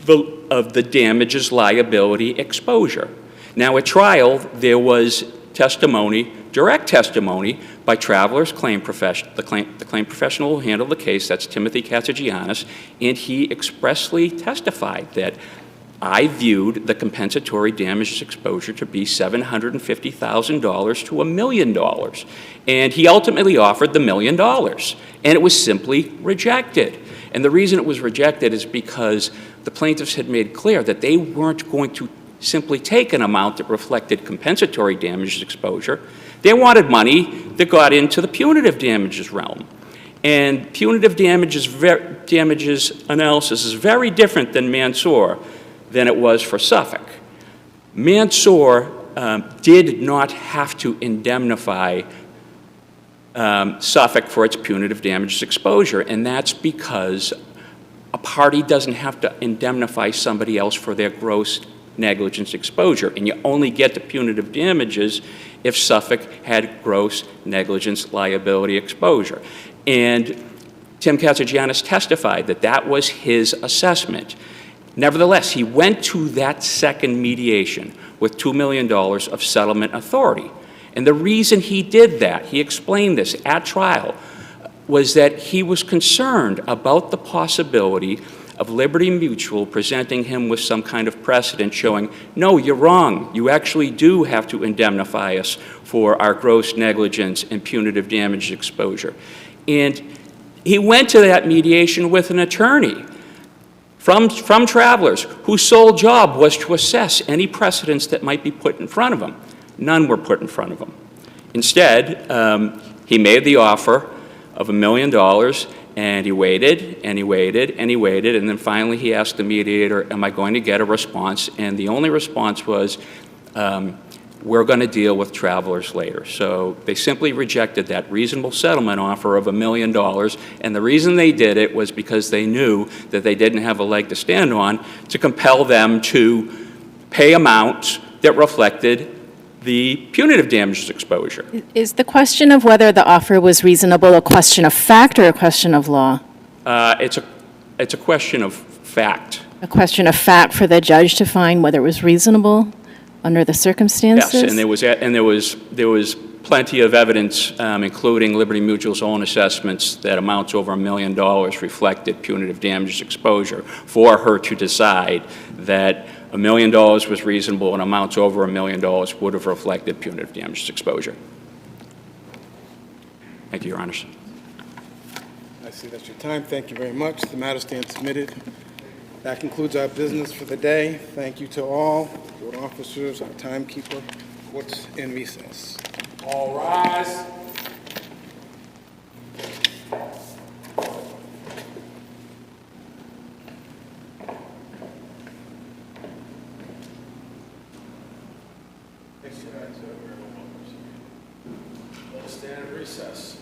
Speaker 15: the damages liability exposure. Now at trial, there was testimony, direct testimony, by Travelers' claim professional. The claim professional who handled the case, that's Timothy Katsagiannis, and he expressly testified that I viewed the compensatory damages exposure to be $750,000 to $1 million. And he ultimately offered the $1 million, and it was simply rejected. And the reason it was rejected is because the plaintiffs had made clear that they weren't going to simply take an amount that reflected compensatory damages exposure. They wanted money that got into the punitive damages realm. And punitive damages analysis is very different than Mansour than it was for Suffolk. Mansour did not have to indemnify Suffolk for its punitive damages exposure, and that's because a party doesn't have to indemnify somebody else for their gross negligence exposure, and you only get the punitive damages if Suffolk had gross negligence liability exposure. And Tim Katsagiannis testified that that was his assessment. Nevertheless, he went to that second mediation with $2 million of settlement authority. And the reason he did that, he explained this at trial, was that he was concerned about the possibility of Liberty Mutual presenting him with some kind of precedent showing, no, you're wrong. You actually do have to indemnify us for our gross negligence and punitive damage exposure. And he went to that mediation with an attorney from Travelers, whose sole job was to assess any precedents that might be put in front of him. None were put in front of him. Instead, he made the offer of $1 million, and he waited, and he waited, and he waited, and then finally he asked the mediator, am I going to get a response? And the only response was, we're going to deal with Travelers later. So they simply rejected that reasonable settlement offer of $1 million, and the reason they did it was because they knew that they didn't have a leg to stand on to compel them to pay amounts that reflected the punitive damages exposure.
Speaker 6: Is the question of whether the offer was reasonable a question of fact or a question of law?
Speaker 15: It's a question of fact.
Speaker 6: A question of fact for the judge to find whether it was reasonable under the circumstances?
Speaker 15: Yes, and there was plenty of evidence, including Liberty Mutual's own assessments, that amounts over $1 million reflected punitive damages exposure for her to decide that $1 million was reasonable and amounts over $1 million would have reflected punitive damages exposure. Thank you, Your Honors.
Speaker 2: I see that's your time. Thank you very much. The matter stands submitted. That concludes our business for the day. Thank you to all, court officers, our timekeeper. Court's in recess.
Speaker 1: All rise. Stand in recess.